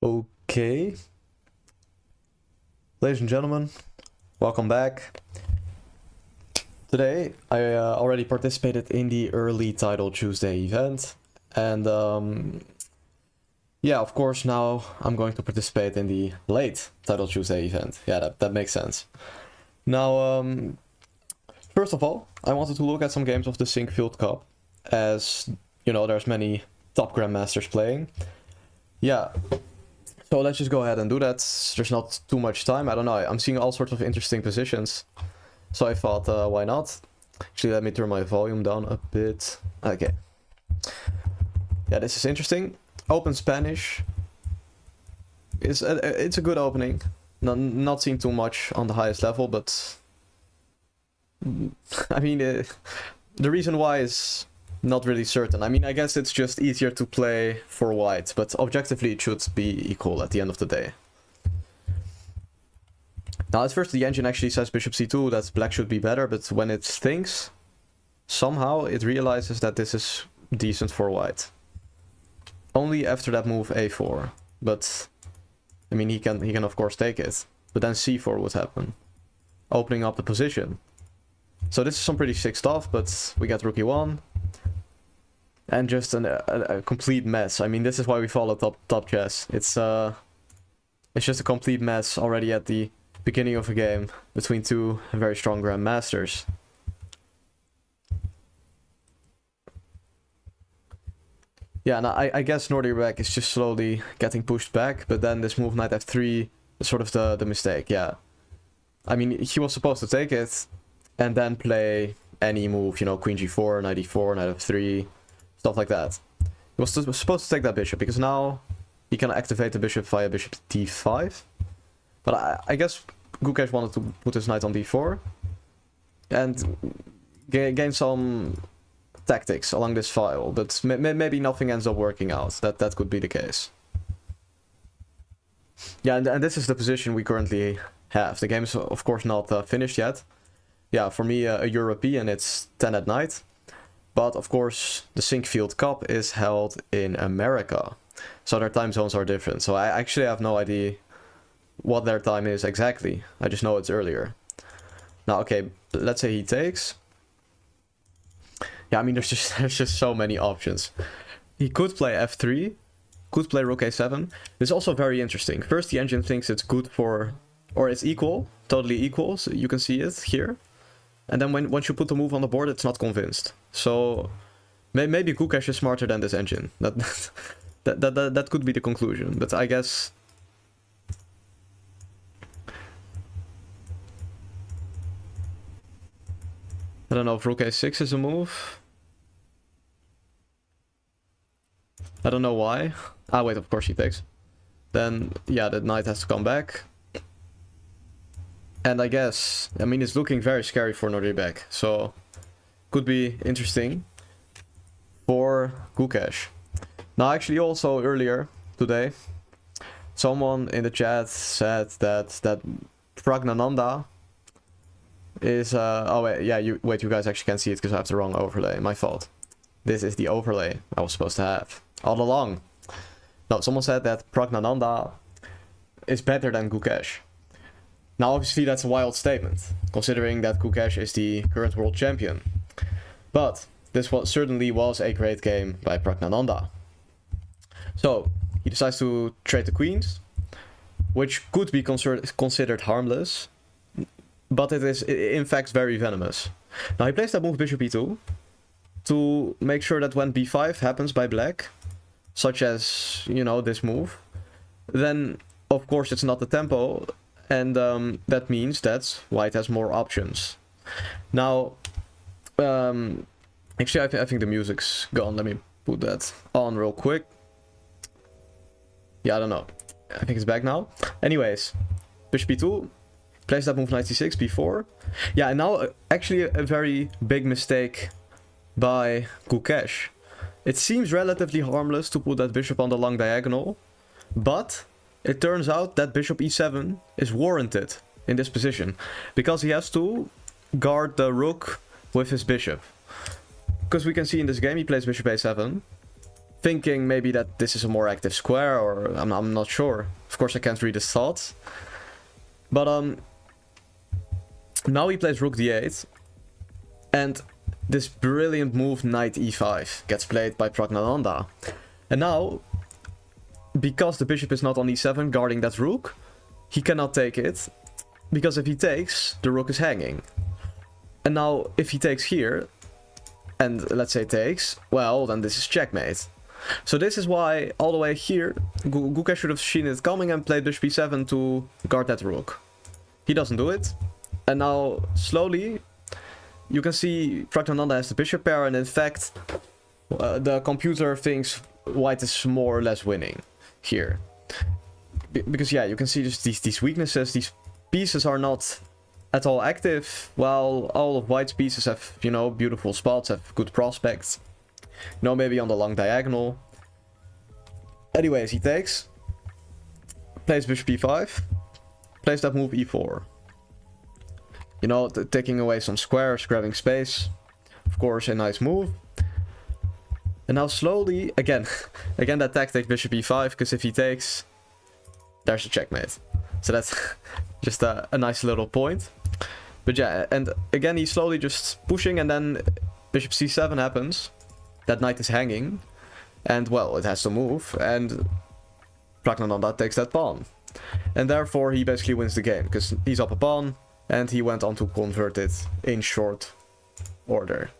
Okay. Ladies and gentlemen, welcome back. Today, I already participated in the early Title Tuesday event. And yeah, of course, now I'm going to participate in the late Title Tuesday event. Yeah, that makes sense. Now, first of all, I wanted to look at some games of the Sinkfield Cup. As, you know, there's many top grandmasters playing. Yeah. So let's just go ahead and do that. There's not too much time. I don't know. I'm seeing all sorts of interesting positions. So I thought, why not? Actually, let me turn my volume down a bit. Okay. Yeah, this is interesting. Open Spanish. It's a good opening. Not seen too much on the highest level, but... I mean, the reason why is not really certain. I mean, I guess it's just easier to play for white, but objectively it should be equal at the end of the day. Now, at first the engine actually says bishop c2, that black should be better, but when it thinks, somehow it realizes that this is decent for white. Only after that move a4, but I mean, he can of course take it, but then c4 would happen, opening up the position. So this is some pretty sick stuff, but we get rook e1. And just a complete mess. I mean, this is why we follow top chess. It's just a complete mess already at the beginning of a game between two very strong grandmasters. Yeah, now I guess Nordirbeck is just slowly getting pushed back, but then this move knight f3 is sort of the mistake. Yeah, I mean, he was supposed to take it and then play any move, you know, queen g4, knight e4, knight f3. Stuff like that. He was supposed to take that bishop, because now he can activate the bishop via bishop d5. But I guess Gukesh wanted to put his knight on d4 and gain some tactics along this file, but maybe nothing ends up working out. That could be the case. Yeah, and this is the position we currently have. The game is of course not finished yet. Yeah, for me a European, it's 10 at night. But of course, the Sinkfield Cup is held in America, so their time zones are different. So I actually have no idea what their time is exactly. I just know it's earlier. Now, okay, let's say he takes. Yeah, I mean, there's just so many options. He could play f3, could play rook a7. This is also very interesting. First, the engine thinks it's good for, or it's equal, totally equal. So you can see it here. And then once you put the move on the board, it's not convinced. So maybe Gukesh is smarter than this engine. That could be the conclusion. But I guess I don't know if rook a6 is a move. I don't know why. Ah, wait, of course he takes. Then yeah, the knight has to come back. And I guess, I mean, it's looking very scary for Nordirbeck, so could be interesting for Gukesh. Now, actually, also earlier today, someone in the chat said that Pragnananda is oh wait, yeah, you guys actually can't see it because I have the wrong overlay. My fault. This is the overlay I was supposed to have all along. No, someone said that Pragnananda is better than Gukesh. Now, obviously, that's a wild statement, considering that Gukesh is the current world champion. But this certainly was a great game by Pragnananda. So, he decides to trade the queens, which could be considered harmless, but it is, in fact, very venomous. Now, he plays that move bishop e2 to make sure that when b5 happens by black, such as, you know, this move, then, of course, it's not the tempo. And that means that white has more options. Now, actually, I think the music's gone. Let me put that on real quick. Yeah, I don't know. I think it's back now. Anyways, bishop b2, plays that move knight c6, b4. Yeah, and now actually a very big mistake by Gukesh. It seems relatively harmless to put that bishop on the long diagonal, but it turns out that bishop e7 is warranted in this position, because he has to guard the rook with his bishop. Because we can see in this game he plays bishop a7, thinking maybe that this is a more active square, or I'm not sure. Of course, I can't read his thoughts. But now he plays rook d8, and this brilliant move knight e5 gets played by Praggnanandhaa. And now, because the bishop is not on e7 guarding that rook, he cannot take it, because if he takes, the rook is hanging. And now, if he takes here, and let's say takes, well, then this is checkmate. So this is why, all the way here, Gukesh should have seen it coming and played bishop e7 to guard that rook. He doesn't do it. And now, slowly, you can see Praggnanandhaa has the bishop pair, and in fact, the computer thinks white is more or less winning here. Because, yeah, you can see just these weaknesses. These pieces are not at all active, while all of white's pieces have, you know, beautiful spots, have good prospects. You know, maybe on the long diagonal. Anyways, he takes. Plays bishop e5. Plays that move e4. You know, taking away some squares, grabbing space. Of course, a nice move. And now slowly, again that tactic, bishop e5, because if he takes, there's a checkmate. So that's just a nice little point. But yeah, and again, he's slowly just pushing, and then bishop c7 happens. That knight is hanging. And, well, it has to move, and Praggnanandhaa takes that pawn. And therefore, he basically wins the game, because he's up a pawn, and he went on to convert it in short order.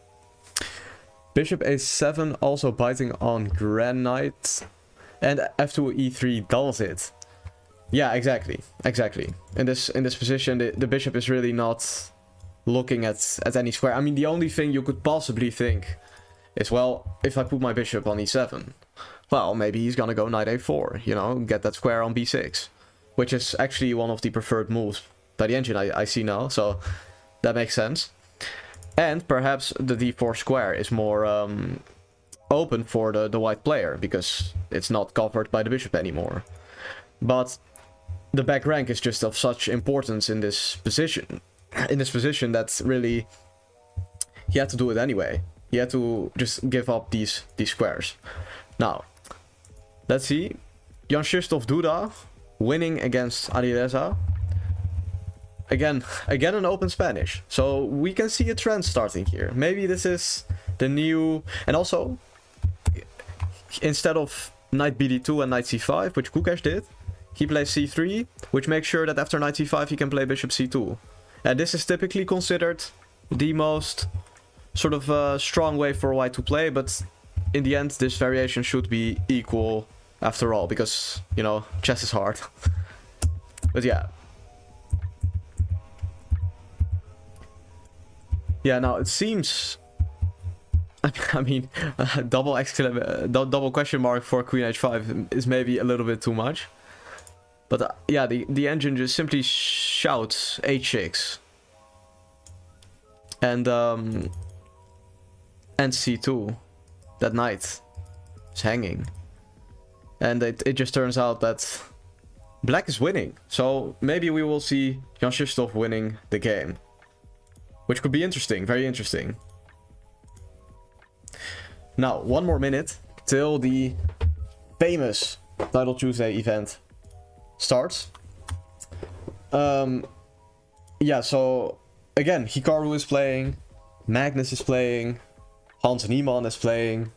Bishop a7 also biting on Grand Knight, and f2 e3 does it. Yeah, exactly. In this position, the bishop is really not looking at any square. I mean, the only thing you could possibly think is, well, if I put my bishop on e7, well, maybe he's gonna go knight a4, you know, get that square on b6, which is actually one of the preferred moves by the engine I see now, so that makes sense. And perhaps the d4 square is more open for the white player, because it's not covered by the bishop anymore. But the back rank is just of such importance in this position, that really he had to do it anyway. He had to just give up these squares. Now, let's see. Jan Krzysztof Duda winning against Alireza. Again an open Spanish. So we can see a trend starting here. Maybe this is the new... And also, instead of knight bd2 and knight c5, which Gukesh did, he plays c3, which makes sure that after knight c5 he can play bishop c2. And this is typically considered the most sort of strong way for white to play, but in the end this variation should be equal after all, because, you know, chess is hard. But yeah. Yeah, now it seems... I mean, double question mark for queen h5 is maybe a little bit too much. But yeah, the engine just simply shouts h6. And c2. That knight is hanging. And it just turns out that black is winning. So maybe we will see Jan Krzysztof winning the game. Which could be interesting, very interesting. Now, one more minute till the famous Title Tuesday event starts. Yeah, so again, Hikaru is playing, Magnus is playing, Hans Niemann is playing,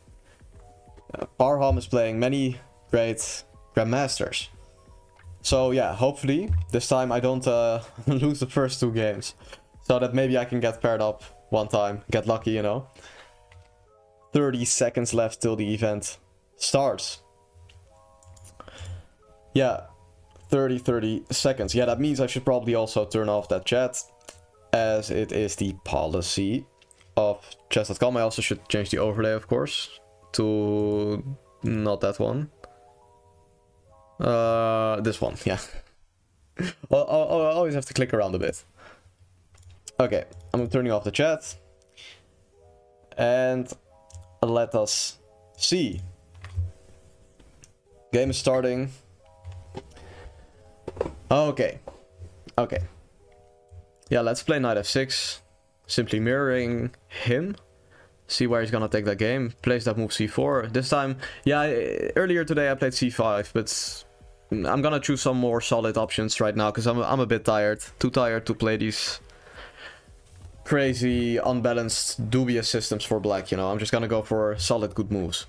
Parham is playing, many great grandmasters. So yeah, hopefully this time I don't lose the first two games, so that maybe I can get paired up one time, get lucky, you know. 30 seconds left till the event starts. Yeah, 30 seconds. Yeah, that means I should probably also turn off that chat, as it is the policy of chess.com. I also should change the overlay, of course, to not that one. This one, yeah. I'll always have to click around a bit. Okay, I'm turning off the chat. And let us see. Game is starting. Okay. Yeah, let's play knight f6. Simply mirroring him. See where he's gonna take that game. Plays that move c4. This time, yeah, earlier today I played c5, but I'm gonna choose some more solid options right now, because I'm a bit tired. Too tired to play these crazy, unbalanced, dubious systems for black, you know. I'm just gonna go for solid, good moves.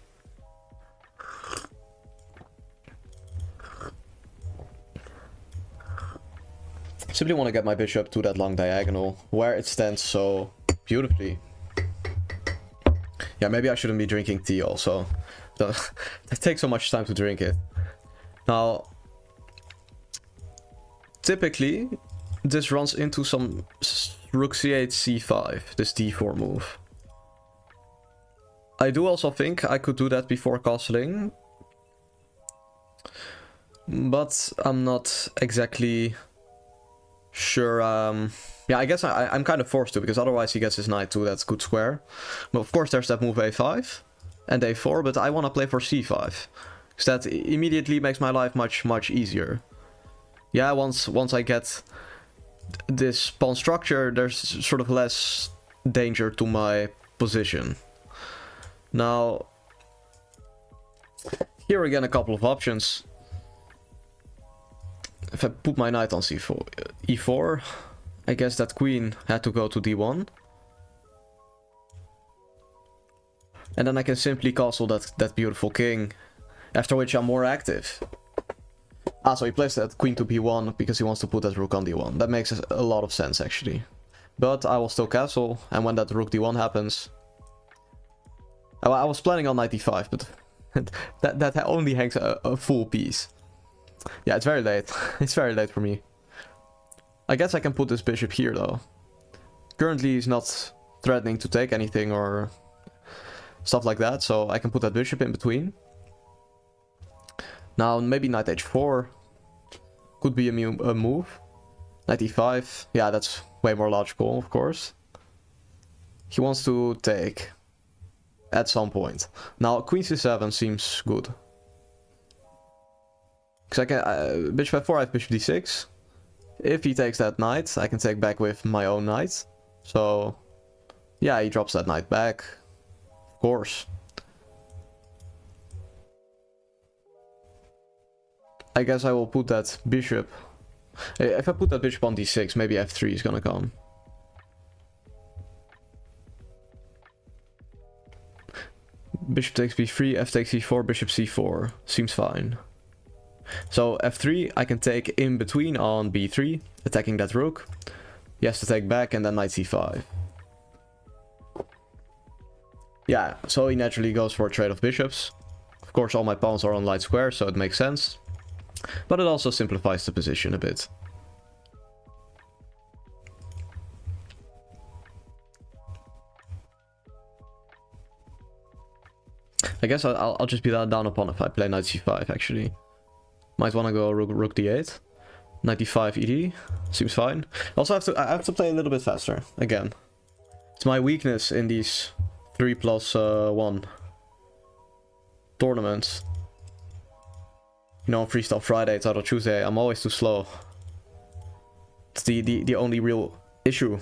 Simply want to get my bishop to that long diagonal, where it stands so beautifully. Yeah, maybe I shouldn't be drinking tea also. It takes so much time to drink it. Now, typically, this runs into some rook c8, c5, this d4 move. I do also think I could do that before castling, but I'm not exactly sure. Yeah, I guess I'm kind of forced to, because otherwise he gets his knight to that good square. But of course there's that move a5 and a4, but I want to play for c5, because that immediately makes my life much easier. Yeah, once I get this pawn structure, there's sort of less danger to my position. Now, here again a couple of options. If I put my knight on e4, I guess that queen had to go to d1. And then I can simply castle that beautiful king, after which I'm more active. Ah, so he plays that queen to b1 because he wants to put that rook on d1. That makes a lot of sense, actually. But I will still castle, and when that rook d1 happens... I was planning on knight d5, but that only hangs a full piece. Yeah, it's very late. It's very late for me. I guess I can put this bishop here, though. Currently, he's not threatening to take anything or stuff like that, so I can put that bishop in between. Now, maybe knight h4 could be a move. Knight e5, yeah, that's way more logical, of course. He wants to take at some point. Now, queen c7 seems good. Because I can, bishop f4, I have bishop d6. If he takes that knight, I can take back with my own knight. So, yeah, he drops that knight back. Of course. I guess I will put that bishop... If I put that bishop on d6, maybe f3 is gonna come. Bishop takes b3, f takes e4, bishop c4. Seems fine. So f3 I can take in between on b3, attacking that rook. He has to take back, and then knight c5. Yeah, so he naturally goes for a trade of bishops. Of course all my pawns are on light square, so it makes sense. But it also simplifies the position a bit. I guess I'll just be down a pawn if I play knight c5, actually. Might want to go rook d8. Knight d5 ed. Seems fine. Also I have to play a little bit faster, again. It's my weakness in these 3+1 tournaments. You know, on Freestyle Friday, Title Tuesday, I'm always too slow. It's the only real issue.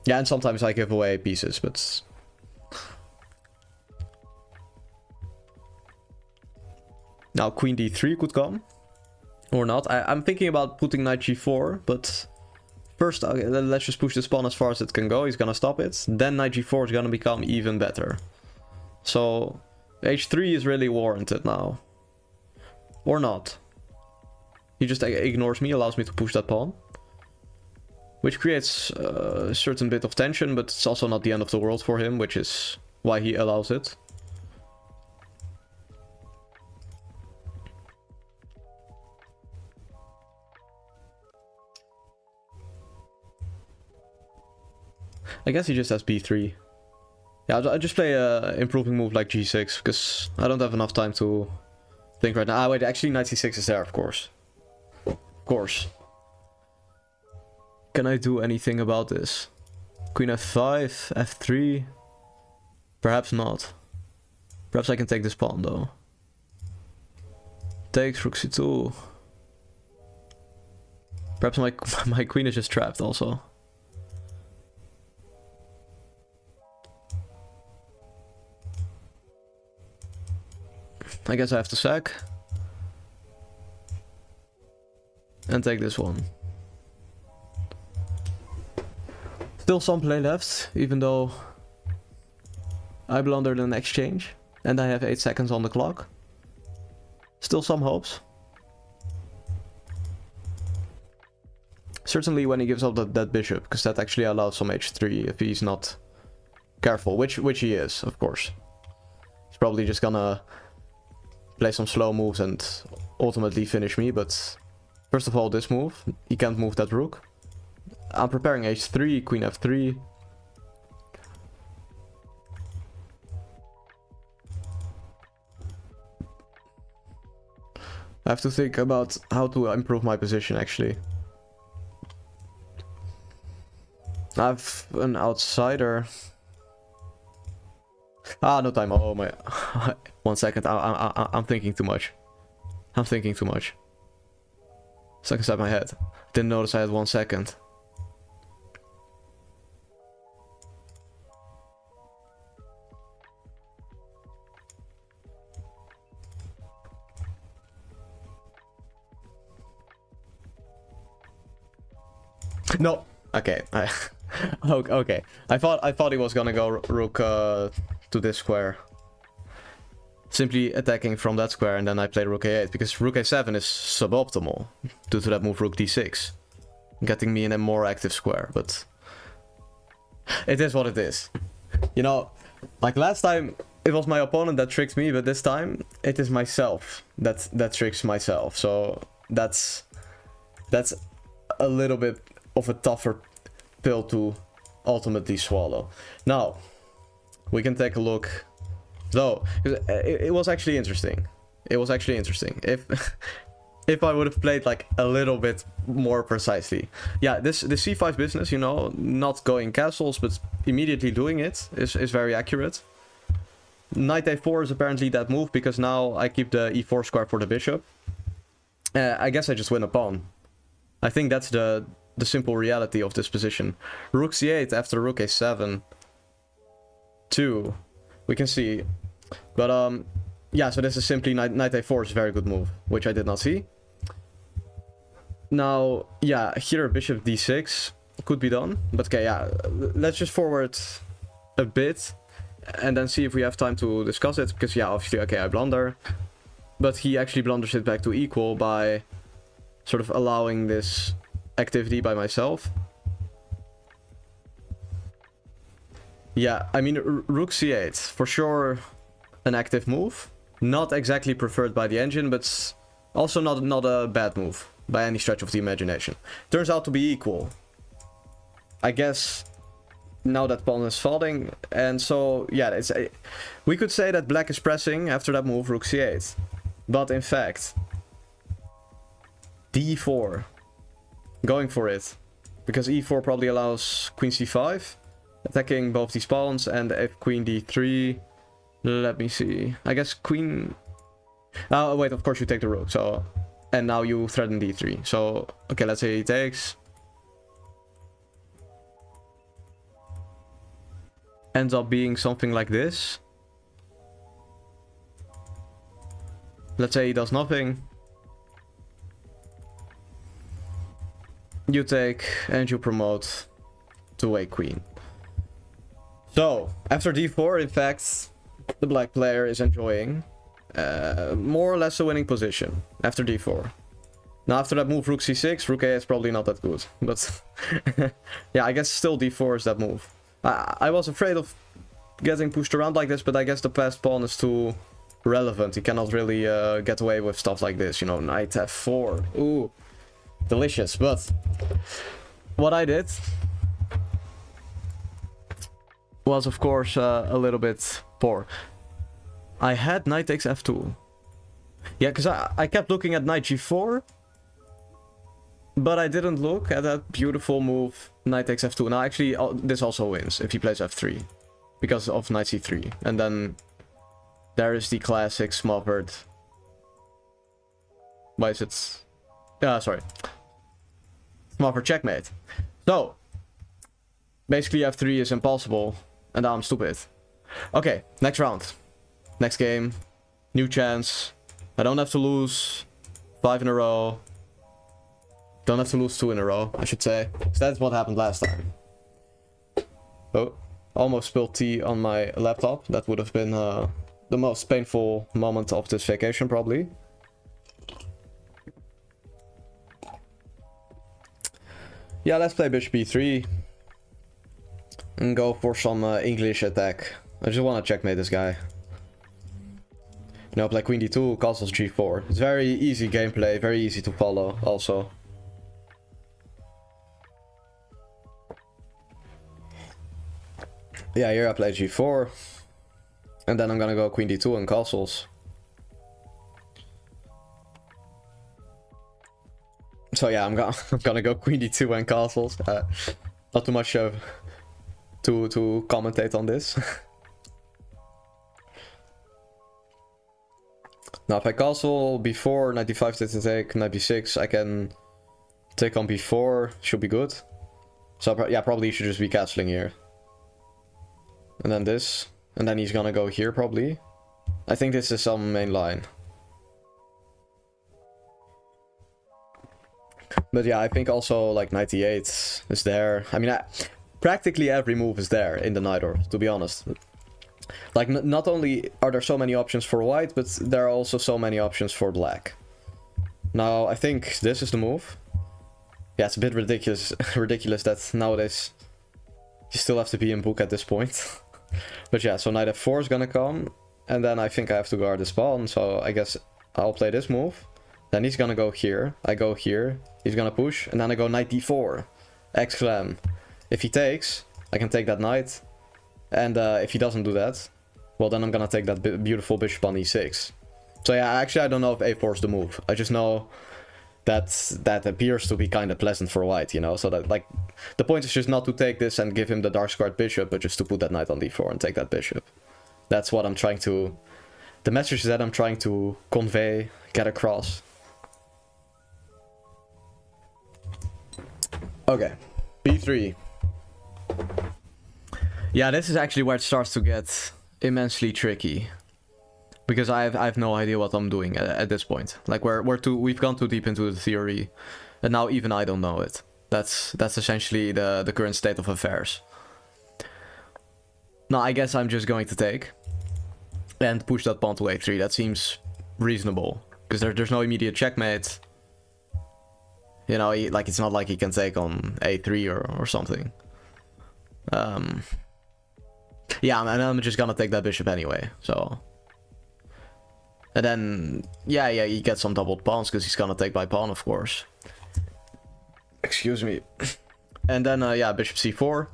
Yeah, and sometimes I give away pieces, but... Now queen d3 could come. Or not. I'm thinking about putting knight g4, but... First, let's just push this pawn as far as it can go. He's gonna stop it. Then knight g4 is gonna become even better. So, h3 is really warranted now. Or not. He just ignores me, allows me to push that pawn. Which creates a certain bit of tension, but it's also not the end of the world for him, which is why he allows it. I guess he just has b3. Yeah, I'll just play a improving move like g6, because I don't have enough time to think right now. Ah, wait, actually knight c6 is there, of course. Of course. Can I do anything about this? Queen f5, f3? Perhaps not. Perhaps I can take this pawn, though. Takes rook c2. Perhaps my queen is just trapped, also. I guess I have to sack. And take this one. Still some play left, even though I blundered an exchange. And I have 8 seconds on the clock. Still some hopes. Certainly when he gives up that bishop, because that actually allows some h3 if he's not careful, which he is, of course. He's probably just gonna play some slow moves and ultimately finish me, but first of all, this move, he can't move that rook. I'm preparing h3, queen f3. I have to think about how to improve my position, actually. I have an outsider. Ah, no time. Oh my. 1 second. I'm thinking too much. I'm thinking too much. Stuck inside my head. Didn't notice I had 1 second. No. Okay. Okay. I thought he was gonna go rook to this square. Simply attacking from that square, and then I played rook a8 because rook a7 is suboptimal due to that move rook d6, getting me in a more active square. But it is what it is. You know, like last time it was my opponent that tricked me, but this time it is myself that tricks myself. So that's a little bit of a tougher pill to ultimately swallow. Now we can take a look, though. It was actually interesting. It was actually interesting if I would have played like a little bit more precisely. Yeah, the c5 business, you know, not going castles but immediately doing it is very accurate. Knight a4 is apparently that move because now I keep the e4 square for the bishop. I guess I just win a pawn. I think that's the simple reality of this position. Rook c8 after rook a7. 2. We can see. But yeah, so this is simply knight a4 is a very good move, which I did not see. Now, yeah, here bishop d6 could be done. But okay, yeah, let's just forward a bit and then see if we have time to discuss it. Because yeah, obviously, okay, I blunder. But he actually blunders it back to equal by sort of allowing this activity by myself. Yeah, I mean, rook c8, for sure an active move. Not exactly preferred by the engine, but also not a bad move by any stretch of the imagination. Turns out to be equal. I guess now that pawn is falling, and so yeah, we could say that black is pressing after that move, rook c8. But in fact, d4, going for it, because e4 probably allows queen c5, attacking both these pawns, and if queen d3, let me see, I guess queen, oh wait, of course you take the rook, so, and now you threaten d3, so, okay, let's say he takes, ends up being something like this. Let's say he does nothing. You take and you promote to a queen. So, after d4, in fact, the black player is enjoying more or less a winning position after d4. Now, after that move, rook c6, rook a is probably not that good. But, yeah, I guess still d4 is that move. I was afraid of getting pushed around like this, but I guess the passed pawn is too relevant. He cannot really get away with stuff like this, you know, knight f4. Ooh, delicious. But what I did was, of course, a little bit poor. I had knight takes f2. Yeah, because I kept looking at knight g4, but I didn't look at that beautiful move, knight takes f2. Now, actually, this also wins if he plays f3, because of knight c3. And then there is the classic smothered... Why is it... sorry. Smothered checkmate. So, basically f3 is impossible, and now I'm stupid. Okay, next round. Next game. New chance. I don't have to lose 5 in a row. Don't have to lose 2 in a row, I should say. So that's what happened last time. Oh, almost spilled tea on my laptop. That would have been the most painful moment of this vacation, probably. Yeah, let's play bishop e3. And go for some English attack. I just want to checkmate this guy. You know, play queen d2, castles g4. It's very easy gameplay, very easy to follow also. Yeah, here I play g4. And then I'm gonna go queen d2 and castles. So yeah, I'm gonna go queen d2 and castles. Not too much to commentate on this. Now if I castle b4, knight d5 to take, knight b6, I can take on b4, should be good. So yeah, probably he should just be castling here. And then this, and then he's gonna go here probably. I think this is some main line. But yeah, I think also like knight e8 is there. I mean, practically every move is there in the knight order, to be honest. Like, not only are there so many options for white, but there are also so many options for black. Now, I think this is the move. Yeah, it's a bit ridiculous that nowadays you still have to be in book at this point. But yeah, so knight f4 is gonna come, and then I think I have to guard this pawn, so I guess I'll play this move. Then he's gonna go here, I go here, he's gonna push, and then I go knight d4. Exclam. If he takes, I can take that knight. And if he doesn't do that, well, then I'm gonna take that beautiful bishop on e6. So yeah, actually I don't know if a4 is the move. I just know that appears to be kind of pleasant for white, you know? So that, like, the point is just not to take this and give him the dark squared bishop, but just to put that knight on d4 and take that bishop. That's what I'm trying to... The message that I'm trying to convey, get across. Okay, b3. Yeah, this is actually where it starts to get immensely tricky. Because I have no idea what I'm doing at this point. Like, we've gone too deep into the theory, and now even I don't know it. That's essentially the current state of affairs. Now, I guess I'm just going to take and push that pawn to a3. That seems reasonable, because there's no immediate checkmate. You know, like, it's not like he can take on a3 or something. Yeah, and I'm just gonna take that bishop anyway, so... And then, yeah, he gets some doubled pawns, because he's gonna take by pawn, of course. Excuse me. And then, yeah, bishop c4.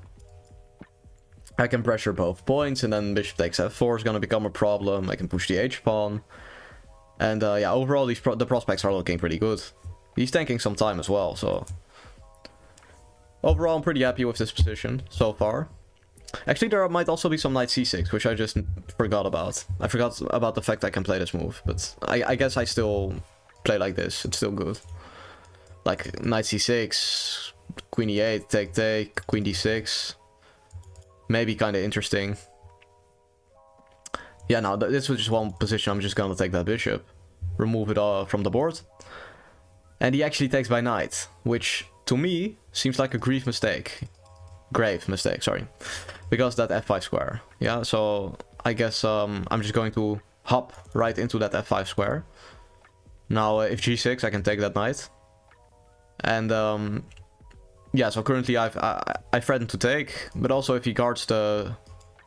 I can pressure both points, and then bishop takes f4 is gonna become a problem. I can push the h-pawn. And, yeah, overall, the prospects are looking pretty good. He's tanking some time as well, so... Overall, I'm pretty happy with this position so far. Actually, there might also be some knight c6, which I just forgot about. I forgot about the fact I can play this move, but I guess I still play like this. It's still good. Like, knight c6, queen e8, take, queen d6. Maybe kind of interesting. Yeah, no, this was just one position. I'm just gonna take that bishop. Remove it all from the board. And he actually takes by knight, which, to me, seems like a grave mistake, sorry. Because that f5 square. Yeah, so I guess I'm just going to hop right into that f5 square. Now, if g6, I can take that knight. And, yeah, so currently I threaten to take, but also if he guards the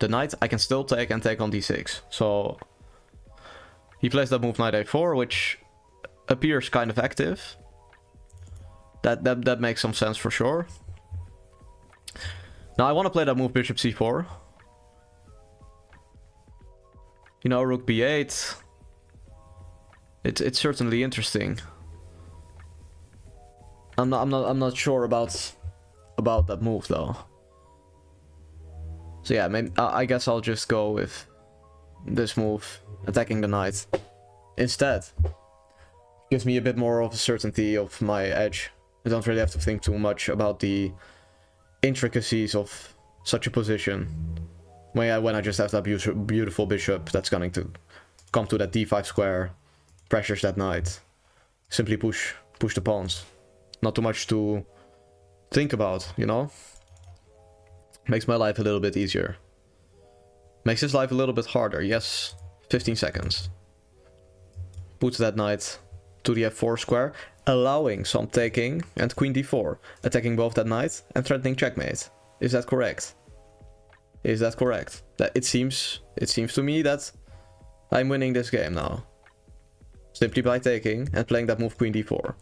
knight, I can still take and take on d6. So he plays that move knight a4, which appears kind of active. That makes some sense for sure. Now I want to play that move bishop c4. You know, rook b8. It's certainly interesting. I'm not sure about that move though. So yeah, maybe I guess I'll just go with this move, attacking the knight instead. Gives me a bit more of a certainty of my edge. I don't really have to think too much about the intricacies of such a position when I just have that beautiful bishop that's going to come to that d5 square, pressures that knight. Simply push the pawns. Not too much to think about, you know? Makes my life a little bit easier. Makes his life a little bit harder. Yes, 15 seconds. Puts that knight to the f4 square, allowing some taking, and queen d4, attacking both that knight and threatening checkmate. Is that correct? Is that correct? That it seems to me that I'm winning this game now. Simply by taking and playing that move queen d4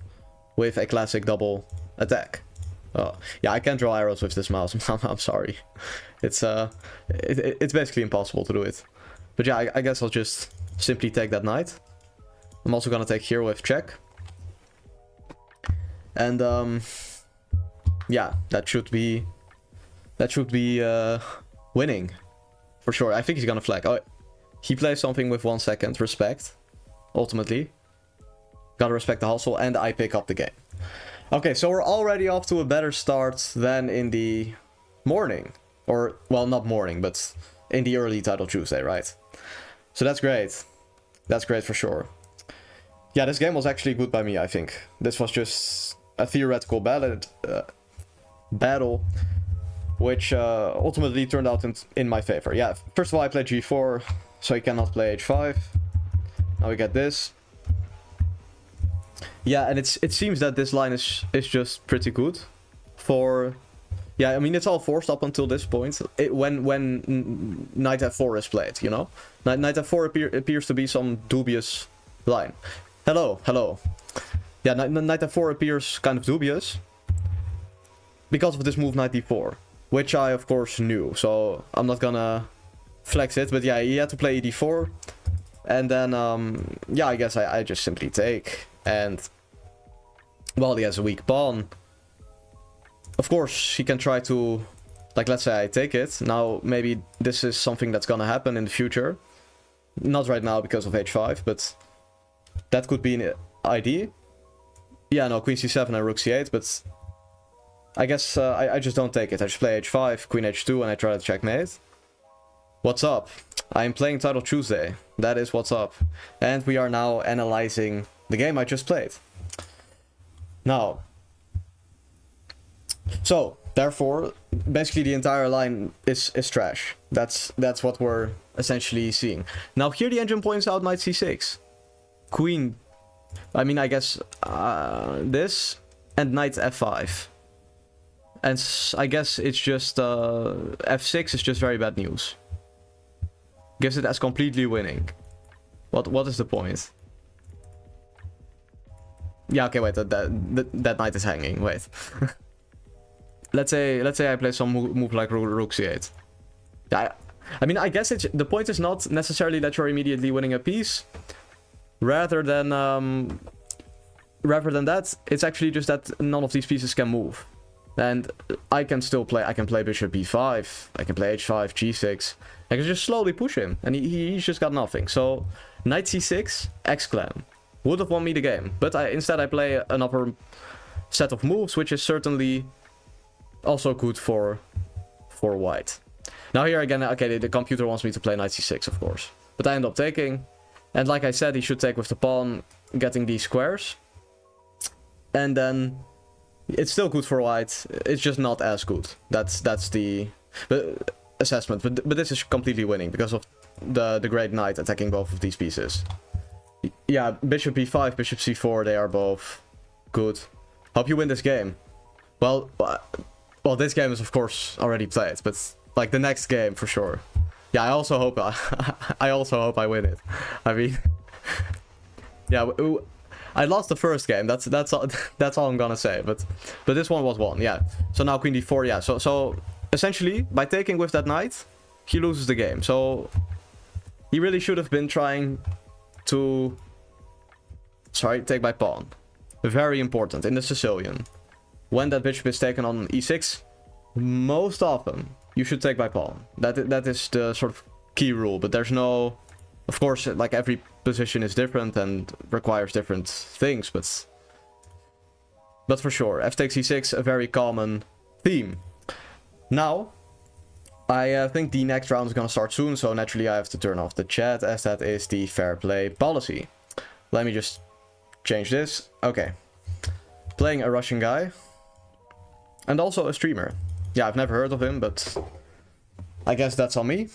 with a classic double attack. Oh, yeah, I can't draw arrows with this mouse. I'm sorry. It's basically impossible to do it. But yeah, I guess I'll just simply take that knight. I'm also gonna take here with check. And yeah, that should be winning for sure. I think he's gonna flag. Oh, he plays something with 1 second. Respect. Ultimately, gotta respect the hustle, and I pick up the game. Okay, so we're already off to a better start than in the morning. Or, well, not morning, but in the early title Tuesday, right? So that's great. That's great for sure. Yeah, this game was actually good by me, I think. This was just a theoretical battle, which ultimately turned out in my favor. Yeah, first of all, I played g4, so he cannot play h5. Now we get this. Yeah, and it seems that this line is just pretty good for... Yeah, I mean, it's all forced up until this point. When knight f4 is played, you know? Knight f4 appears to be some dubious line. Hello. Yeah, knight f4 appears kind of dubious because of this move knight d4, which I, of course, knew. So I'm not gonna flex it, but yeah, he had to play d4. And then, yeah, I guess I just simply take. And, well, he has a weak pawn. Of course, he can try to, like, let's say I take it. Now, maybe this is something that's gonna happen in the future. Not right now because of h5, but that could be an idea. Yeah, no, queen c7 and rook c8, but I guess I just don't take it. I just play h5, queen h2, and I try to checkmate. What's up? I'm playing Title Tuesday. That is what's up. And we are now analyzing the game I just played. Now, so, therefore, basically the entire line is trash. That's what we're essentially seeing. Now, here the engine points out knight c6. Queen, I mean, I guess this, and knight f5. And I guess it's just, f6 is just very bad news. Gives it as completely winning. What is the point? Yeah, okay, wait, that knight is hanging, wait. let's say I play some move like rook c8. I mean, I guess the point is not necessarily that you're immediately winning a piece. Rather than that, it's actually just that none of these pieces can move. And I can play bishop b5, I can play h5, g6. I can just slowly push him, and he's just got nothing. So, knight c6, x-clam. Would have won me the game. But instead I play another set of moves, which is certainly also good for white. Now here again, okay, the computer wants me to play knight c6, of course. But I end up taking. And like I said, he should take with the pawn, getting these squares. And then it's still good for white. It's just not as good. That's the assessment. But this is completely winning because of the great knight attacking both of these pieces. Yeah, bishop b5, bishop c4, they are both good. Hope you win this game. Well, this game is of course already played, but like the next game for sure. Yeah, I also hope I win it. I mean, yeah, I lost the first game. That's all I'm gonna say. But this one was won. Yeah. So now queen d4. Yeah. So essentially by taking with that knight, he loses the game. So he really should have been trying to take by pawn. Very important in the Sicilian. When that bishop is taken on e6, most often you should take by pawn. That is the sort of key rule, but there's no... Of course, like every position is different and requires different things, but for sure, f takes e6, a very common theme. Now, I think the next round is gonna start soon, so naturally I have to turn off the chat, as that is the fair play policy. Let me just change this. Okay. Playing a Russian guy. And also a streamer. Yeah, I've never heard of him, but I guess that's on me.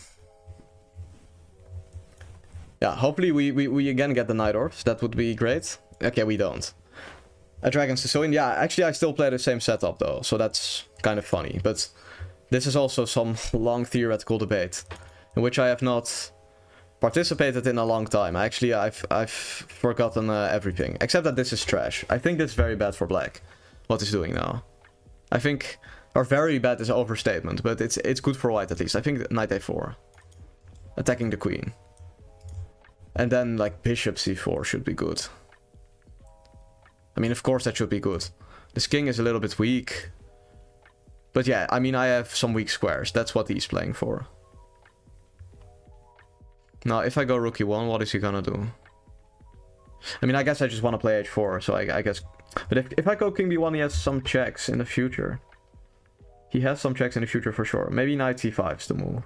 Yeah, hopefully we again get the Night Orbs. That would be great. Okay, we don't. A Dragon Sicilian. Yeah, actually I still play the same setup though, so that's kind of funny. But this is also some long theoretical debate in which I have not participated in a long time. Actually, I've forgotten everything. Except that this is trash. I think this is very bad for black, what he's doing now. I think... Or very bad is an overstatement, but it's good for white at least. I think knight a4. Attacking the queen. And then, like, bishop c4 should be good. I mean, of course that should be good. This king is a little bit weak. But yeah, I mean, I have some weak squares. That's what he's playing for. Now, if I go rook e1, what is he gonna do? I mean, I guess I just want to play h4, so I guess... But if I go king b1, he has some checks in the future. He has some checks in the future for sure. Maybe knight c5 is the move.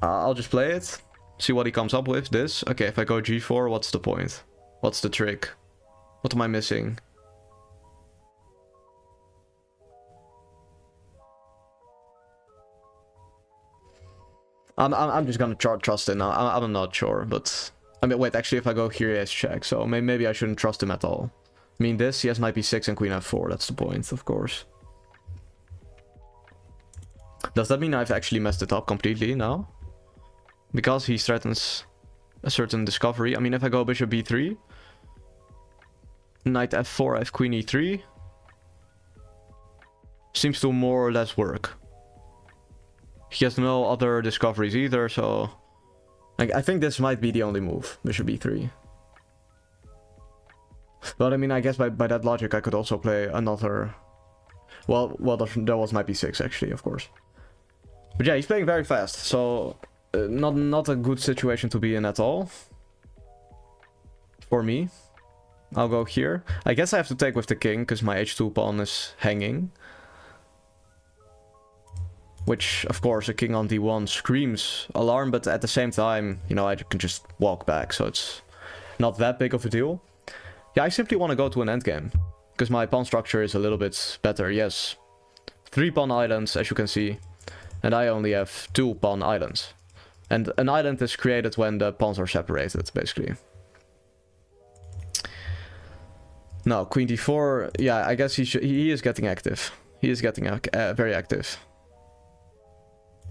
I'll just play it. See what he comes up with. This. Okay, if I go g4, what's the point? What's the trick? What am I missing? I'm just gonna trust it now. I'm not sure, but... I mean, wait, actually, if I go here, he has check, so maybe I shouldn't trust him at all. I mean, this, he has knight b6 and queen f4, that's the point, of course. Does that mean I've actually messed it up completely now? Because he threatens a certain discovery. I mean, if I go bishop b3, knight f4, I have queen e3. Seems to more or less work. He has no other discoveries either, so... I think this might be the only move, bishop b3. But I mean, I guess by that logic I could also play another... Well, there was knight b6 actually, of course. But yeah, he's playing very fast, so... not a good situation to be in at all. For me. I'll go here. I guess I have to take with the king, because my h2 pawn is hanging. Which, of course, a king on d1 screams alarm, but at the same time, you know, I can just walk back, so it's not that big of a deal. Yeah, I simply want to go to an endgame, because my pawn structure is a little bit better, yes. 3 pawn islands, as you can see, and I only have 2 pawn islands. And an island is created when the pawns are separated, basically. Now, queen d4, yeah, I guess he is getting active. He is getting very active.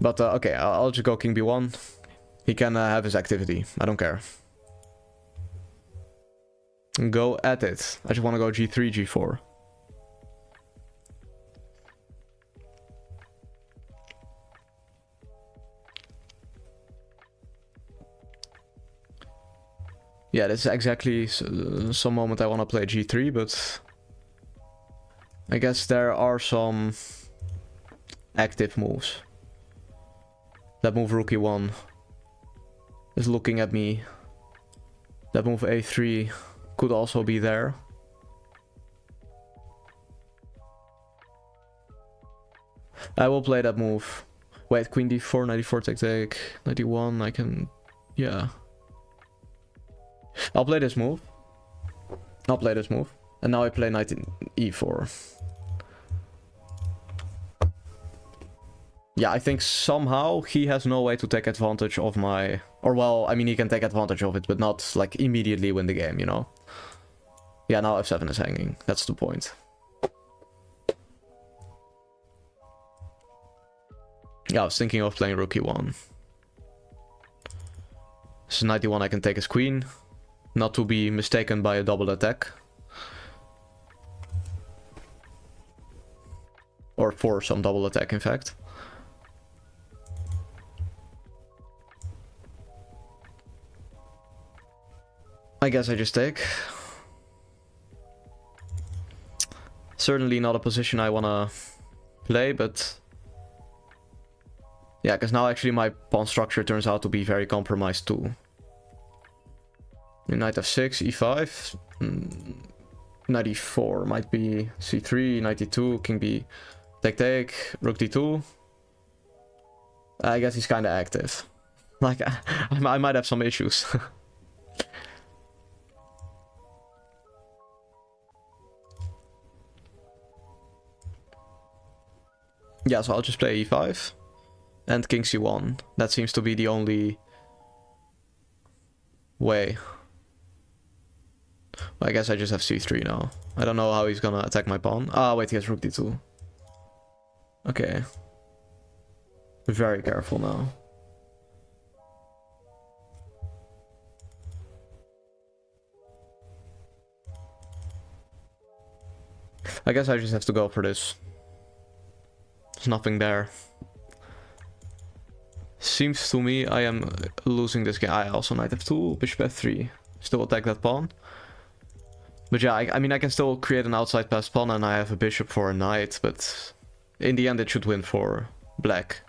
But, okay, I'll just go king b1. He can have his activity, I don't care. Go at it. I just want to go g3, g4. Yeah, this is exactly some moment I want to play g3, but... I guess there are some active moves. That move rook e1 is looking at me. That move a3 could also be there. I will play that move. Wait, queen d4, knight d4, take, knight d1, I can... yeah. I'll play this move. I'll play this move. And now I play knight e4. Yeah, I think somehow he has no way to take advantage of my... Or well, I mean, he can take advantage of it, but not, like, immediately win the game, you know? Yeah, now f7 is hanging. That's the point. Yeah, I was thinking of playing rook e1. So knight e1 I can take his queen. Not to be mistaken by a double attack. Or for some double attack, in fact. I guess I just take. Certainly not a position I wanna play, but... yeah, because now actually my pawn structure turns out to be very compromised too. Knight f6, e5, knight e4 might be c3, knight e2, king b... Take, rook d2. I guess he's kind of active. Like, I might have some issues. Yeah, so I'll just play e5. And king c1. That seems to be the only way. I guess I just have c3 now. I don't know how he's gonna attack my pawn. Ah, wait, he has rook d2. Okay. Be very careful now. I guess I just have to go for this. There's nothing there. Seems to me I am losing this game. I also knight f2, bishop f3. Still attack that pawn. But yeah, I mean I can still create an outside passed pawn and I have a bishop for a knight, but in the end it should win for black.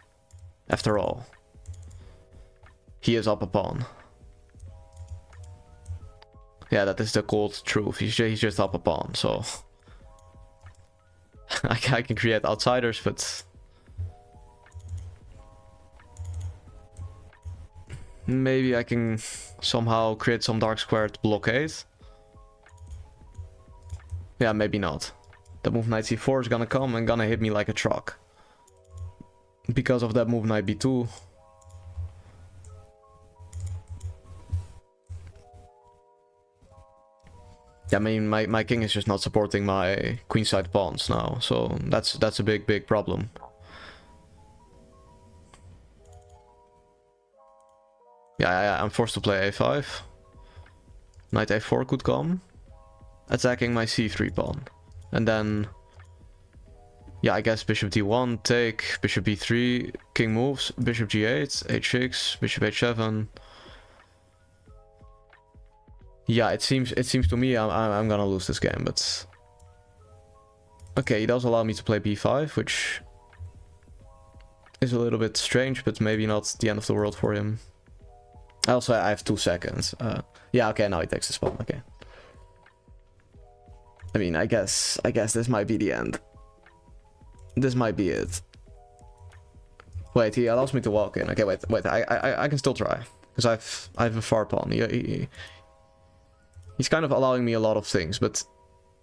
After all. He is up a pawn. Yeah, that is the cold truth. He's just up a pawn, so... I can create outsiders, but... Maybe I can somehow create some dark squared blockade. Yeah, maybe not. The move knight c4 is gonna come and gonna hit me like a truck. Because of that move knight b2. Yeah, I mean, my king is just not supporting my queenside pawns now, so that's a big problem. Yeah, I'm forced to play a5. Knight a4 could come, attacking my c3 pawn. And then, yeah, I guess bishop d1, take, bishop b3, king moves, bishop g8, h6, bishop h7. Yeah, it seems to me I'm gonna lose this game, but... Okay, he does allow me to play b5, which is a little bit strange, but maybe not the end of the world for him. Also, I have 2 seconds. Yeah, okay, now he takes this pawn, okay. I mean, I guess this might be the end. This might be it. Wait, he allows me to walk in. Okay, wait, I can still try. Because I have a far pawn. He's kind of allowing me a lot of things, but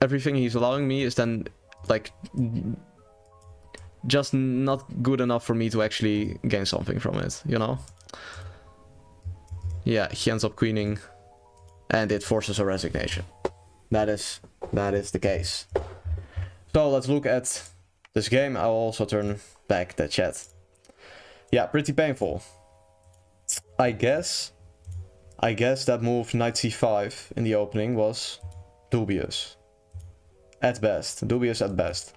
everything he's allowing me is then, like, just not good enough for me to actually gain something from it, you know? Yeah, he ends up queening, and it forces a resignation. That is the case. So let's look at this game. I'll also turn back the chat. Yeah, pretty painful. I guess that move knight c5 in the opening was dubious. At best. Dubious at best.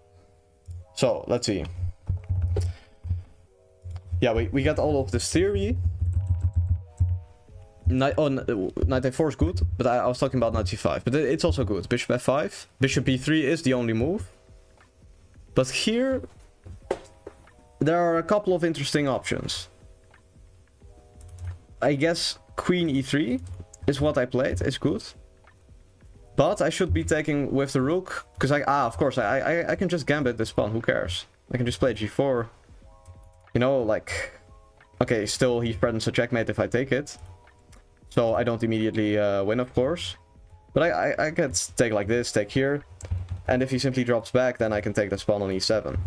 So, let's see. Yeah, we got all of this theory. Knight a4 is good, but I was talking about knight c5. But it's also good. Bishop f5. Bishop b3 is the only move. But here, there are a couple of interesting options. I guess queen e3 is what I played. It's good. But I should be taking with the rook. Because of course, I can just gambit this pawn. Who cares? I can just play g4. You know, like... Okay, still he threatens a checkmate if I take it. So I don't immediately win, of course. But I can take like this, take here. And if he simply drops back, then I can take this pawn on e7.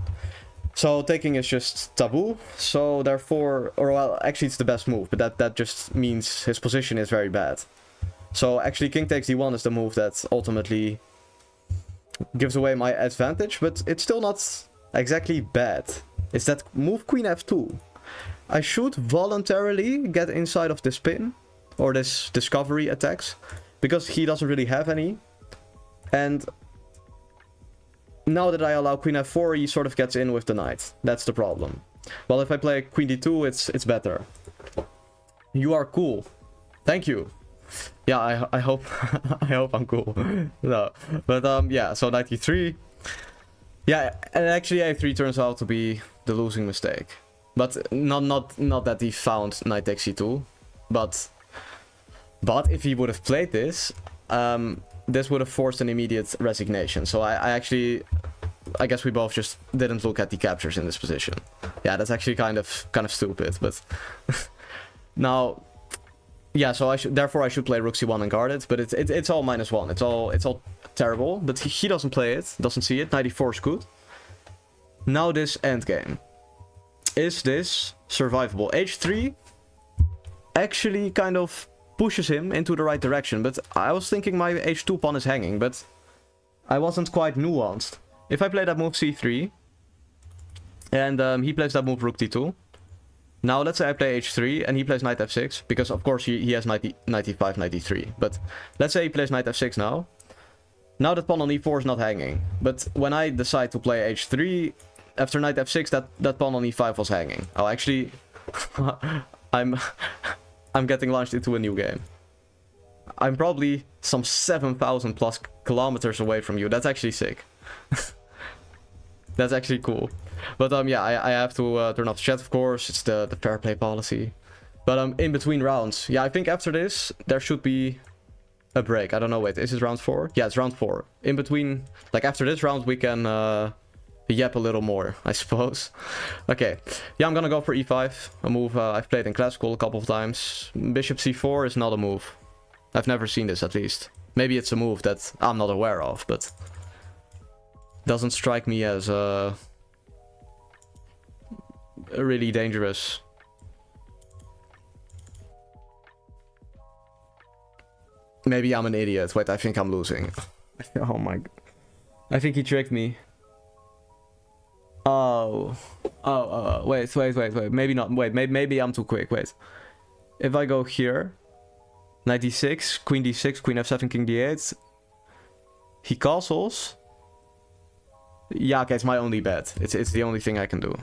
So taking is just taboo. So therefore, or well, actually it's the best move. But that just means his position is very bad. So actually king takes d1 is the move that ultimately gives away my advantage. But it's still not exactly bad. It's that move queen f2. I should voluntarily get inside of this pin. Or this discovery attacks. Because he doesn't really have any. And now that I allow queen f4, he sort of gets in with the knight. That's the problem. Well, if I play queen d2, it's better. You are cool. Thank you. Yeah, I hope I hope I'm cool. No. But yeah, so knight e3. Yeah, and actually a3 turns out to be the losing mistake. But not that he found knight takes c2. But if he would have played this, this would have forced an immediate resignation. So I actually I guess we both just didn't look at the captures in this position. Yeah, that's actually kind of stupid, but now, yeah. So therefore I should play rook c1 and guard it, but it's all -1. It's all terrible. But he doesn't play it, doesn't see it. 94 is good. Now this endgame. Is this survivable? H3 actually kind of pushes him into the right direction, but I was thinking my h2 pawn is hanging, but I wasn't quite nuanced. If I play that move c3, and he plays that move rook d2, now let's say I play h3 and he plays knight f6, because of course he has 95, 93, but let's say he plays knight f6 now. Now that pawn on e4 is not hanging, but when I decide to play h3, after knight f6, that pawn on e5 was hanging. Oh, actually, I'm getting launched into a new game. I'm probably some 7,000 plus kilometers away from you. That's actually sick. That's actually cool. But yeah, I have to turn off the chat, of course. It's the fair play policy. But in between rounds, yeah, I think after this there should be a break. I don't know. Wait, is it round 4? Yeah, it's round 4. In between, like after this round, we can yap a little more, I suppose. Okay, yeah, I'm gonna go for e5, a move I've played in classical a couple of times. Bishop c4 is not a move. I've never seen this, at least. Maybe it's a move that I'm not aware of, but doesn't strike me as really dangerous. Maybe I'm an idiot. Wait, I think I'm losing. Oh my god. I think he tricked me. Oh, wait, maybe not, wait, maybe I'm too quick, wait. If I go here, knight d6, queen d6, queen f7, king d8, he castles. Yeah, okay, it's my only bet. It's the only thing I can do.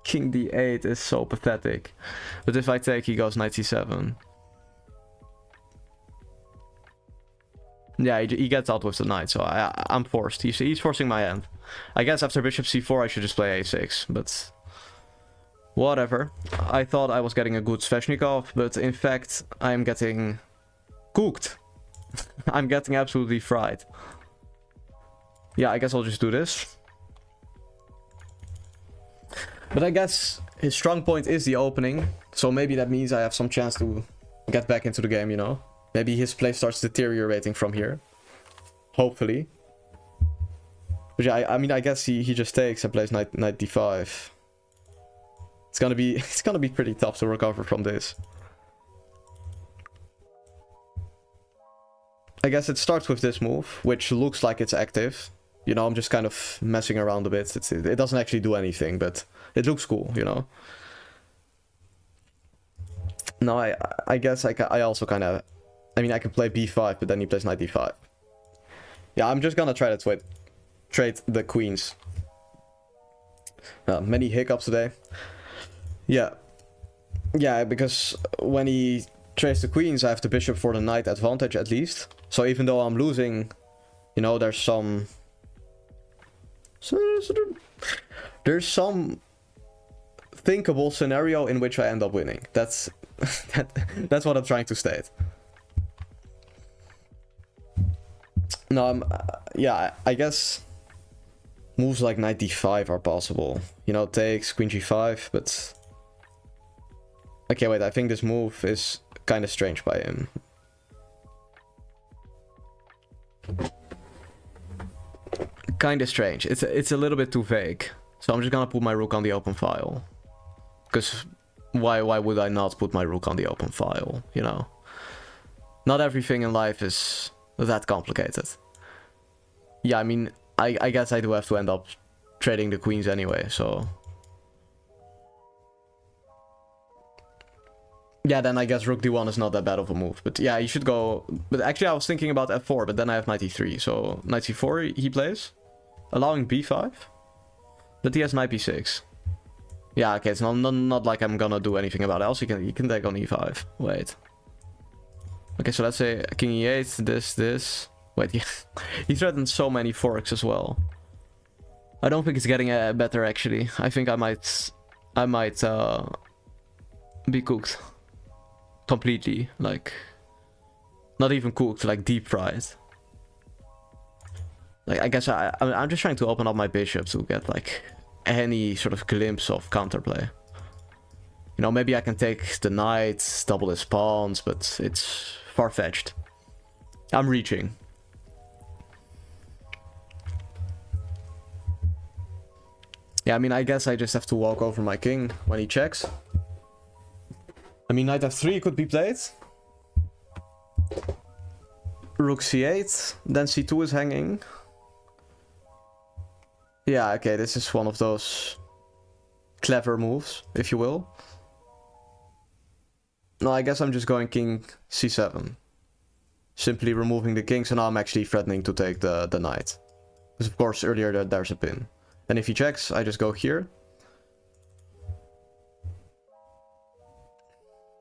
King d8 is so pathetic. But if I take, he goes knight c7. Yeah, he gets out with the knight, so I'm forced. He's forcing my hand. I guess after bishop c4 I should just play a6, but whatever. I thought I was getting a good Sveshnikov, but in fact I'm getting cooked. I'm getting absolutely fried. Yeah, I guess I'll just do this. But I guess his strong point is the opening, so maybe that means I have some chance to get back into the game, you know? Maybe his play starts deteriorating from here. Hopefully. But yeah, I mean, I guess he just takes and plays knight d5. It's gonna be pretty tough to recover from this. I guess it starts with this move, which looks like it's active. You know, I'm just kind of messing around a bit. It doesn't actually do anything, but it looks cool, you know. No, I guess I also kind of... I mean, I can play b5, but then he plays knight d5. Yeah, I'm just gonna try to trade the queens. Many hiccups today. Yeah. Yeah, because when he trades the queens, I have the bishop for the knight advantage at least. So even though I'm losing, you know, there's some thinkable scenario in which I end up winning. That's what I'm trying to state. No, yeah, I guess moves like knight d5 are possible. You know, takes queen g5, but... Okay, wait, I think this move is kind of strange by him. Kind of strange. It's a little bit too vague. So I'm just gonna put my rook on the open file. Because why would I not put my rook on the open file, you know? Not everything in life is that complicated. Yeah, I mean, I guess I do have to end up trading the queens anyway, so... Yeah, then I guess rook d1 is not that bad of a move. But yeah, you should go... But actually I was thinking about f4, but then I have knight e3. So knight c4 he plays, allowing b5. But he has knight b6. Yeah, okay, it's not like I'm gonna do anything about it. Also, you can take on e5. Wait. Okay, so let's say king e8, this. Wait, he threatened so many forks as well. I don't think it's getting better, actually. I think I might be cooked. Completely, like... Not even cooked, like deep fried. Like, I guess I'm just trying to open up my bishop to get, like, any sort of glimpse of counterplay. You know, maybe I can take the knight, double his pawns, but it's far-fetched. I'm reaching. Yeah, I mean, I guess I just have to walk over my king when he checks. I mean, knight f3 could be played. Rook c8, then c2 is hanging. Yeah, okay, this is one of those clever moves, if you will. No, I guess I'm just going king c7. Simply removing the king, so now I'm actually threatening to take the knight. Because of course earlier there's a pin. And if he checks, I just go here.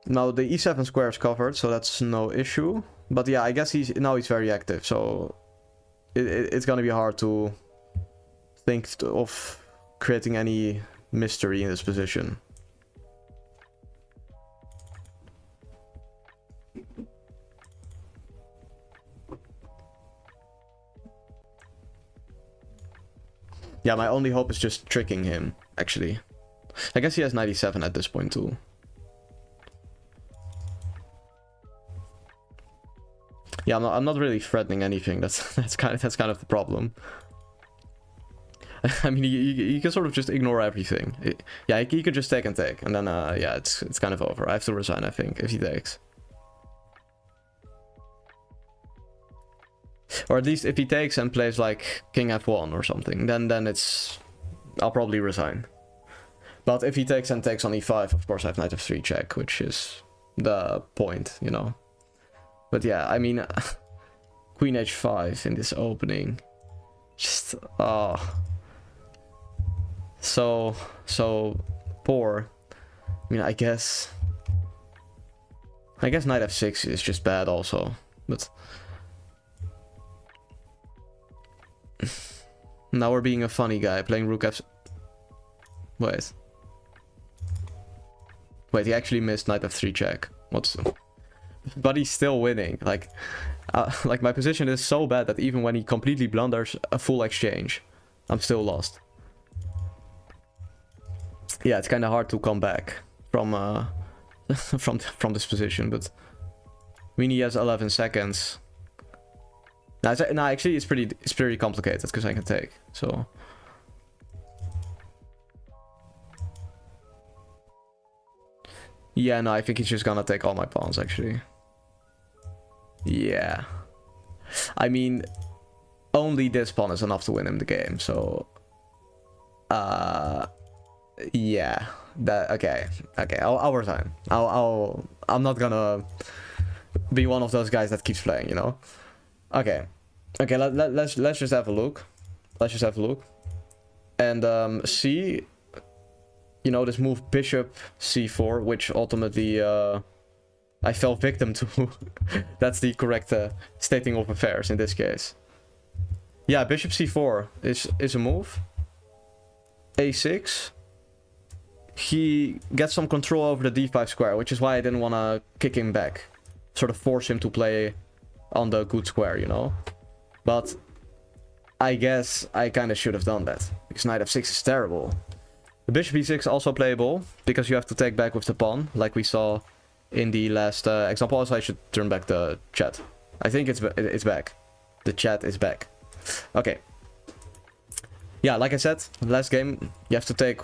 Now the e7 square is covered, so that's no issue. But yeah, I guess he's very active, so it's gonna be hard to think of creating any mystery in this position. Yeah, my only hope is just tricking him, actually. I guess he has 97 at this point too. Yeah, I'm not really threatening anything. That's kind of the problem. I mean, you can sort of just ignore everything. Yeah, he could just take and take, and then yeah, it's kind of over. I have to resign, I think, if he takes. Or at least if he takes and plays like king f1 or something, then it's... I'll probably resign. But if he takes and takes on e5, of course I have knight f3 check, which is the point, you know. But yeah, I mean, queen h5 in this opening, just so poor. I mean, I guess knight f6 is just bad also, but now we're being a funny guy playing rook f. Wait, he actually missed knight f3 check. But he's still winning. Like my position is so bad that even when he completely blunders a full exchange, I'm still lost. Yeah, it's kind of hard to come back from from this position, but I mean, he has 11 seconds. No, actually, it's pretty complicated because I can take. So yeah, no, I think he's just gonna take all my pawns actually. Yeah, I mean, only this pawn is enough to win him the game. So yeah, okay. I'll resign. I'm not gonna be one of those guys that keeps playing, you know. Okay, let's just have a look. And see, you know, this move bishop c4, which ultimately I fell victim to. That's the correct stating of affairs in this case. Yeah, bishop c4 is a move. a6. He gets some control over the d5 square, which is why I didn't want to kick him back. Sort of force him to play on the good square, you know. But I guess I kind of should have done that, because knight f6 is terrible. The bishop e6 also playable, because you have to take back with the pawn, like we saw in the last example. Also, I should turn back the chat. I think it's back. The chat is back. Okay. Yeah, like I said, last game, you have to take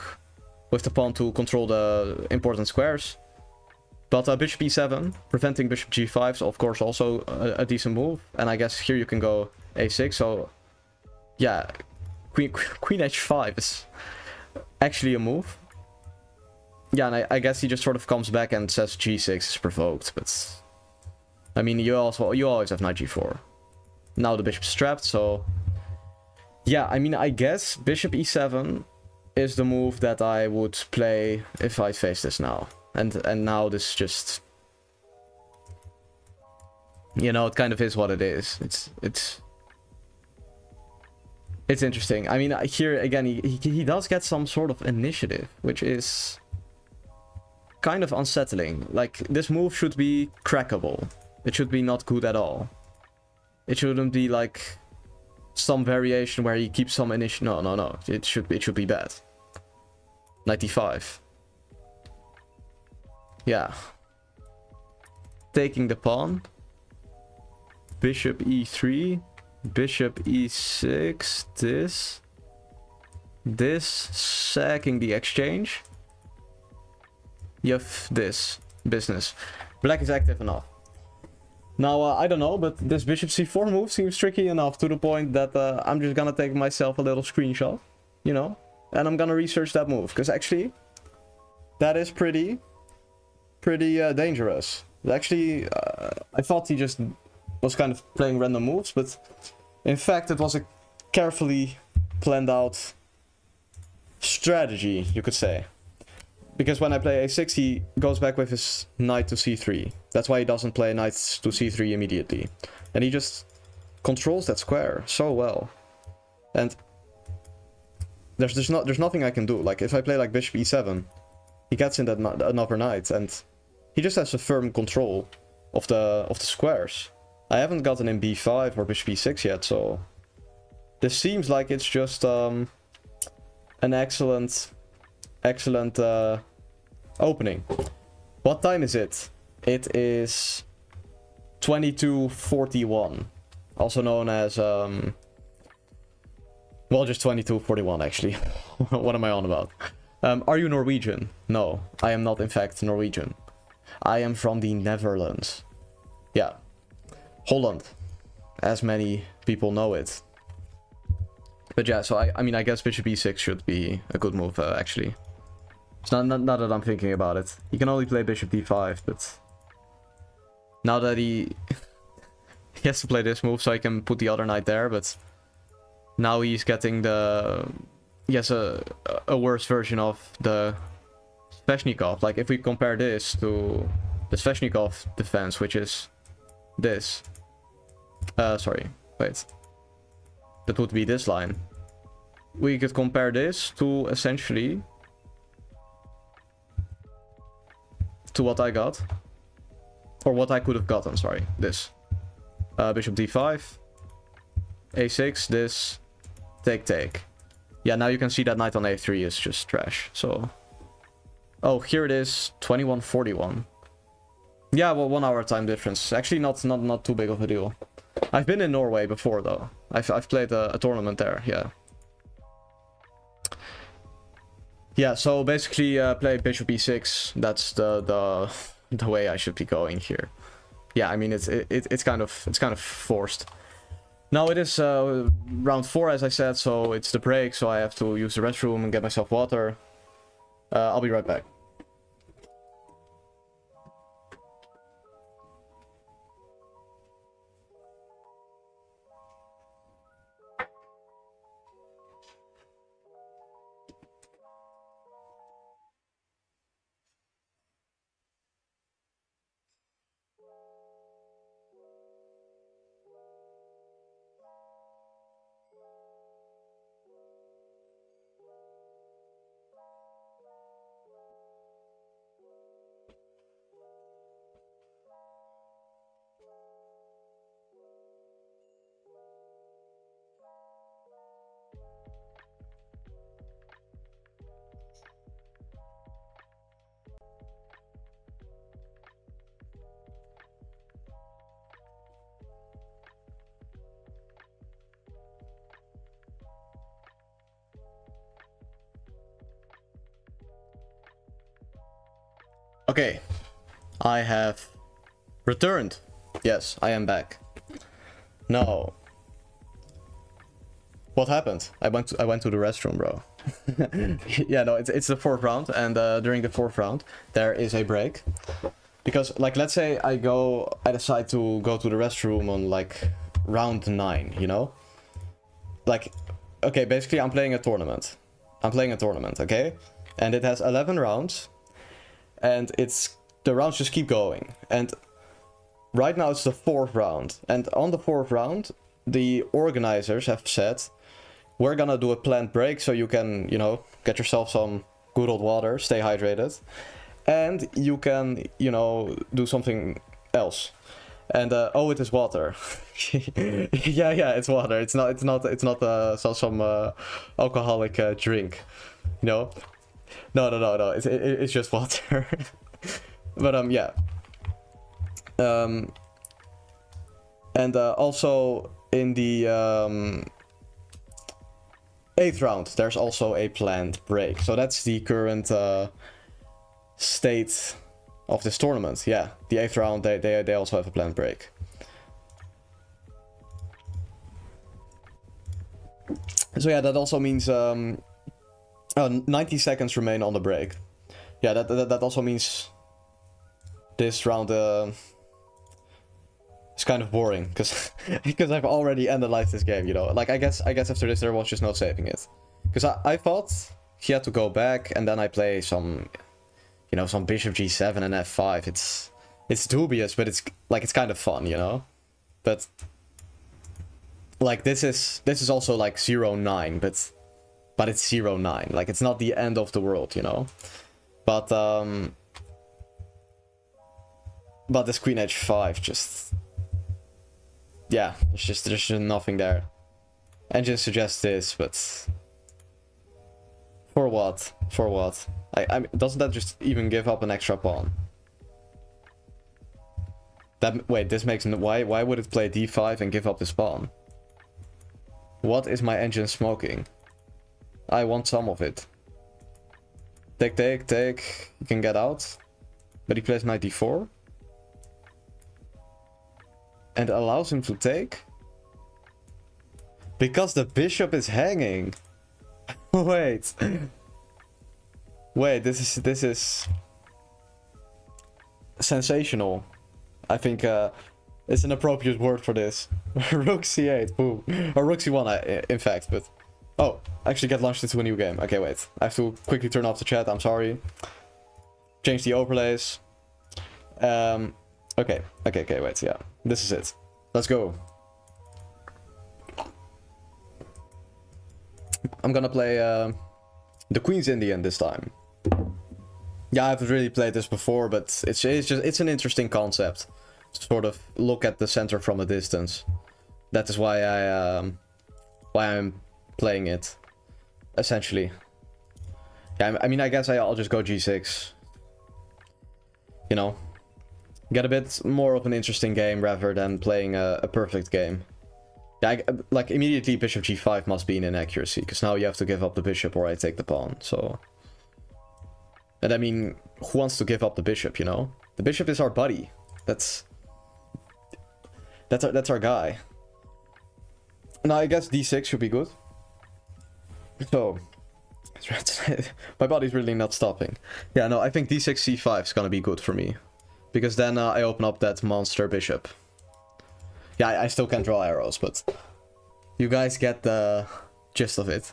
with the pawn to control the important squares. But bishop e7, preventing bishop g5 is of course also a decent move. And I guess here you can go a6. So yeah, queen h5 is actually a move. Yeah, and I guess he just sort of comes back and says g6 is provoked. But I mean, you always have knight g4. Now the bishop's trapped, so yeah, I mean, I guess bishop e7 is the move that I would play if I face this now. And now this just, you know, it kind of is what it is. It's interesting. I mean, here again, he does get some sort of initiative, which is kind of unsettling. Like, this move should be crackable. It should be not good at all. It shouldn't be like some variation where he keeps some initial. No. It should be bad. 95. Yeah. Taking the pawn. Bishop e3. Bishop e6. This. Sacking the exchange. You have this business. Black is active enough. Now, I don't know, but this bishop c4 move seems tricky enough to the point that I'm just gonna take myself a little screenshot, you know? And I'm gonna research that move, because actually, that is pretty dangerous. Actually, I thought he just was kind of playing random moves, but in fact, it was a carefully planned out strategy, you could say. Because when I play a6, he goes back with his knight to c3. That's why he doesn't play knight to c3 immediately. And he just controls that square so well. And there's nothing I can do. Like, if I play like bishop e7, he gets in that another knight, and he just has a firm control of the squares. I haven't gotten in b5 or bishop e6 yet, so this seems like it's just an excellent opening. What time is it? It is 22:41, also known as well, just 22:41 actually. What am I on about? Are you Norwegian? No, I am not in fact Norwegian. I am from the Netherlands. Yeah, Holland, as many people know it. But yeah, so I mean, I guess bishop e6 should be a good move actually. It's not that I'm thinking about it. He can only play bishop d5, but now that he has to play this move, so I can put the other knight there, but now he's getting the... He has a worse version of the Sveshnikov. Like, if we compare this to the Sveshnikov defense, which is this. Sorry, wait. That would be this line. We could compare this to essentially... to what I got. Or what I could have gotten, sorry. This. Bishop d5. a6, this. Take. Yeah, now you can see that knight on a3 is just trash, so... Oh, here it is, 21:41. Yeah, well, 1 hour time difference. Actually, not too big of a deal. I've been in Norway before, though. I've played a tournament there, yeah. Yeah, so basically play bishop e6. That's the way I should be going here. Yeah, I mean it's kind of forced. Now it is round 4, as I said, so it's the break, so I have to use the restroom and get myself water. I'll be right back. Okay, I have returned. Yes, I am back. No. What happened? I went to the restroom, bro. Yeah, no, it's the 4th round, and during the 4th round there is a break. Because, like, let's say I decide to go to the restroom on, like, round 9, you know? Like, okay, basically I'm playing a tournament. Okay? And it has 11 rounds. And the rounds just keep going. And right now it's the 4th round. And on the 4th round, the organizers have said, we're gonna do a planned break so you can, you know, get yourself some good old water, stay hydrated. And you can, you know, do something else. And oh, it is water. Yeah, it's water. It's not some alcoholic drink, you know. No. It's just water. But yeah. And also in the 8th round, there's also a planned break. So that's the current state of this tournament. Yeah, the 8th round, they also have a planned break. So yeah, that also means 90 seconds remain on the break. Yeah, that also means this round is kind of boring because I've already analyzed this game, you know. Like I guess after this there was just no saving it, because I thought he had to go back and then I play some, you know, some bishop g7 and f5. It's dubious, but it's kind of fun, you know. But like this is also like 0-9, but it's 0-9. Like it's not the end of the world, you know. But this queen h5 just, yeah, there's just nothing there. Engine suggests this, but for what? For what? I doesn't that just even give up an extra pawn? Wait, this makes why would it play d5 and give up this pawn? What is my engine smoking? I want some of it. Take. You can get out, but he plays knight d4 and allows him to take because the bishop is hanging. Wait, this is sensational. I think it's an appropriate word for this. Rook c8, boom. Or rook c1, in fact, but... Oh, I actually get launched into a new game. Okay, wait. I have to quickly turn off the chat, I'm sorry. Change the overlays. Okay, wait, yeah. This is it. Let's go. I'm gonna play the Queen's Indian this time. Yeah, I haven't really played this before, but it's an interesting concept to sort of look at the center from a distance. That is why I'm playing it, essentially. Yeah, I mean, I guess I'll just go g6. You know, get a bit more of an interesting game rather than playing a perfect game. Yeah, like immediately bishop g5 must be an inaccuracy, because now you have to give up the bishop or I take the pawn, so... And I mean, who wants to give up the bishop, you know? The bishop is our buddy. That's our guy. Now I guess d6 should be good. So, my body's really not stopping. Yeah, no, I think d6 c5 is gonna be good for me, because then I open up that monster bishop. Yeah, I still can't draw arrows, but you guys get the gist of it.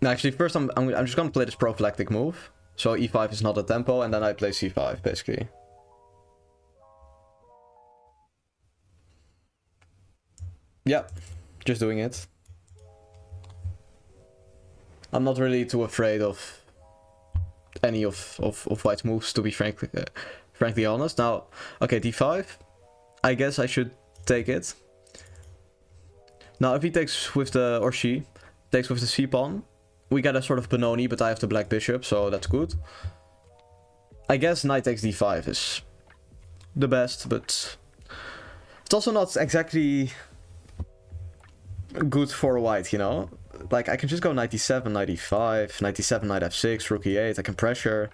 Now, actually, first I'm just gonna play this prophylactic move. So e5 is not a tempo, and then I play c5, basically. Yeah, just doing it. I'm not really too afraid of any of White's moves, to be frankly honest. Now, okay, d5. I guess I should take it. Now, if he takes with the, or she takes with the c-pawn, we get a sort of Benoni, but I have the black bishop, so that's good. I guess knight takes d5 is the best, but it's also not exactly good for white, you know? Like, I can just go knight d7, knight e5, knight d7, knight f6, rook e8, I can pressure.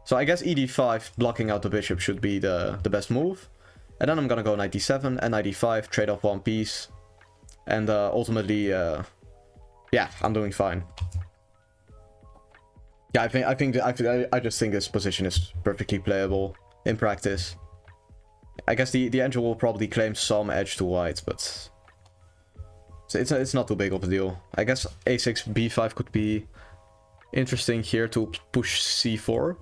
So I guess ed5, blocking out the bishop, should be the best move. And then I'm gonna go knight d7 and knight e5, trade off one piece. And ultimately, yeah, I'm doing fine. Yeah, I just think this position is perfectly playable in practice. I guess the engine will probably claim some edge to white, but it's not too big of a deal. I guess a6, b5 could be interesting here to push c4,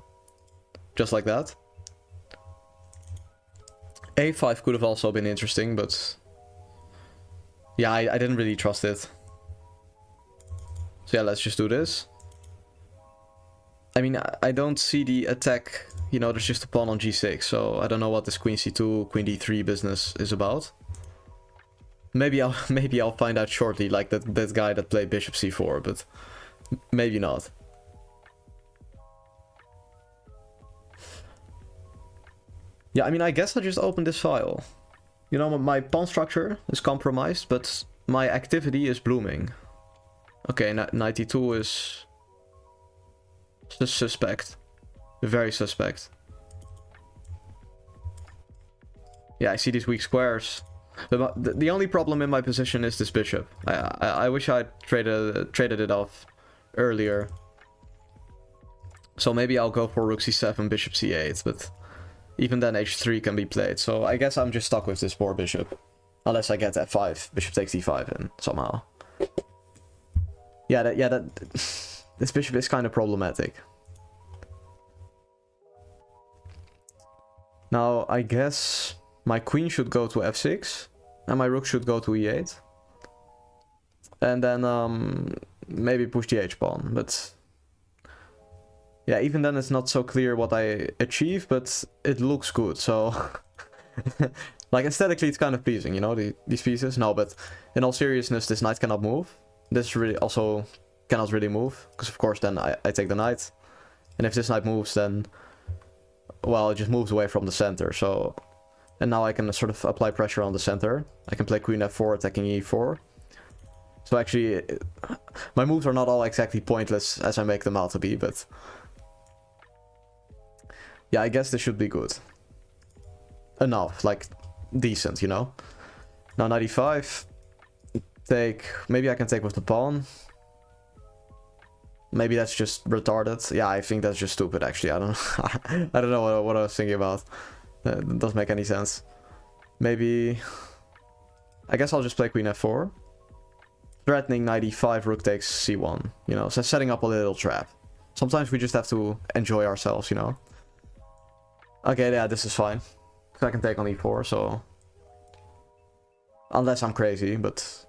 just like that. a5 could have also been interesting, but yeah, I didn't really trust it. So yeah, let's just do this. I mean, I don't see the attack. You know, there's just a pawn on g6, so I don't know what this queen c2, queen d3 business is about. Maybe I'll find out shortly, like that guy that played bishop c4, but maybe not. Yeah, I mean, I guess I just opened this file. You know, my pawn structure is compromised, but my activity is blooming. Okay, knight e2 is suspect. Very suspect. Yeah, I see these weak squares. The only problem in my position is this bishop. I wish I traded it off earlier. So maybe I'll go for rook c7, bishop c8, but even then h3 can be played. So I guess I'm just stuck with this poor bishop. Unless I get f5, bishop takes d5 in somehow. Yeah, this bishop is kind of problematic. Now, I guess my queen should go to f6, and my rook should go to e8. And then maybe push the h-pawn, but... yeah, even then it's not so clear what I achieve, but it looks good, so... like, aesthetically it's kind of pleasing, you know, these pieces. No, but in all seriousness, this knight cannot move. This really also cannot really move, because of course then I take the knight. And if this knight moves, then... well, it just moves away from the center, so... and now I can sort of apply pressure on the center. I can play queen f4, attacking e4. So actually, my moves are not all exactly pointless as I make them out to be, but... yeah, I guess this should be good. Enough, like, decent, you know? Now, knight e5. Take... maybe I can take with the pawn. Maybe that's just retarded. Yeah, I think that's just stupid, actually. I don't know what I was thinking about. It doesn't make any sense. Maybe... I guess I'll just play queen f4. Threatening knight e5, rook takes c1. You know, so setting up a little trap. Sometimes we just have to enjoy ourselves, you know? Okay, yeah, this is fine. Because I can take on e4, so... unless I'm crazy, but...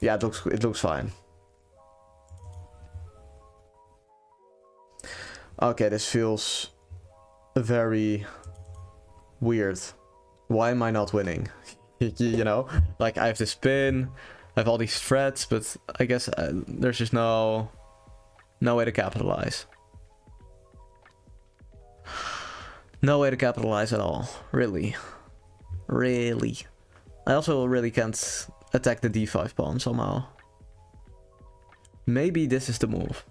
yeah, it looks fine. Okay, this feels very weird. Why am I not winning? You know? Like, I have this pin, I have all these threats, but I guess there's just no way to capitalize. No way to capitalize at all. Really. Really. I also really can't attack the d5 pawn somehow. Maybe this is the move.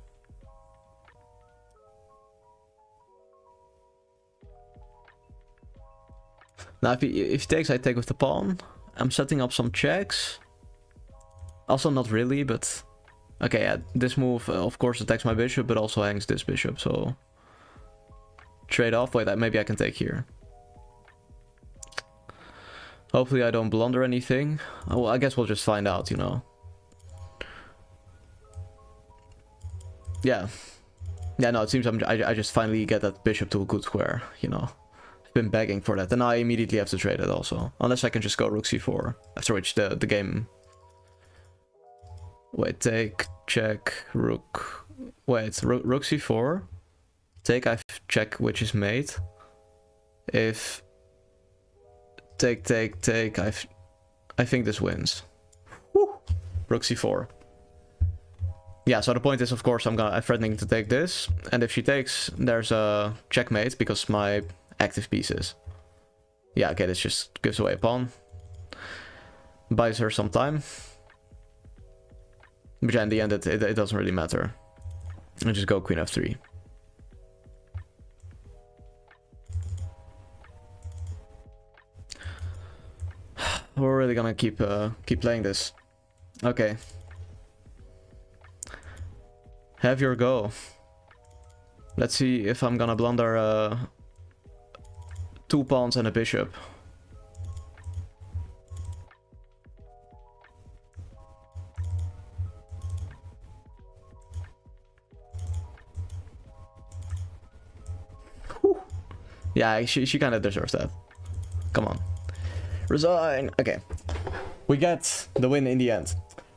Now, if he takes, I take with the pawn. I'm setting up some checks. Also, not really, but... okay, yeah, this move, of course, attacks my bishop, but also hangs this bishop, so... trade off. Wait, maybe I can take here. Hopefully I don't blunder anything. Well, I guess we'll just find out, you know. Yeah. Yeah, no, it seems I just finally get that bishop to a good square, you know. Been begging for that, and I immediately have to trade it also. Unless I can just go rook c4, after which the game... wait, take, check, rook... wait, rook c4. Take, I check which is mate. If... take, I think this wins. Woo! Rook c4. Yeah, so the point is, of course, I'm threatening to take this. And if she takes, there's a checkmate, because my... active pieces. Yeah, okay, this just gives away a pawn. Buys her some time. But yeah, in the end, it doesn't really matter. I just go queen f3. We're really gonna keep playing this. Okay. Have your go. Let's see if I'm gonna blunder 2 pawns and a bishop. Whew. Yeah, she kind of deserves that. Come on. Resign! Okay. We get the win in the end.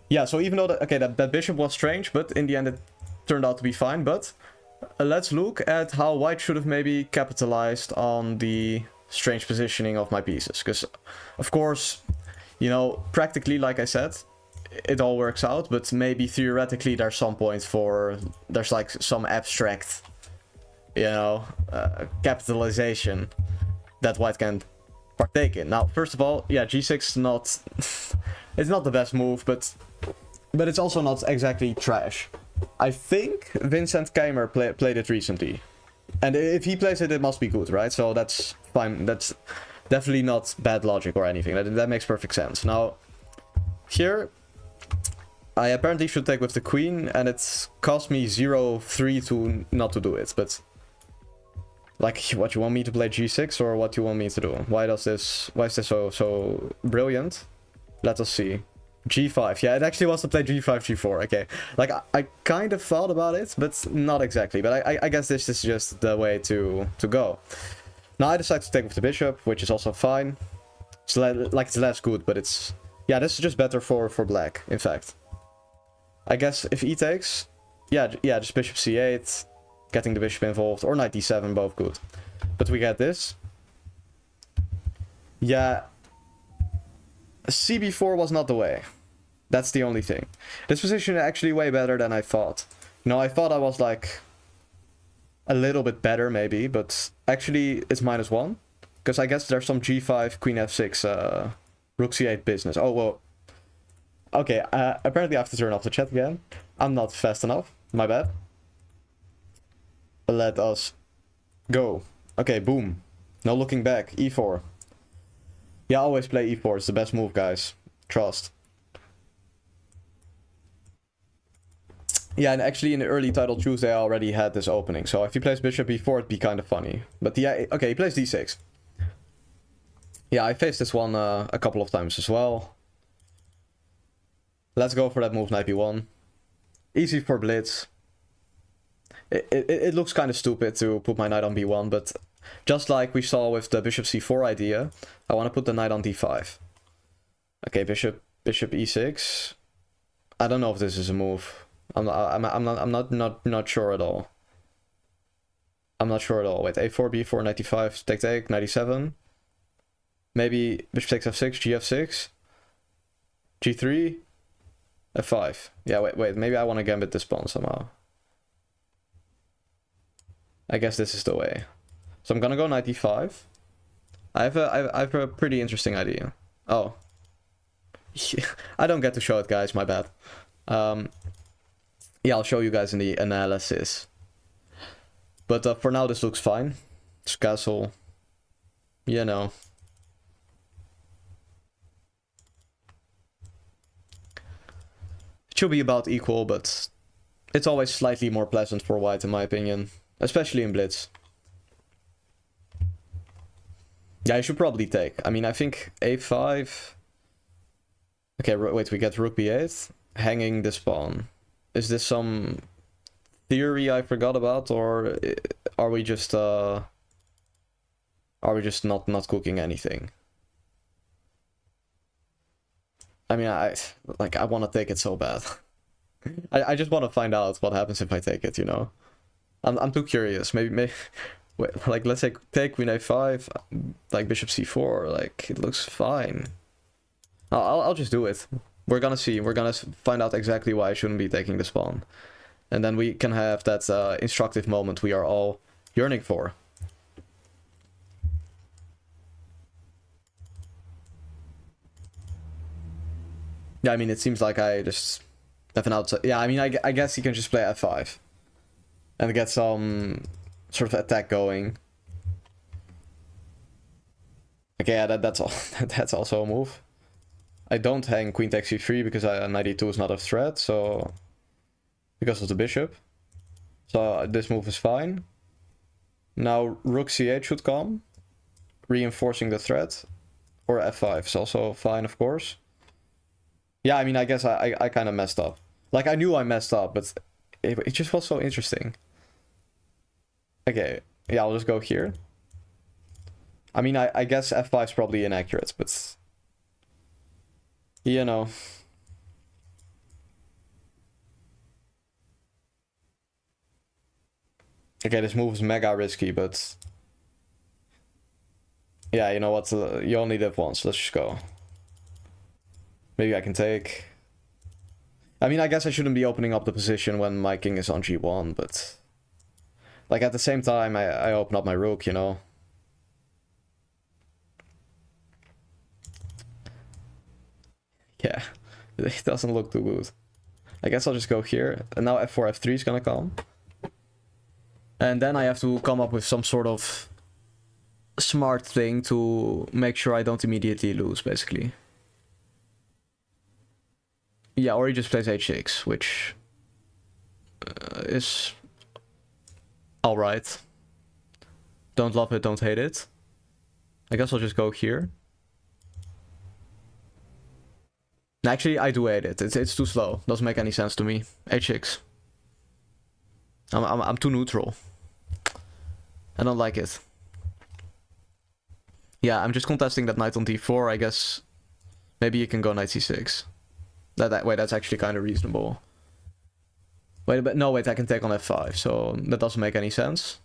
Yeah, so even though that bishop was strange, but in the end turned out to be fine, but let's look at how white should have maybe capitalized on the strange positioning of my pieces. Because, of course, you know, practically, like I said, it all works out, but maybe theoretically there's some point for... There's like some abstract, you know, capitalization that white can partake in. Now, first of all, yeah, g6 is not... it's not the best move, but it's also not exactly trash. I think Vincent Keimer played it recently. And if he plays it, it must be good, right? So that's fine. That's definitely not bad logic or anything. That makes perfect sense. Now, here, I apparently should take with the queen, and it's cost me 0-3 to not to do it. But, like, what, you want me to play g6 or what you want me to do? Why is this so brilliant? Let us see. g5. Yeah, it actually wants to play g5, g4. Okay. Like, I kind of thought about it, but not exactly. But I guess this is just the way to go. Now I decide to take with the bishop, which is also fine. It's like, it's less good, but it's... Yeah, this is just better for black, in fact. I guess if e takes... Yeah, just bishop c8, getting the bishop involved, or knight d7, both good. But we get this. Yeah... CB4 was not the way. That's the only thing. This position is actually way better than I thought. You know, I thought I was like a little bit better maybe, but actually it's -1. Because I guess there's some g5, queen f6, rook c8 business. Oh, well. Okay, apparently I have to turn off the chat again. I'm not fast enough. My bad. Let us go. Okay, boom. No looking back. e4. Yeah, always play e4. It's the best move, guys. Trust. Yeah, and actually in the early title Tuesday I already had this opening. So if he plays bishop e4, it'd be kind of funny. But yeah, okay, he plays d6. Yeah, I faced this one a couple of times as well. Let's go for that move, knight b1. Easy for blitz. It looks kind of stupid to put my knight on b1, but just like we saw with the bishop c4 idea, I want to put the knight on d5. Okay, bishop e6. I don't know if this is a move. I'm not sure at all. I'm not sure at all. Wait, a4, b4, knight d5, take, knight e7. Maybe bishop takes f6, gf6, g3, f5. Yeah, wait. Maybe I want to gambit this pawn somehow. I guess this is the way. So I'm gonna go knight d5. I have a pretty interesting idea. Oh. I don't get to show it, guys. My bad. Yeah, I'll show you guys in the analysis. But for now, this looks fine. It's castle. You know. It should be about equal, but it's always slightly more pleasant for white, in my opinion. Especially in blitz. Yeah, I should probably take. I mean, I think a5... Okay, wait, we get rook b8. Hanging this pawn. Is this some theory I forgot about, or are we just not cooking anything? I mean, I want to take it so bad. I just want to find out what happens if I take it, you know? I'm too curious. Maybe wait, like, let's say take queen a5, like bishop c4, like, it looks fine. I'll just do it. We're gonna see. We're gonna find out exactly why I shouldn't be taking this pawn. And then we can have that instructive moment we are all yearning for. Yeah, I mean, it seems like I just have an outside... Yeah, I mean, I guess you can just play f5. And get some sort of attack going. Okay, yeah, that's all. That's also a move. I don't hang queen takes c3 because knight e2 is not a threat, so... Because of the bishop. So this move is fine. Now rook c8 should come. Reinforcing the threat. Or f5 is also fine, of course. Yeah, I mean, I guess I kind of messed up. Like, I knew I messed up, but it just was so interesting. Okay, yeah, I'll just go here. I mean, I guess f5 is probably inaccurate, but... You know. Okay, this move is mega risky, but... Yeah, you know what? You only live once. Let's just go. Maybe I can take... I mean, I guess I shouldn't be opening up the position when my king is on g1, but... Like, at the same time, I open up my rook, you know? Yeah, it doesn't look too good. I guess I'll just go here, and now f4, f3 is gonna come. And then I have to come up with some sort of smart thing to make sure I don't immediately lose, basically. Yeah, or he just plays h6, which is alright. Don't love it, don't hate it. I guess I'll just go here. Actually, I do hate it. It's too slow. Doesn't make any sense to me. h6. I'm too neutral. I don't like it. Yeah, I'm just contesting that knight on d4. I guess maybe you can go knight c6. Wait, that's actually kind of reasonable. Wait, but no, wait, I can take on f5, so that doesn't make any sense.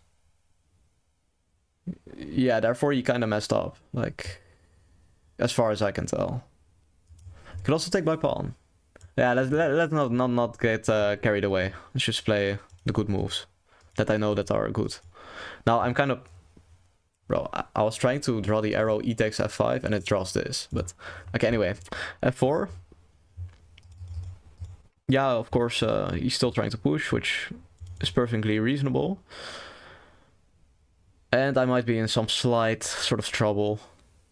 Yeah, therefore you kind of messed up, like, as far as I can tell. Could also take my pawn. Yeah, let's not get carried away. Let's just play the good moves that I know that are good. Now I'm kind of... Bro, I was trying to draw the arrow e takes f5 and it draws this, but... Okay, anyway. f4. Yeah, of course, he's still trying to push, which is perfectly reasonable. And I might be in some slight sort of trouble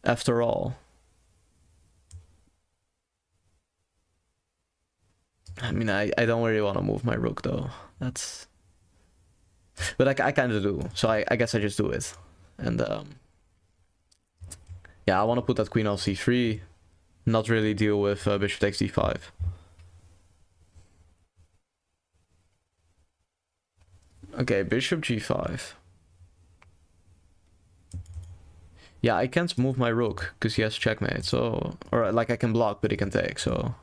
after all. I mean, I don't really want to move my rook, though. That's... But I kind of do, so I guess I just do it. And, yeah, I want to put that queen on c3, not really deal with bishop takes d5. Okay, bishop g5. Yeah, I can't move my rook, because he has checkmate, so... Or, like, I can block, but he can take, so...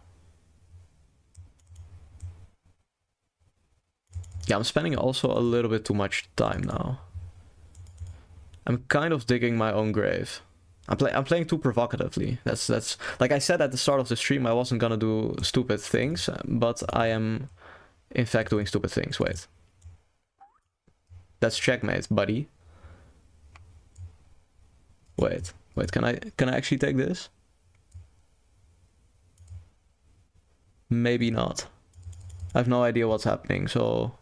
Yeah, I'm spending also a little bit too much time now. I'm kind of digging my own grave. I'm playing too provocatively. That's like I said at the start of the stream, I wasn't gonna do stupid things, but I am in fact doing stupid things. Wait. That's checkmate, buddy. Wait, can I actually take this? Maybe not. I have no idea what's happening, so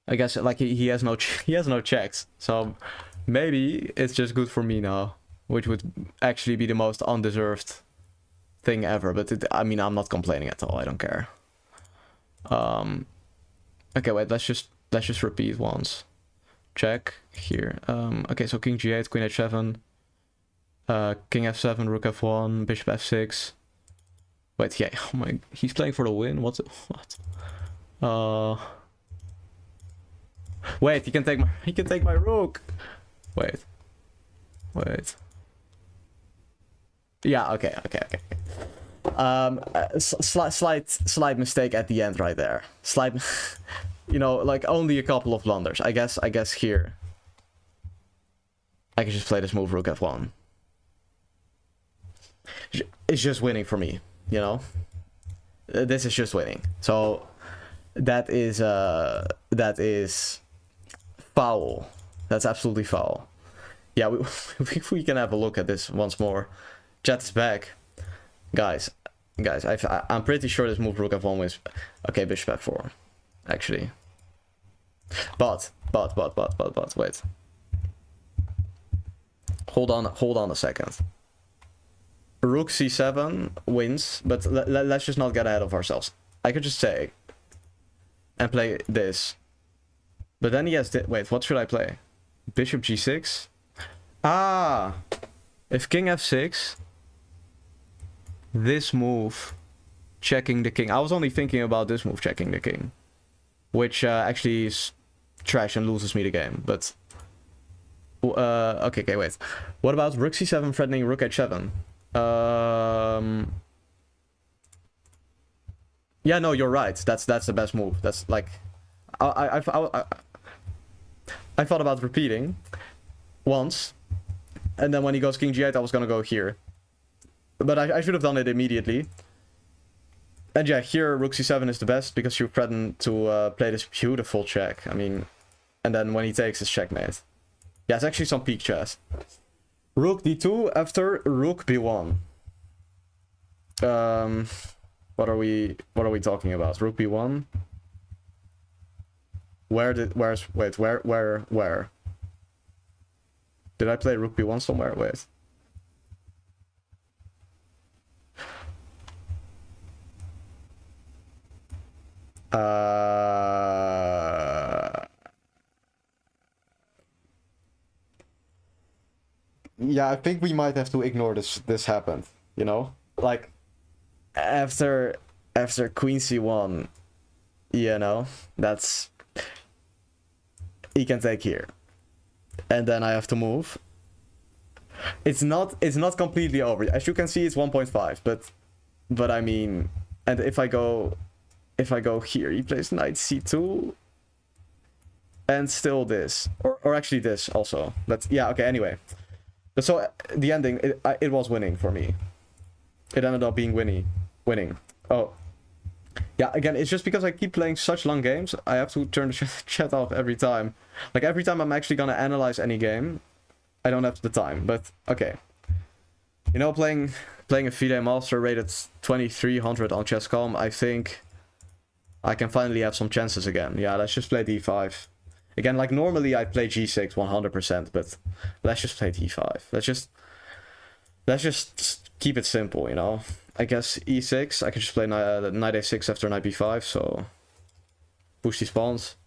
I guess like he has no checks. So maybe it's just good for me now, which would actually be the most undeserved thing ever. But I mean, I'm not complaining at all. I don't care. Okay, wait. Let's just repeat once. Check here. Okay, so king g8, queen h7, king f7, rook f1, bishop f6. Wait, yeah. Oh my, he's playing for the win. What? Wait, he can take my rook. Wait. Yeah, okay. Slight mistake at the end right there. Slight, you know, like only a couple of blunders. I guess here I can just play this move rook f1. It's just winning for me, you know. This is just winning. So that is foul. That's absolutely foul. Yeah, if we can have a look at this once more. Chat is back. Guys, I'm pretty sure this move rook f1 wins. Okay, bishop f4, actually. But, wait. Hold on a second. Rook c7 wins, but let's just not get ahead of ourselves. I could just take and play this. But then he has... Wait, what should I play? Bishop g6? Ah! If king f6... This move... Checking the king. I was only thinking about this move, checking the king. Which actually is trash and loses me the game, but... okay, wait. What about rook c7 threatening rook h7? Yeah, no, you're right. That's the best move. That's like... I thought about repeating once, and then when he goes king g8, I was gonna go here. But I should have done it immediately. And yeah, here rook c7 is the best because you threaten to play this beautiful check. I mean, and then when he takes, it's checkmate. Yeah, it's actually some peak chess. Rook d2 after rook b1. What are we talking about? Rook b1. Where? Did I play rook b1 somewhere? Wait. Yeah, I think we might have to ignore this happened, you know? Like after queen c1, you know, that's he can take here. And then I have to move. It's not completely over. As you can see, it's 1.5, but I mean, and if I go here, he plays knight c2 and still this, or actually this also. That's, yeah, okay, anyway. So the ending, it was winning for me. It ended up being winning. Oh. Yeah, again, it's just because I keep playing such long games, I have to turn the chat off every time. Like, every time I'm actually gonna analyze any game, I don't have the time, but okay. You know, playing a FIDE Master rated 2300 on Chess.com, I think I can finally have some chances again. Yeah, let's just play d5. Again, like, normally I play g6 100%, but let's just play d5. Let's just keep it simple, you know? I guess e6, I can just play knight a6 after knight b5, so push these pawns.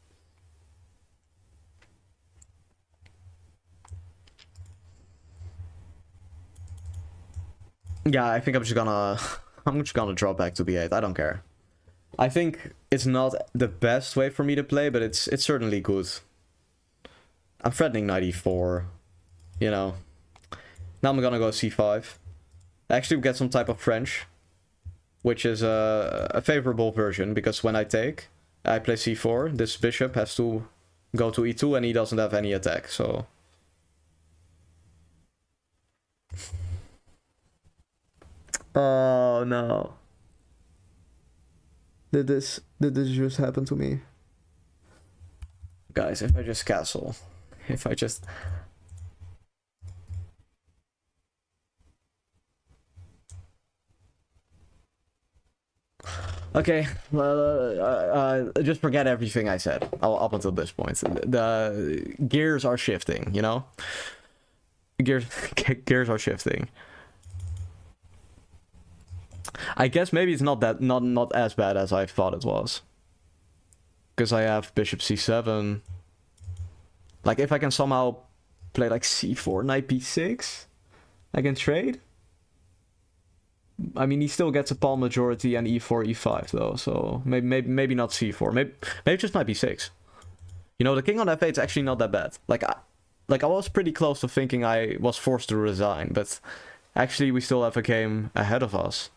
Yeah, I think I'm just gonna drop back to b8. I don't care. I think it's not the best way for me to play, but it's certainly good. I'm threatening knight e4, you know. Now I'm gonna go c5. Actually, we get some type of French, which is a favorable version, because when I take, I play c4, this bishop has to go to e2 and he doesn't have any attack, so... Oh no. Did this just happen to me? Guys, if I just castle, if I just... Okay, just forget everything I said up until this point. The gears are shifting, you know? Gears are shifting. I guess maybe it's not as bad as I thought it was. Because I have bishop c7. Like, if I can somehow play like c4, knight b6, I can trade. I mean, he still gets a pawn majority and e4, e5 though, so maybe not c4, maybe just knight b6. You know, the king on f8 is actually not that bad. Like I was pretty close to thinking I was forced to resign, but actually we still have a game ahead of us.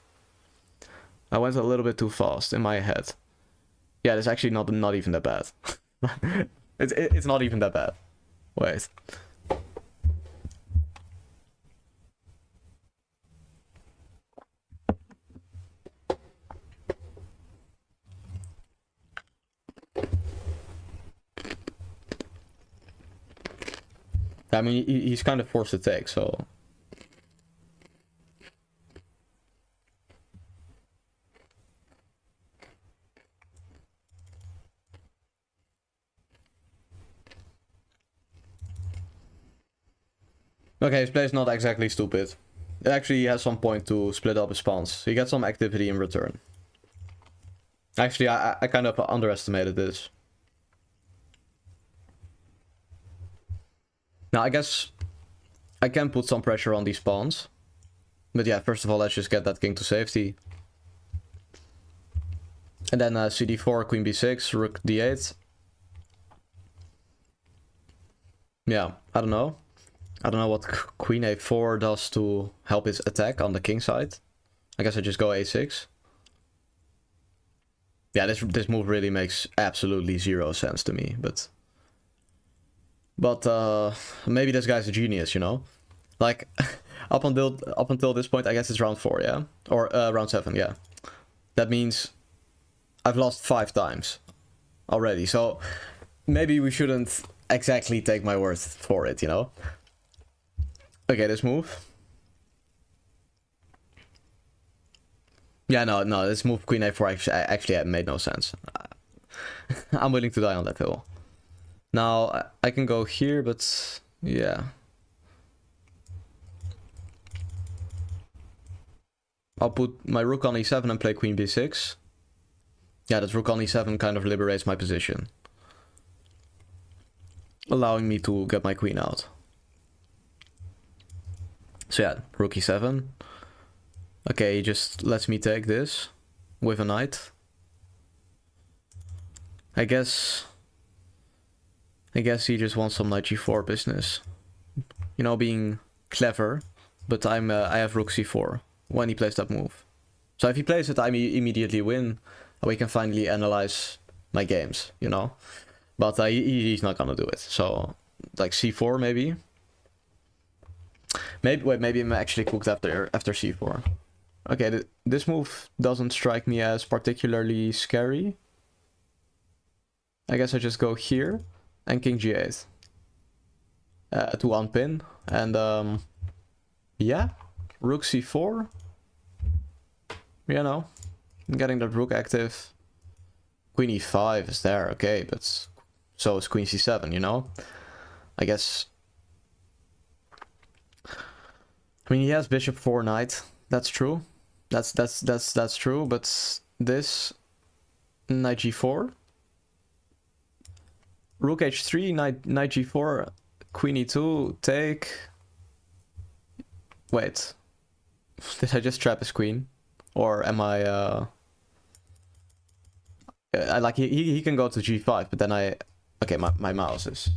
I went a little bit too fast in my head. Yeah, it's actually not even that bad. it's not even that bad. Wait. I mean, he's kind of forced to take, so... Okay, his play is not exactly stupid. It actually has some point to split up his pawns. He gets some activity in return. Actually, I kind of underestimated this. Now, I guess I can put some pressure on these pawns. But yeah, first of all, let's just get that king to safety. And then cd4, queen b6, rook d8. Yeah, I don't know. I don't know what queen a4 does to help his attack on the king side. I guess I just go a6. Yeah, this move really makes absolutely zero sense to me, but... But maybe this guy's a genius, you know? Like, up until this point, I guess it's round 4, yeah? Or round 7, yeah. That means I've lost 5 times already. So maybe we shouldn't exactly take my word for it, you know? Okay, this move. Yeah, no, this move Queen A4 actually made no sense. I'm willing to die on that hill. Now, I can go here, but yeah. I'll put my rook on e7 and play queen b6. Yeah, that rook on e7 kind of liberates my position, allowing me to get my queen out. So yeah, rook e7. Okay, he just lets me take this with a knight. I guess he just wants some knight g4 business. You know, being clever. But I have rook c4 when he plays that move. So if he plays it, I immediately win. We can finally analyze my games, you know. But he's not gonna do it. So like c4 maybe. Maybe I'm actually cooked after c4. Okay, this move doesn't strike me as particularly scary. I guess I just go here and king g8 to unpin. And yeah, rook c4. You know, getting that rook active. Queen e5 is there, okay, but so is queen c7, you know. I guess. I mean, he has bishop 4 knight. That's true. That's true. But this knight g4, rook h3, knight g4, queen e2, take. Wait, did I just trap his queen, or am I? Like he can go to g5, but then okay, my mouse is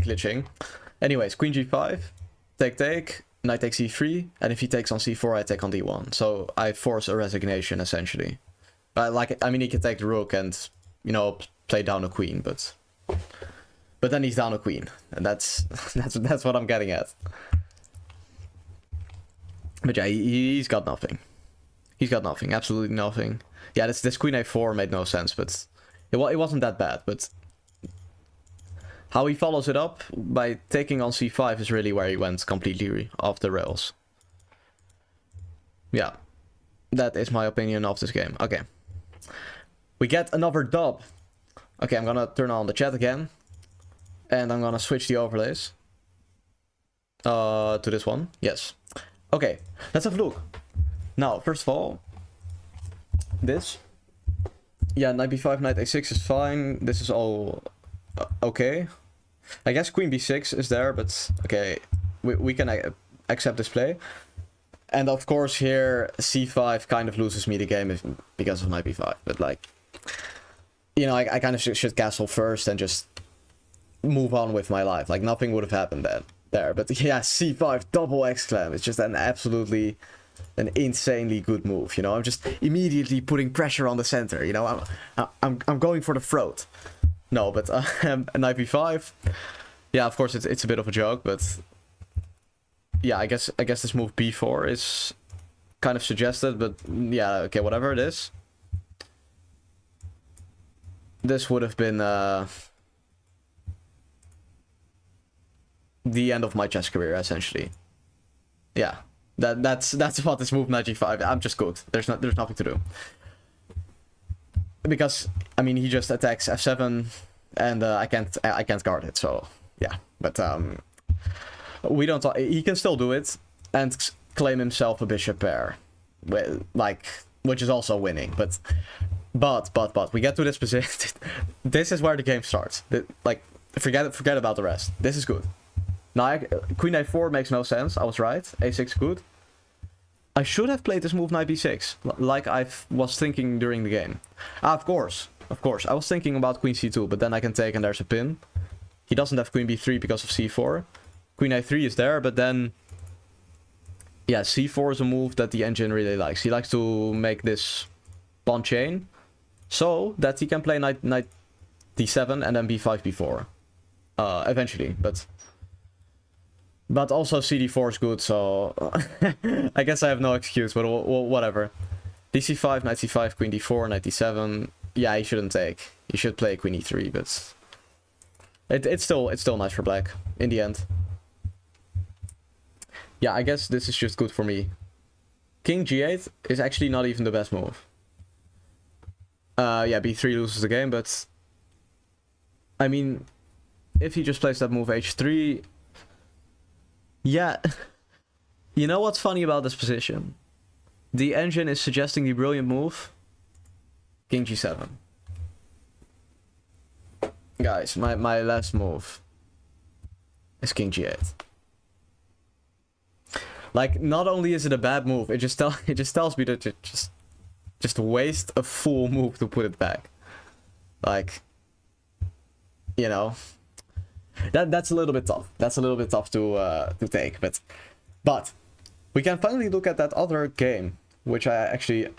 glitching. Anyways, queen g5, take. Knight takes e3, and if he takes on c4, I take on d1. So I force a resignation, essentially. I mean, he can take the rook and, you know, play down a queen, but then he's down a queen, and that's what I'm getting at. But yeah, he's got nothing. He's got nothing, absolutely nothing. Yeah, this queen a4 made no sense, but it wasn't that bad. But how he follows it up by taking on c5 is really where he went completely off the rails. Yeah, that is my opinion of this game. Okay, we get another dub. Okay, I'm gonna turn on the chat again, and I'm gonna switch the overlays to this one. Yes. Okay, let's have a look. Now, first of all, this. Yeah, knight b5, knight a6 is fine. This is all okay. I guess queen b6 is there, but okay, we can accept this play. And of course here c5 kind of loses me the game because of knight b5. But like, you know, I kind of should castle first and just move on with my life. Like nothing would have happened there. But yeah, c5 double exclam. It's just an insanely good move. You know, I'm just immediately putting pressure on the center. You know, I'm going for the throat. No, but knight b5. Yeah, of course it's a bit of a joke, but yeah, I guess this move b4 is kind of suggested, but yeah, okay, whatever it is. This would have been the end of my chess career, essentially. Yeah, that's what this move knight g5. I'm just good. There's nothing to do. Because I mean he just attacks f7 and I can't guard it, so yeah. But we don't he can still do it and claim himself a bishop pair, like, which is also winning. But we get to this position. This is where the game starts. Like forget about the rest. This is good. Now queen a4 makes no sense. I was right. a6 good. I should have played this move knight b6, like I was thinking during the game. Of course. I was thinking about queen c2, but then I can take and there's a pin. He doesn't have queen b3 because of c4. Queen a3 is there, but then... Yeah, c4 is a move that the engine really likes. He likes to make this pawn chain, so that he can play knight d7 and then b5, b4. eventually, but also CD4 is good, so I guess I have no excuse, but whatever. DC5, knight c5, queen d4, knight d7. Yeah, he shouldn't take. He should play queen e3, but it's still nice for black in the end. Yeah, I guess this is just good for me. King g8 is actually not even the best move. Yeah, b3 loses the game, but I mean, if he just plays that move h3, yeah. You know what's funny about this position? The engine is suggesting the brilliant move, King g7. Guys, my last move is King g8. Like, not only is it a bad move, it just tells me that just waste a full move to put it back. Like, you know, that's a little bit tough. That's a little bit tough to take, but we can finally look at that other game, which I actually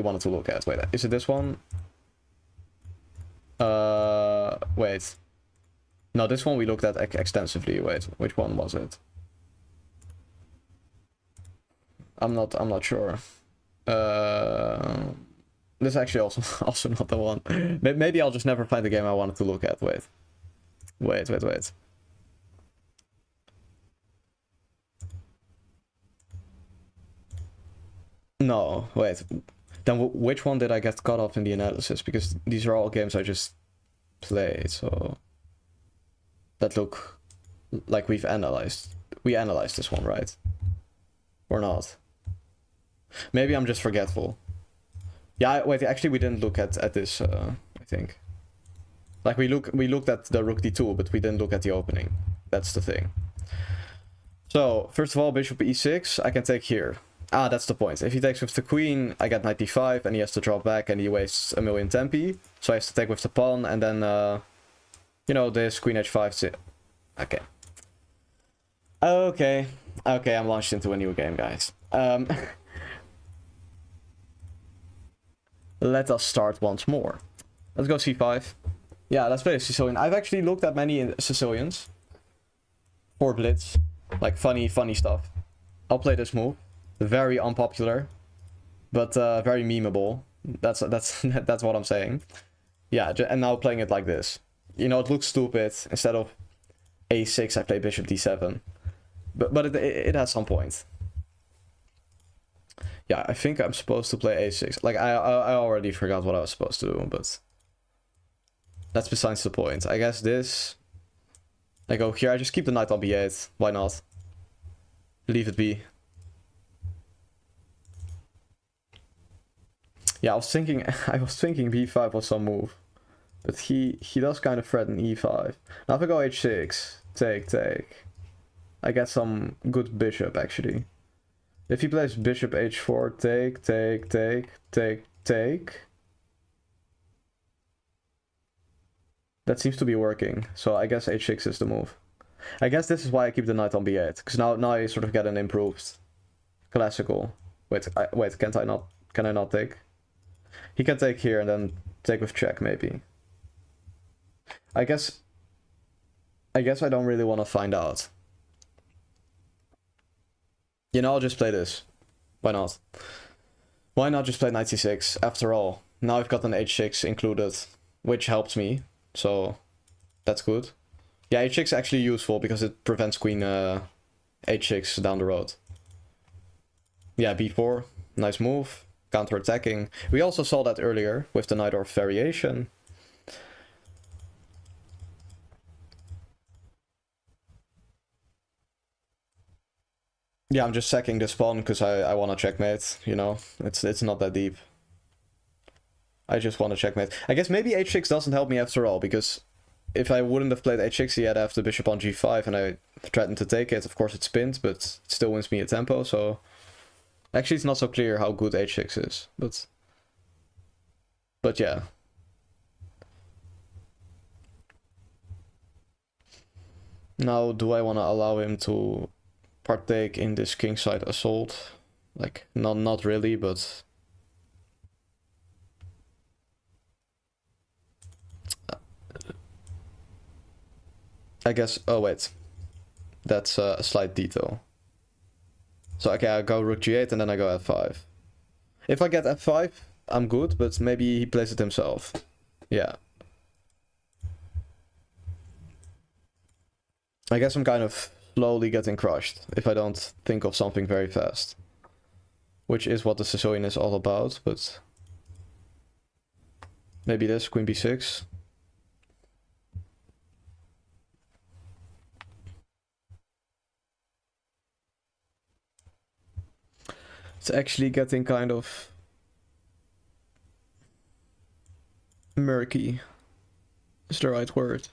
wanted to look at. Wait, is it this one? Wait. No, this one we looked at extensively. Wait, which one was it? I'm not sure. This is actually also not the one. Maybe I'll just never find the game I wanted to look at. Wait. No, wait. Then which one did I get caught up in the analysis? Because these are all games I just played, so that look like we've analyzed. We analyzed this one, right? Or not? Maybe I'm just forgetful. Yeah, wait, actually we didn't look at this, I think. Like, we looked at the rook d2, but we didn't look at the opening. That's the thing. So, first of all, bishop e6, I can take here. Ah, that's the point. If he takes with the queen, I get knight d5, and he has to drop back, and he wastes a million tempi. So I have to take with the pawn, and then, you know, this queen h5... Okay. Okay, I'm launched into a new game, guys. Let us start once more. Let's go c5. Yeah, let's play a Sicilian. I've actually looked at many Sicilians for blitz, like funny stuff. I'll play this move. Very unpopular, but very memeable. That's what I'm saying. Yeah, and now playing it like this. You know, it looks stupid. Instead of a6, I play bishop d7, but it has some point. Yeah, I think I'm supposed to play a6. Like, I already forgot what I was supposed to do, but that's besides the point. I guess this... I go here, I just keep the knight on b8. Why not? Leave it be. Yeah, I was thinking b5 was some move. But he does kind of threaten e5. Now if I go h6, take. I get some good bishop, actually. If he plays bishop h4, take. That seems to be working, so I guess h6 is the move. I guess this is why I keep the knight on b8, because now I sort of get an improved classical. Wait, can I not take? He can take here and then take with check, maybe. I guess I don't really want to find out. You know, I'll just play this. Why not? Why not just play knight c6? After all, now I've got an h6 included, which helps me, so that's good. Yeah, h6 is actually useful because it prevents queen h6 down the road. Yeah, b4, nice move, counter-attacking. We also saw that earlier with the Najdorf variation. Yeah, I'm just sacking this pawn because I want to checkmate, you know? It's not that deep. I just want to checkmate. I guess maybe h6 doesn't help me after all, because if I wouldn't have played h6, he had to have the bishop on g5, and I threatened to take it. Of course it spins, but it still wins me a tempo, so... Actually, it's not so clear how good h6 is, but yeah. Now, do I want to allow him to partake in this kingside assault? Like, not really, but... I guess, oh wait, that's a slight detail. So okay, I go rook g8 and then I go f5. If I get f5, I'm good, but maybe he plays it himself. Yeah. I guess I'm kind of slowly getting crushed if I don't think of something very fast. Which is what the Sicilian is all about, but... Maybe this, queen b6. It's actually getting kind of... murky. Is the right word.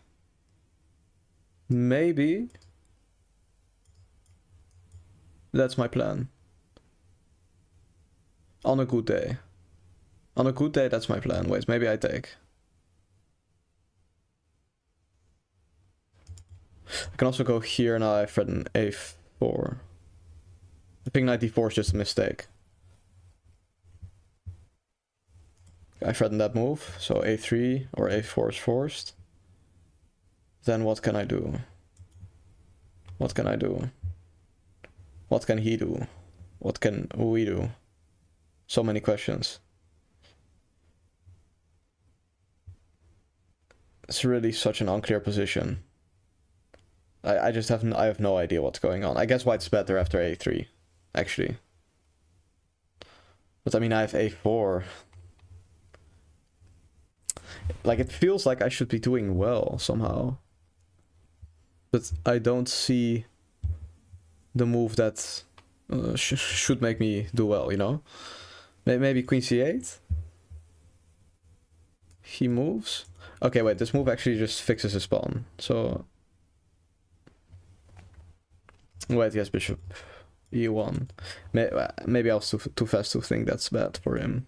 Maybe... that's my plan. On a good day. On a good day, that's my plan. Wait, maybe I take. I can also go here now. I threaten a4. I think knight d4 is just a mistake. I threaten that move, so a3 or a4 is forced. Then what can I do? What can I do? What can he do? What can we do? So many questions. It's really such an unclear position. I just have I have no idea what's going on. I guess white's better after a3, actually. But I mean, I have a4. Like, it feels like I should be doing well somehow. But I don't see the move that should make me do well, you know? Maybe queen c8? He moves? Okay, wait, this move actually just fixes his pawn. So... wait, yes, bishop e1. Maybe I was too fast to think that's bad for him.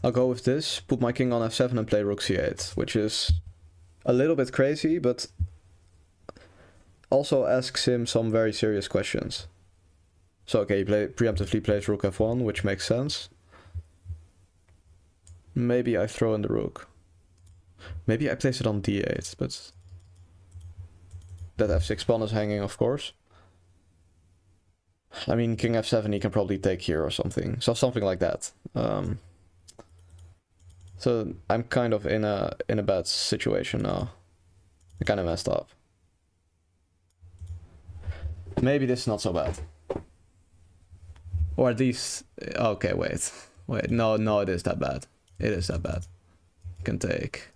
I'll go with this, put my king on f7 and play rook c8, which is a little bit crazy, but also asks him some very serious questions. So okay, he preemptively plays rook f1, which makes sense. Maybe I throw in the rook. Maybe I place it on d8, but that f6 pawn is hanging, of course. I mean, king f7 he can probably take here or something. So something like that. So I'm kind of in a bad situation now. I kind of messed up. Maybe this is not so bad. Or at least... okay, wait. Wait, no, it is that bad. It is that bad. Can take...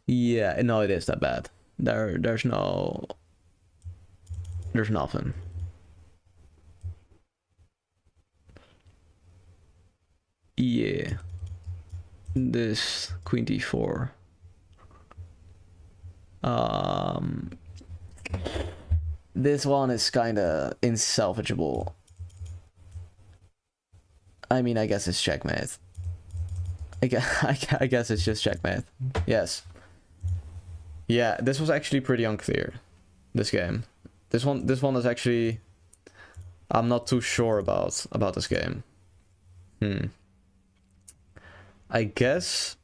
yeah, no, it is that bad. There's nothing. Yeah. This queen d4. This one is kinda insalvageable. I mean, I guess it's checkmate. I guess it's just checkmate. Yes. Yeah, this was actually pretty unclear. This game. This one is actually... I'm not too sure about this game. I guess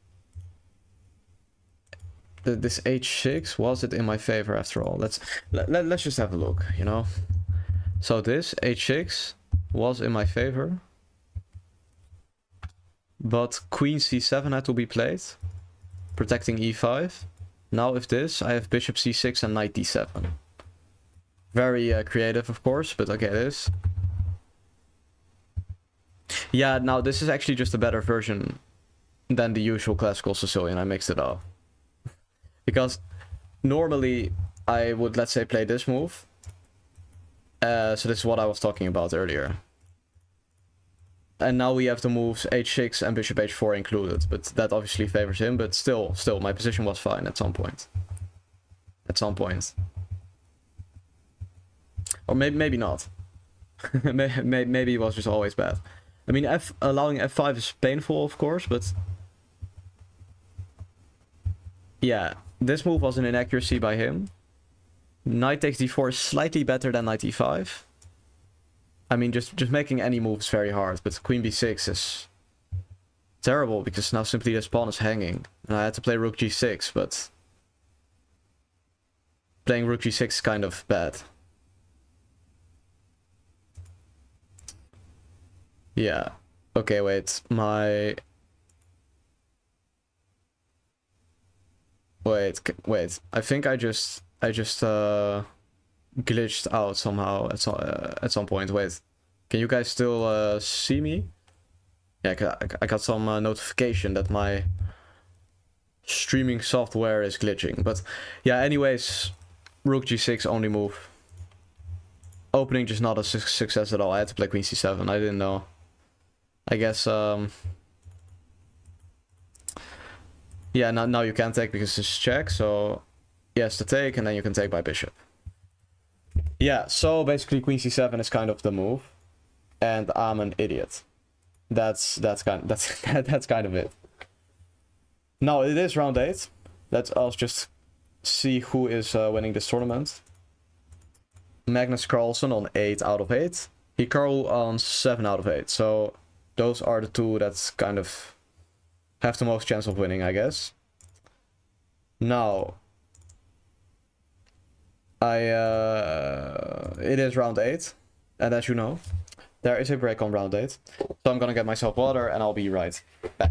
this h6, was it in my favor after all? Let's just have a look, you know. So this h6 was in my favor, but queen c7 had to be played, protecting e5. Now if this, I have bishop c6 and knight d7. Very creative, of course, but okay, this. Yeah, now this is actually just a better version than the usual classical Sicilian. I mixed it up. Because normally I would, let's say, play this move. So this is what I was talking about earlier. And now we have the moves h6 and bishop h4 included. But that obviously favors him. But still, my position was fine at some point. At some point. Or maybe not. Maybe it was just always bad. I mean, allowing f5 is painful, of course, but... yeah, this move was an inaccuracy by him. Knight takes d4 is slightly better than knight e5. I mean, just making any move is very hard, but queen b6 is terrible because now simply this pawn is hanging. And I had to play rook g6, but playing rook g6 is kind of bad. Yeah. Okay, wait. Wait. I think I just glitched out somehow at some point. Wait. Can you guys still see me? Yeah, I got some notification that my streaming software is glitching. But yeah, anyways, rook g6 only move. Opening just not a success at all. I had to play queen c7. I didn't know. I guess yeah, now you can't take because it's check, so yes to take, and then you can take by bishop. Yeah, so basically queen c7 is kind of the move, and I'm an idiot. That's kind of it. Now it is round 8. I'll just see who is winning this tournament. Magnus Carlsen on 8 out of 8. Hikaru on 7 out of 8. So those are the two that kind of have the most chance of winning, I guess. Now, it is round 8, and as you know, there is a break on round 8. So I'm gonna get myself water, and I'll be right back.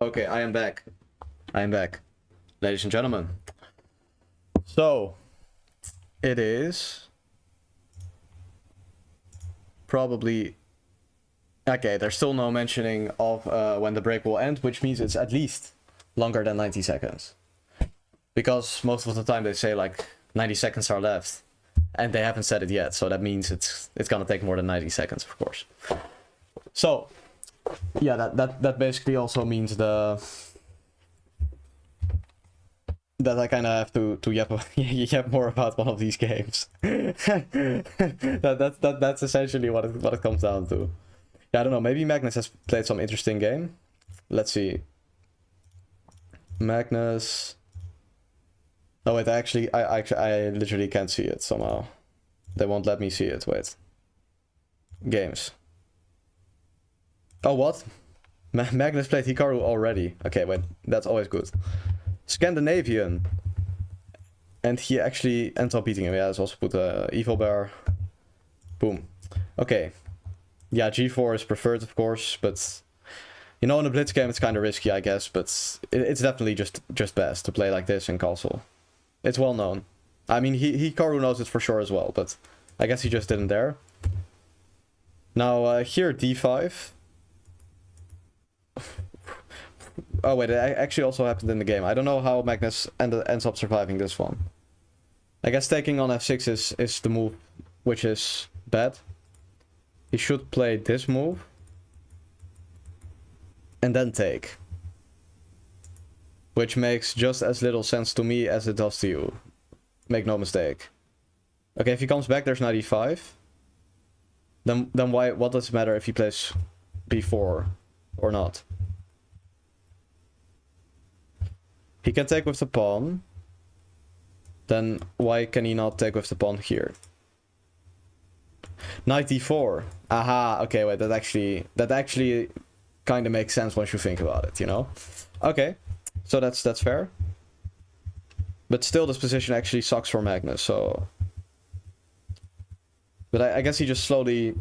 Okay, I am back. Ladies and gentlemen. So, it is probably... Okay, there's still no mentioning of when the break will end, which means it's at least longer than 90 seconds. Because most of the time they say like 90 seconds are left, and they haven't said it yet, so that means it's gonna take more than 90 seconds, of course. So, yeah, that basically also means that I kind of have to yap more about one of these games. That's essentially what it comes down to. Yeah, I don't know. Maybe Magnus has played some interesting game. Let's see. Magnus. Oh wait, I literally can't see it somehow. They won't let me see it. Wait. Games. Oh, what? Magnus played Hikaru already. Okay, wait. That's always good. Scandinavian. And he actually ends up beating him. Yeah, let's also put a Evil Bear. Boom. Okay. Yeah, G4 is preferred, of course, but... You know, in a Blitz game, it's kind of risky, I guess, but it's definitely just best to play like this in Castle. It's well known. I mean, Hikaru knows it for sure as well, but I guess he just didn't dare. Now, here, D5. Oh, wait, it actually also happened in the game. I don't know how Magnus ends up surviving this one. I guess taking on F6 is the move, which is bad. He should play this move. and then take. Which makes just as little sense to me as it does to you. Make no mistake. Okay, if he comes back, there's knight e5. Then what does it matter if he plays b4 or not? He can take with the pawn. Then why can he not take with the pawn here? Knight d4. Aha, okay, wait, that actually kind of makes sense once you think about it, you know? Okay, so that's fair. But still, this position actually sucks for Magnus, so... But I guess he just slowly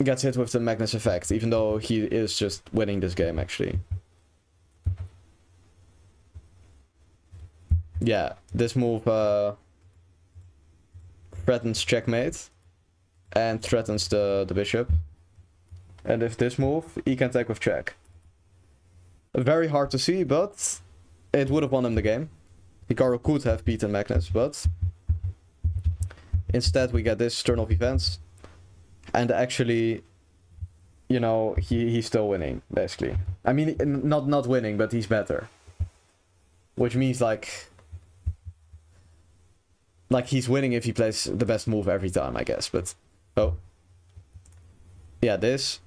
gets hit with the Magnus effect, even though he is just winning this game, actually. Yeah, this move threatens checkmate and threatens the bishop. And if this move, he can take with check. Very hard to see, but it would have won him the game. Hikaru could have beaten Magnus, but instead we get this turn of events. And actually, you know, he's still winning, basically. I mean, not winning, but he's better. Which means like he's winning if he plays the best move every time, I guess. But oh, yeah, this.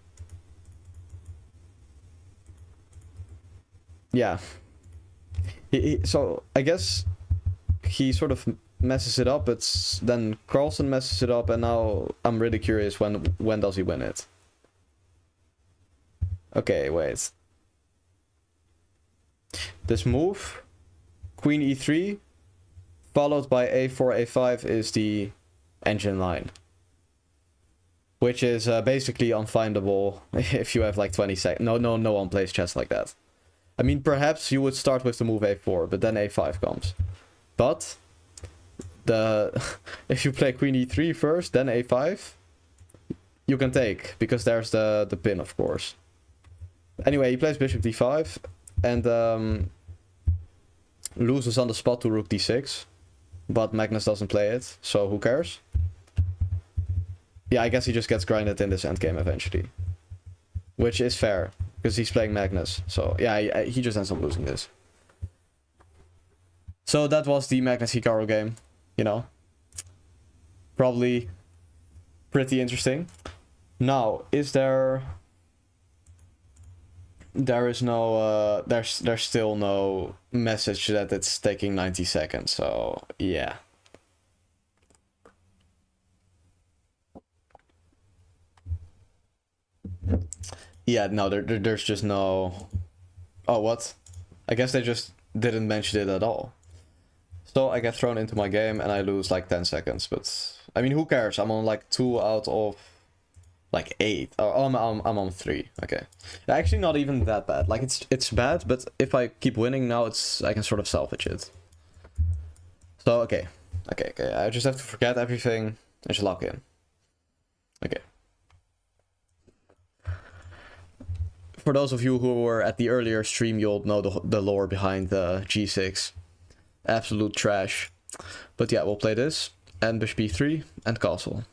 Yeah. So I guess he sort of messes it up, but then Carlsen messes it up, and now I'm really curious when does he win it? Okay, wait. This move, Queen e3, followed by a4, a5 is the engine line. Which is basically unfindable if you have like 20 seconds. No one plays chess like that. I mean, perhaps you would start with the move a4, but then a5 comes. But if you play Queen e3 first, then a5, you can take, because there's the pin, of course. Anyway, he plays bishop d5, and loses on the spot to rook d6. But Magnus doesn't play it, so who cares? Yeah, I guess he just gets grinded in this endgame eventually. Which is fair, because he's playing Magnus. So yeah, he just ends up losing this. So that was the Magnus Hikaru game, you know. Probably pretty interesting. Now, is there... There's still no message that it's taking 90 seconds, so yeah. Yeah, no, there's just no... Oh, what? I guess they just didn't mention it at all. So I get thrown into my game and I lose like 10 seconds, but... I mean, who cares? I'm on like 2 out of... like 8. Oh, I'm on 3. Okay. Actually, not even that bad. Like, it's bad, but if I keep winning now, I can sort of salvage it. So, okay. I just have to forget everything and just lock in. Okay. For those of you who were at the earlier stream, you'll know the lore behind the G6. Absolute trash. But yeah, we'll play this. And bishop e3 and castle.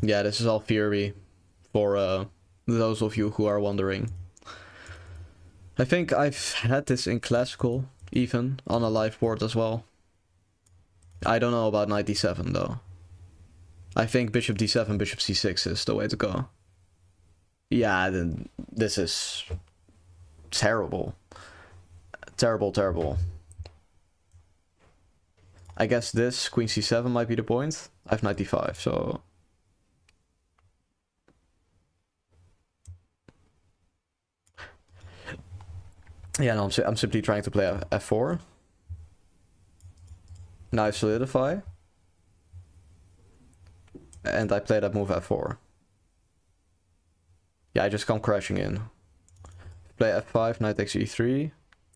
Yeah, this is all theory for those of you who are wondering. I think I've had this in classical, even, on a live board as well. I don't know about knight d7 though. I think bishop d7, bishop c6 is the way to go. Yeah, then this is terrible. Terrible. I guess this, queen c7 might be the point. I have knight d5, so... Yeah, no, I'm simply trying to play f4. Now I solidify. And I play that move f4. Yeah, I just come crashing in. Play f5, knight takes e3.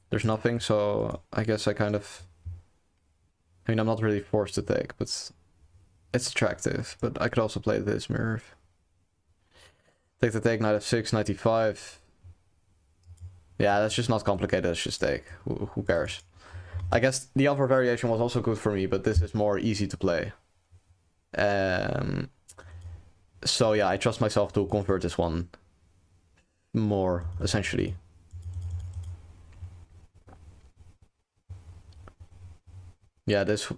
There's nothing, so I guess I kind of... I mean, I'm not really forced to take, but it's attractive. But I could also play this move. Take the take, knight f6, knight e5. Yeah, that's just not complicated, that's just take. Who cares? I guess the other variation was also good for me, but this is more easy to play. So yeah, I trust myself to convert this one more, essentially. Yeah, this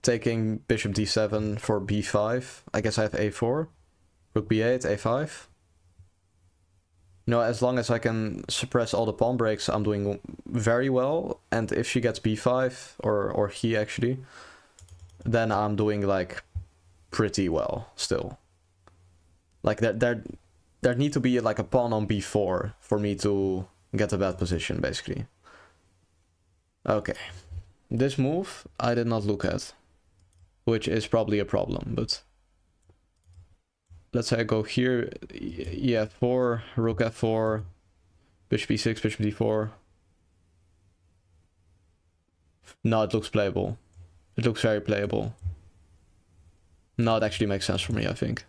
taking bishop d7 for b5. I guess I have a4, rook b8, a5. You know, as long as I can suppress all the pawn breaks, I'm doing very well. And if she gets b5, or he actually, then I'm doing like pretty well still. Like there need to be like a pawn on b4 for me to get a bad position, basically. Okay. This move I did not look at, which is probably a problem, but let's say I go here, e4, rook f4, bishop e6, bishop d4. No, it looks playable. It looks very playable. No, it actually makes sense for me, I think.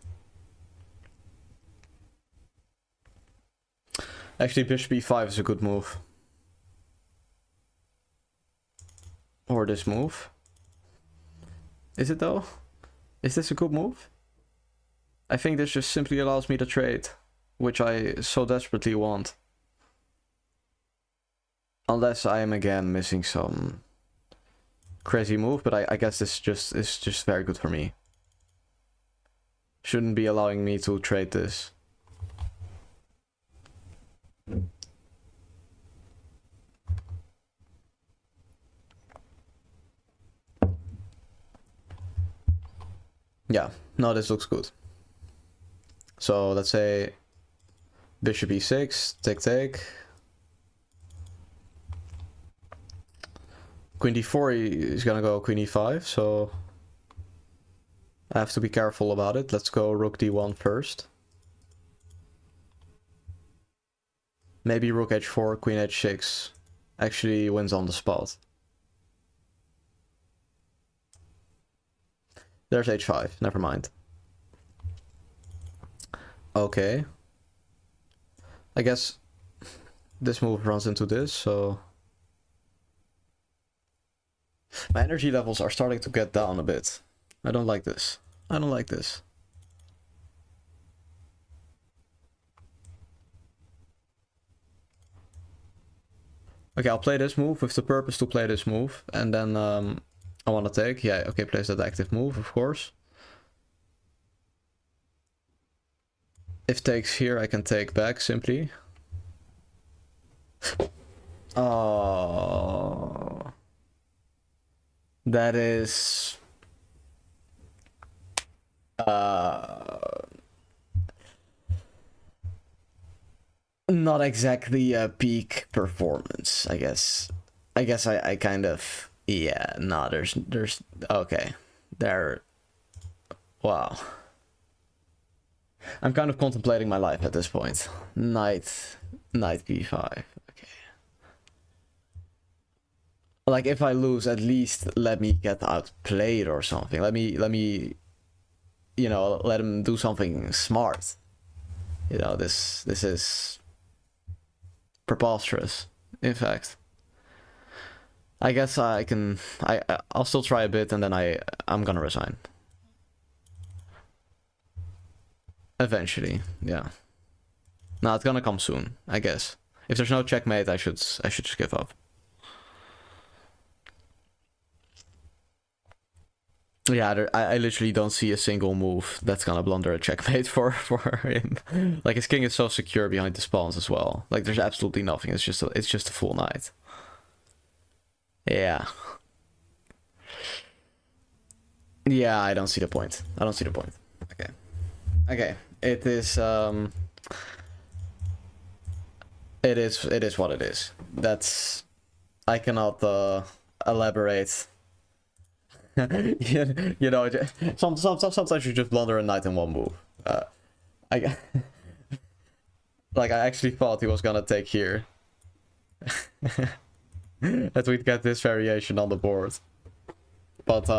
Actually, bishop e5 is a good move. Or this move. Is it though? Is this a good move? I think this just simply allows me to trade, which I so desperately want. Unless I am again missing some crazy move, but I guess this is just very good for me. Shouldn't be allowing me to trade this. Yeah, no, this looks good. So let's say bishop e6, take. Queen d4 is gonna go queen e5, so I have to be careful about it. Let's go rook d1 first. Maybe rook h4, queen h6 actually wins on the spot. There's h5, never mind. Okay. I guess this move runs into this, so my energy levels are starting to get down a bit. I don't like this. I don't like this. Okay, I'll play this move with the purpose to play this move, and then I want to take. Yeah, okay, plays that active move, of course. If takes here, I can take back simply. Oh, that is not exactly a peak performance, I guess. I kind of, yeah, no, there's okay, there, wow. I'm kind of contemplating my life at this point. Knight b5, okay. Like, if I lose, at least let me get outplayed or something. Let me, you know, let him do something smart. You know, this is preposterous, in fact. I guess I'll still try a bit, and then I'm gonna resign. Eventually, yeah. No, it's gonna come soon, I guess. If there's no checkmate, I should just give up. Yeah, I literally don't see a single move that's gonna blunder a checkmate for him. Like, his king is so secure behind the spawns as well. Like, there's absolutely nothing. It's just a full knight. Yeah. Yeah, I don't see the point. I don't see the point. Okay. Okay. It is it is what it is. That's, I cannot elaborate. You know, sometimes you just blunder a knight in one move. Like, I actually thought he was gonna take here. That we'd get this variation on the board, but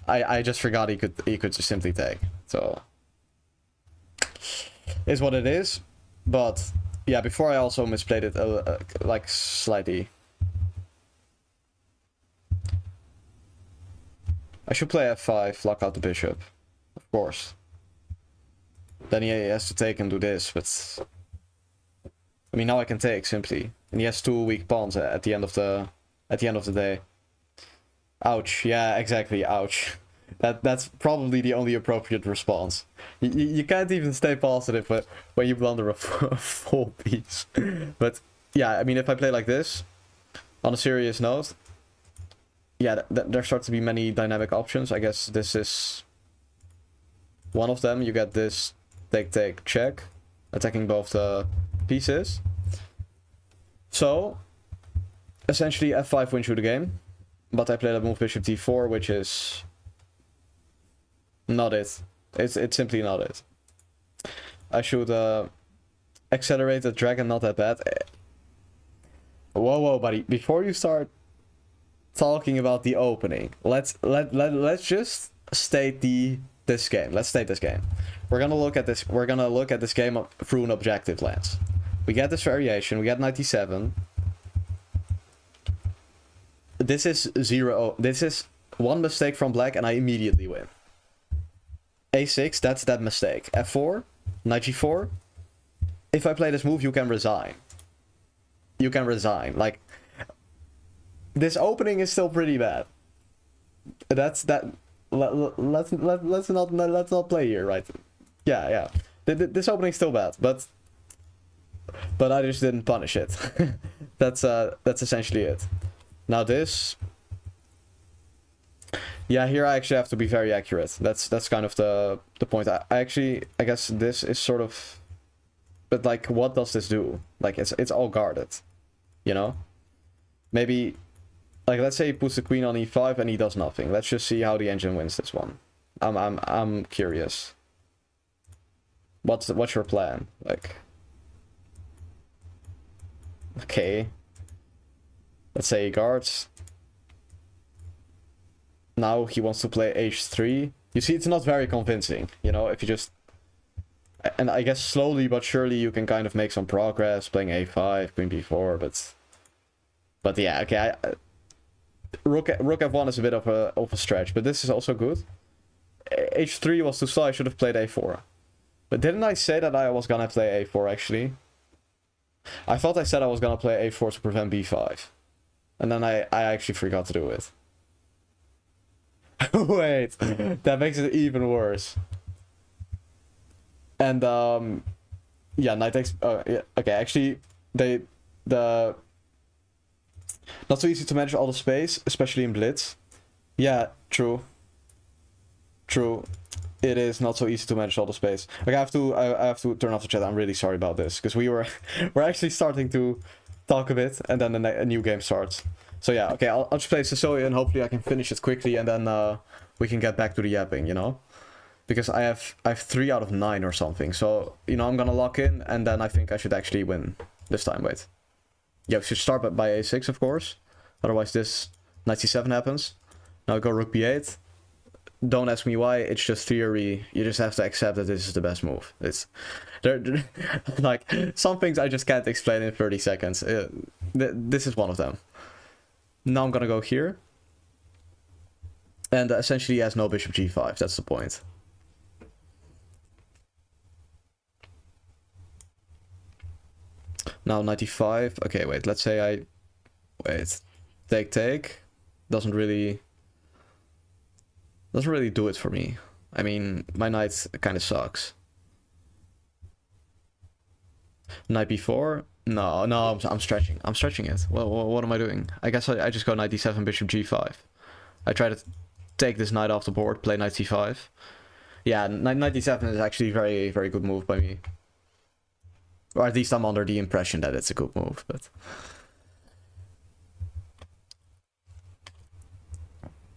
I just forgot he could just simply take. So is what it is. But yeah, before I also misplayed it like slightly. I should play f5, lock out the bishop, of course. Then he has to take and do this, but I mean now I can take simply, and he has 2 weak pawns at the end of the day. Ouch! Yeah, exactly. Ouch. That's probably the only appropriate response. You can't even stay positive when you blunder a full piece. But yeah, I mean if I play like this, on a serious note, yeah, there start to be many dynamic options. I guess this is one of them. You get this take check, attacking both the pieces. So essentially f5 wins you the game, but I played a move bishop d4, which is not it. It's simply not it. I should accelerate the dragon, not that bad. Whoa, buddy! Before you start talking about the opening, let's just state this game. Let's state this game. We're gonna look at this. We're gonna look at this game through an objective lens. We get this variation. We get 97. This is 0. This is one mistake from black, and I immediately win. A6. That's that mistake. F4. Knight g4. If I play this move, you can resign. You can resign. Like, this opening is still pretty bad. That's that. Let's not play here, right? Yeah. This opening's still bad, but I just didn't punish it. That's essentially it. Now this. Yeah, here I actually have to be very accurate. That's kind of the point. I guess this is sort of. But like, what does this do? Like, it's all guarded, you know? Maybe, like, let's say he puts the queen on e5 and he does nothing. Let's just see how the engine wins this one. I'm curious. What's your plan? Like, okay. Let's say he guards. Now he wants to play h3. You see, it's not very convincing, you know, if you just. And I guess slowly but surely you can kind of make some progress playing a5, queen b4, but yeah, okay. Rook f1 is a bit of a stretch, but this is also good. h3 was too slow. I should have played a4. But didn't I say that I was gonna play a4 actually? I thought I said I was gonna play a4 to prevent b5, and then I actually forgot to do it. Wait, that makes it even worse. And yeah, knight takes. Yeah, okay, actually, the not so easy to manage all the space, especially in blitz. Yeah, true. It is not so easy to manage all the space. Like I have to turn off the chat. I'm really sorry about this because we're actually starting to talk a bit, and then a new game starts. So yeah, okay, I'll just play Sicilian and hopefully I can finish it quickly, and then we can get back to the yapping, you know. Because I have 3 out of 9 or something. So, you know, I'm gonna lock in, and then I think I should actually win this time. Wait. Yeah, we should start by a6, of course. Otherwise this knight c7 happens. Now go rook b8. Don't ask me why, it's just theory. You just have to accept that this is the best move. It's like, some things I just can't explain in 30 seconds. This is one of them. Now I'm gonna go here. And essentially he has no bishop g5, that's the point. Now 95. Okay, wait. Let's say I wait. Take. Doesn't really do it for me. I mean, my knight kind of sucks. Knight b4. No. I'm stretching. I'm stretching it. Well, what am I doing? I guess I just go knight d7, bishop g5. I try to take this knight off the board. Play knight c5. Yeah, knight d7 is actually a very, very good move by me. Or at least I'm under the impression that it's a good move, but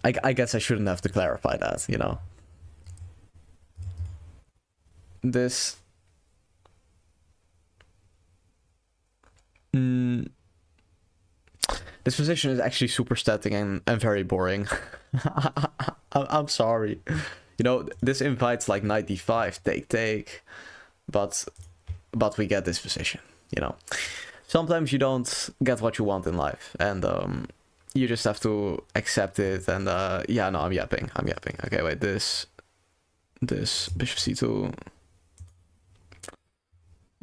I guess I shouldn't have to clarify that, you know. This position is actually super static and very boring. I'm sorry. You know, this invites like knight d5, take, but we get this position, you know. Sometimes you don't get what you want in life, and you just have to accept it, and yeah, no, I'm yapping. Okay, wait, this this bishop c2.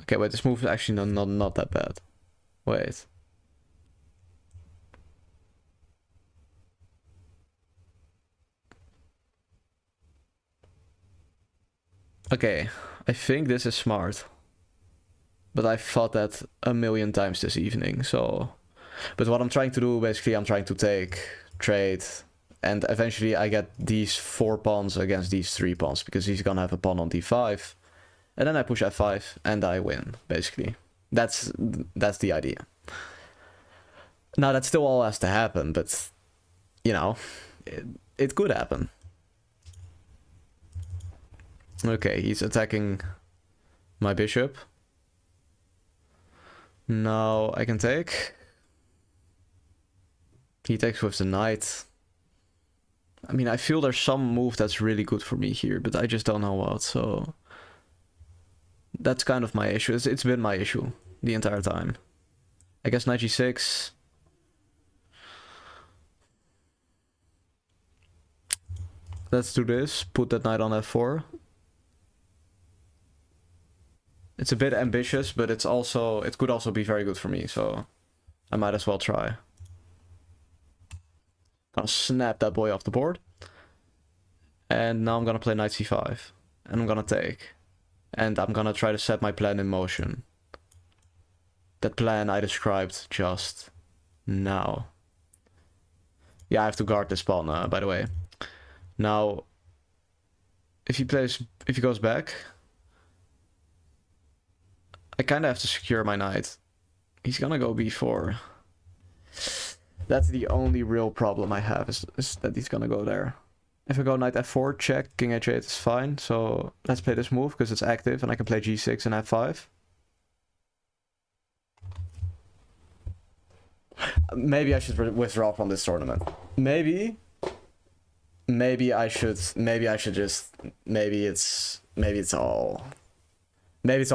Okay, wait, this move is actually not that bad. Wait. Okay, I think this is smart. But I've thought that a million times this evening, so... But what I'm trying to do, basically, I'm trying to take, trade, and eventually I get these 4 pawns against these 3 pawns, because he's gonna have a pawn on d5. And then I push f5, and I win, basically. That's the idea. Now, that still all has to happen, but, you know, it could happen. Okay, he's attacking my bishop. Now I can take. He takes with the knight. I mean, I feel there's some move that's really good for me here, but I just don't know what, so... That's kind of my issue. It's been my issue the entire time. I guess knight g6. Let's do this. Put that knight on f4. It's a bit ambitious, but it could also be very good for me, so I might as well try. Gonna snap that boy off the board. And now I'm gonna play knight c5. And I'm gonna take. And I'm gonna try to set my plan in motion. That plan I described just now. Yeah, I have to guard this pawn, by the way. Now, if he goes back, I kind of have to secure my knight. He's gonna go b4. That's the only real problem I have, is that he's gonna go there. If I go knight f4, check, king h8 is fine. So let's play this move, because it's active, and I can play g6 and f5. Maybe I should withdraw from this tournament. Maybe I should just... Maybe it's all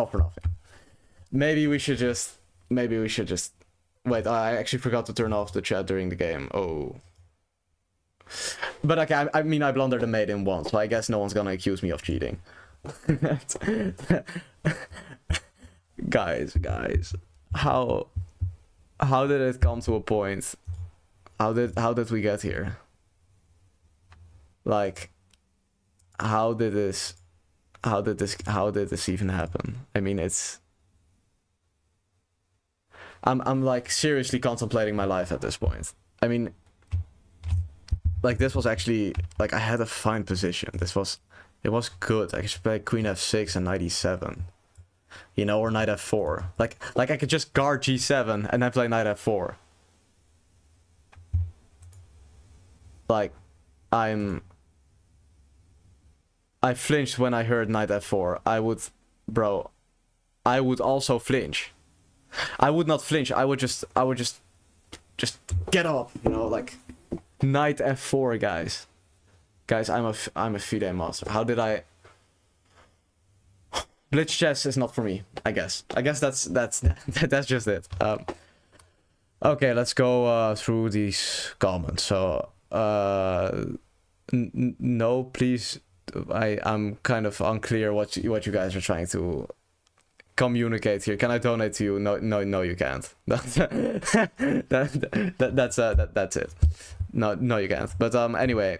for nothing. Maybe we should just... Wait, I actually forgot to turn off the chat during the game. Oh. But okay, I mean, I blundered a mate in once, so I guess no one's gonna accuse me of cheating. Guys. How did it come to a point? How did we get here? Like, how did this even happen? I mean, I'm like seriously contemplating my life at this point. I mean, like, this was actually, like, I had a fine position. It was good. I could play queen f6 and knight e7. You know, or knight f4. Like I could just guard g7 and then play knight f4. Like, I flinched when I heard knight f4. I would also flinch. I would not flinch. I would just get up, you know, like knight f4, guys. I'm a FIDE master. How did I? Blitz chess is not for me. I guess that's just it. Okay, let's go through these comments. So no, please. I'm kind of unclear what you guys are trying to communicate here. Can I donate to you? No, you can't. That's it. No, you can't. But anyway,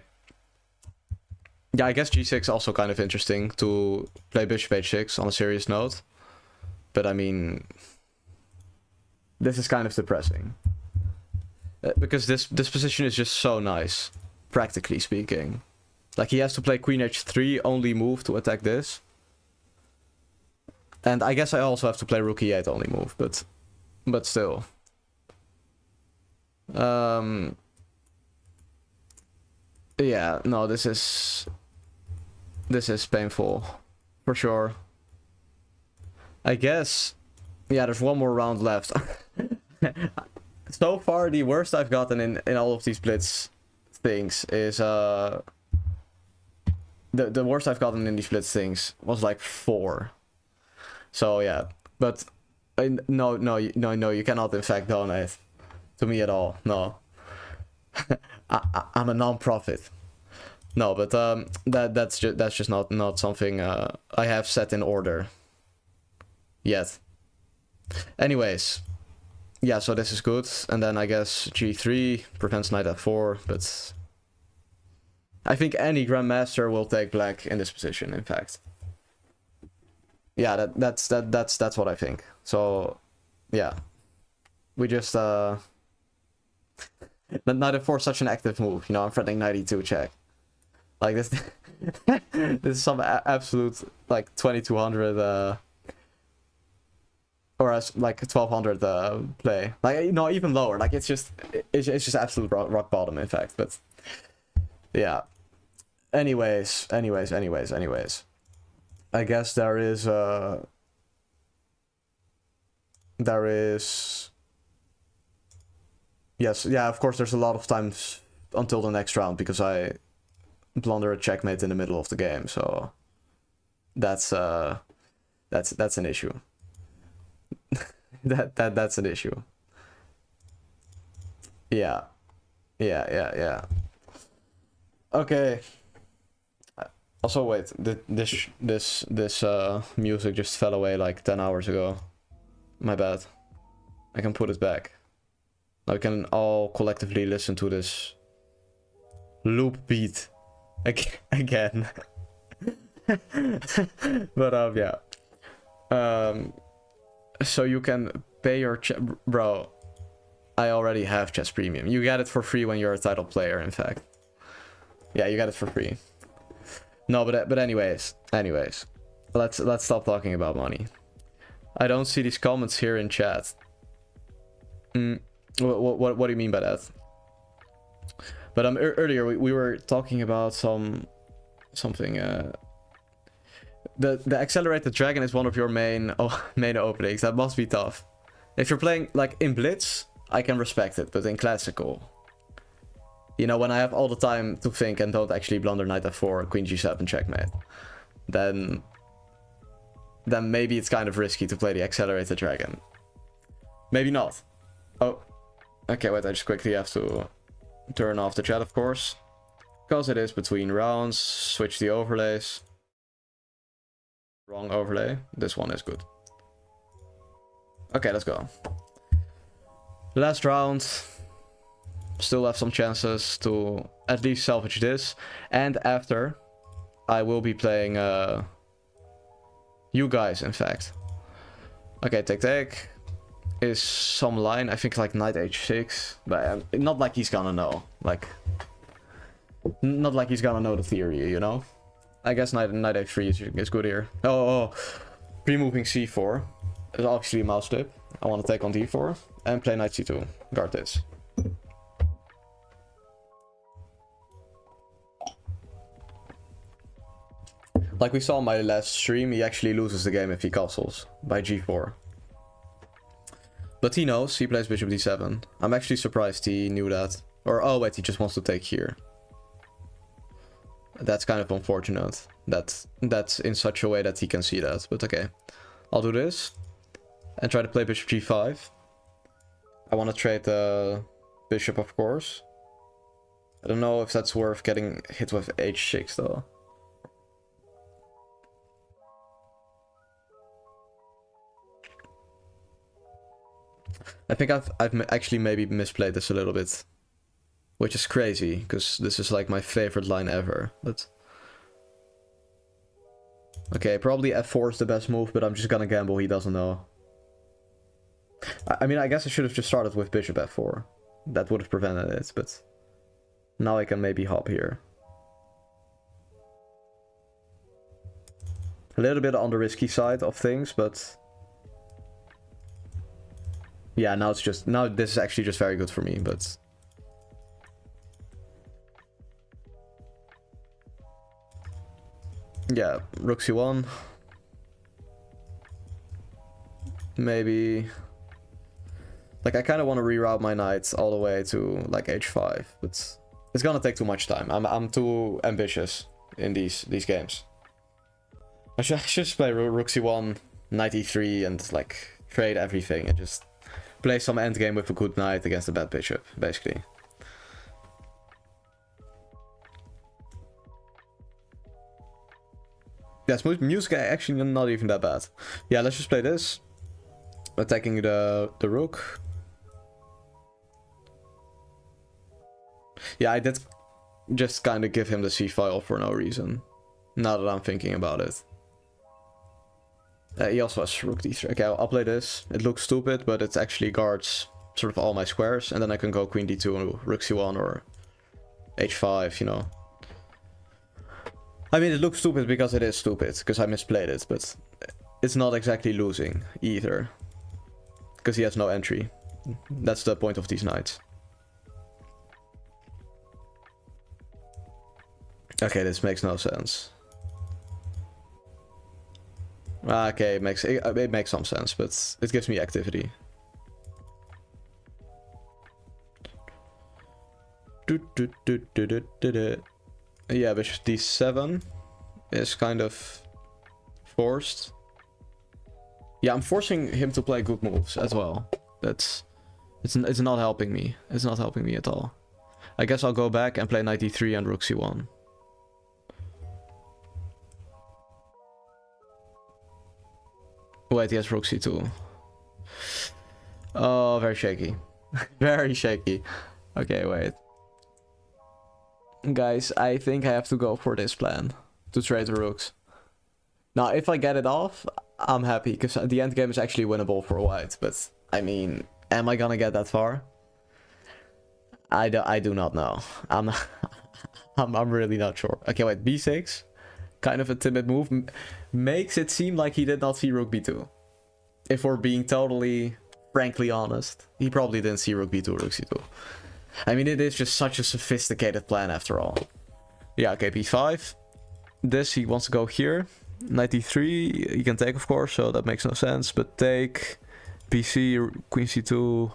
yeah, I guess g6 also kind of interesting to play bishop h6 on a serious note. But I mean, this is kind of depressing because this position is just so nice, practically speaking. Like, he has to play queen h3 only move to attack this. And I guess I also have to play rook e8 only move, but still. Yeah, no, this is painful, for sure. I guess, yeah, there's one more round left. So far, the worst I've gotten in all of these blitz things is the worst I've gotten in these blitz things was like 4. So yeah, but no, you cannot in fact donate to me at all. No, I'm a non-profit. No, but that's just not something I have set in order yet. Anyways, yeah, so this is good, and then I guess G3 prevents knight f4, but I think any grandmaster will take black in this position. In fact, yeah, that's what I think. So, yeah, we just knight f4 is such an active move. You know, I'm threatening knight e2 check. Like this, this is some absolute like 2200 or like 1200 play. Like, you know, even lower. Like it's just absolute rock bottom, in fact. But yeah. Anyways. I guess there is yes, yeah. Of course, there's a lot of times until the next round because I blunder a checkmate in the middle of the game, so that's an issue. that's an issue. Yeah. Okay. Also, wait. This music just fell away like 10 hours ago. My bad. I can put it back. Now we can all collectively listen to this loop beat again. But yeah. So you can pay your bro. I already have chess premium. You get it for free when you're a title player. In fact, yeah, you get it for free. No, but anyways, let's stop talking about money. I don't see these comments here in chat. What do you mean by that? But earlier we were talking about something. The accelerated dragon is one of your main openings. That must be tough. If you're playing like in blitz, I can respect it, but in classical, you know, when I have all the time to think and don't actually blunder knight f4, queen g7 checkmate, then maybe it's kind of risky to play the accelerated dragon. Maybe not. Oh, okay, wait, I just quickly have to turn off the chat, of course, because it is between rounds. Switch the overlays. Wrong overlay. This one is good. Okay, let's go. Last round. Still have some chances to at least salvage this. And after, I will be playing you guys, in fact. Okay, take is some line. I think like knight h6. But not like he's gonna know. Like, not like he's gonna know the theory, you know? I guess knight h3 is good here. Oh, pre-moving c4 is obviously a mouse slip. I want to take on d4 and play knight c2. Guard this. Like we saw in my last stream, he actually loses the game if he castles by g4. But he knows. He plays bishop d7. I'm actually surprised he knew that. Or oh wait, he just wants to take here. That's kind of unfortunate. That's in such a way that he can see that. But okay. I'll do this. And try to play bishop g5. I want to trade the bishop, of course. I don't know if that's worth getting hit with h6 though. I think I've actually maybe misplayed this a little bit. Which is crazy, because this is like my favorite line ever. But okay, probably f4 is the best move, but I'm just gonna gamble he doesn't know. I mean, I guess I should have just started with bishop f4. That would have prevented it, but now I can maybe hop here. A little bit on the risky side of things, but yeah, now this is actually just very good for me, but yeah, rook c1. Maybe like I kind of want to reroute my knight all the way to like h5, but it's gonna take too much time. I'm too ambitious in these games. I should just play rook c1, knight e3, and like trade everything and just play some endgame with a good knight against a bad bishop, basically. Yes, music actually not even that bad. Yeah, let's just play this. Attacking the rook. Yeah, I did just kind of give him the c file for no reason. Now that I'm thinking about it. He also has rook d3. Okay, I'll play this. It looks stupid, but it actually guards sort of all my squares. And then I can go queen d2, rook c1, or h5, you know. I mean, it looks stupid because it is stupid, because I misplayed it, but it's not exactly losing either. Because he has no entry. That's the point of these knights. Okay, this makes no sense. Okay, it makes some sense, but it gives me activity. Yeah, bishop d7 is kind of forced. Yeah, I'm forcing him to play good moves as well. It's not helping me. It's not helping me at all. I guess I'll go back and play knight d3 and rook c1. Wait, he has rook c2. Oh, very shaky. Very shaky. Okay, wait. Guys, I think I have to go for this plan. To trade the rooks. Now, if I get it off, I'm happy. Because the endgame is actually winnable for white. But, I mean, am I gonna get that far? I do not know. I'm really not sure. Okay, wait, b6. Kind of a timid move. Makes it seem like he did not see rook b2. If we're being totally, frankly honest. He probably didn't see rook b2 or rook c2. I mean, it is just such a sophisticated plan after all. Yeah, okay, b5. This, he wants to go here. Knight d3, he can take, of course, so that makes no sense. But take, bc, queen c2.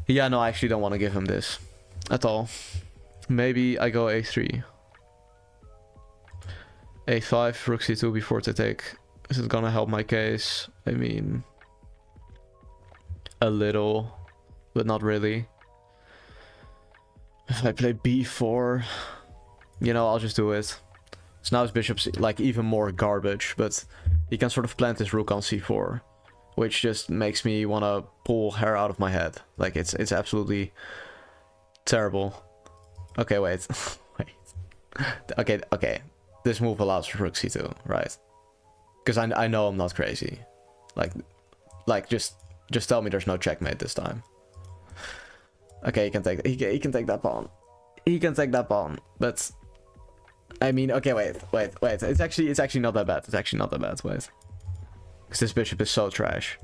Yeah, no, I actually don't want to give him this. At all. Maybe I go a3. a5, rook c2 before to take. Is it gonna help my case? I mean, a little, but not really. If I play b4, you know, I'll just do it. So now his bishop's like even more garbage, but he can sort of plant his rook on c4, which just makes me want to pull hair out of my head. Like it's absolutely terrible. Okay, wait. Wait. Okay. This move allows for rook c2, right? Because I know I'm not crazy. Like just tell me there's no checkmate this time. Okay, he can take that pawn. He can take that pawn, but I mean, okay, wait. It's actually not that bad. It's actually not that bad. Wait, because this bishop is so trash.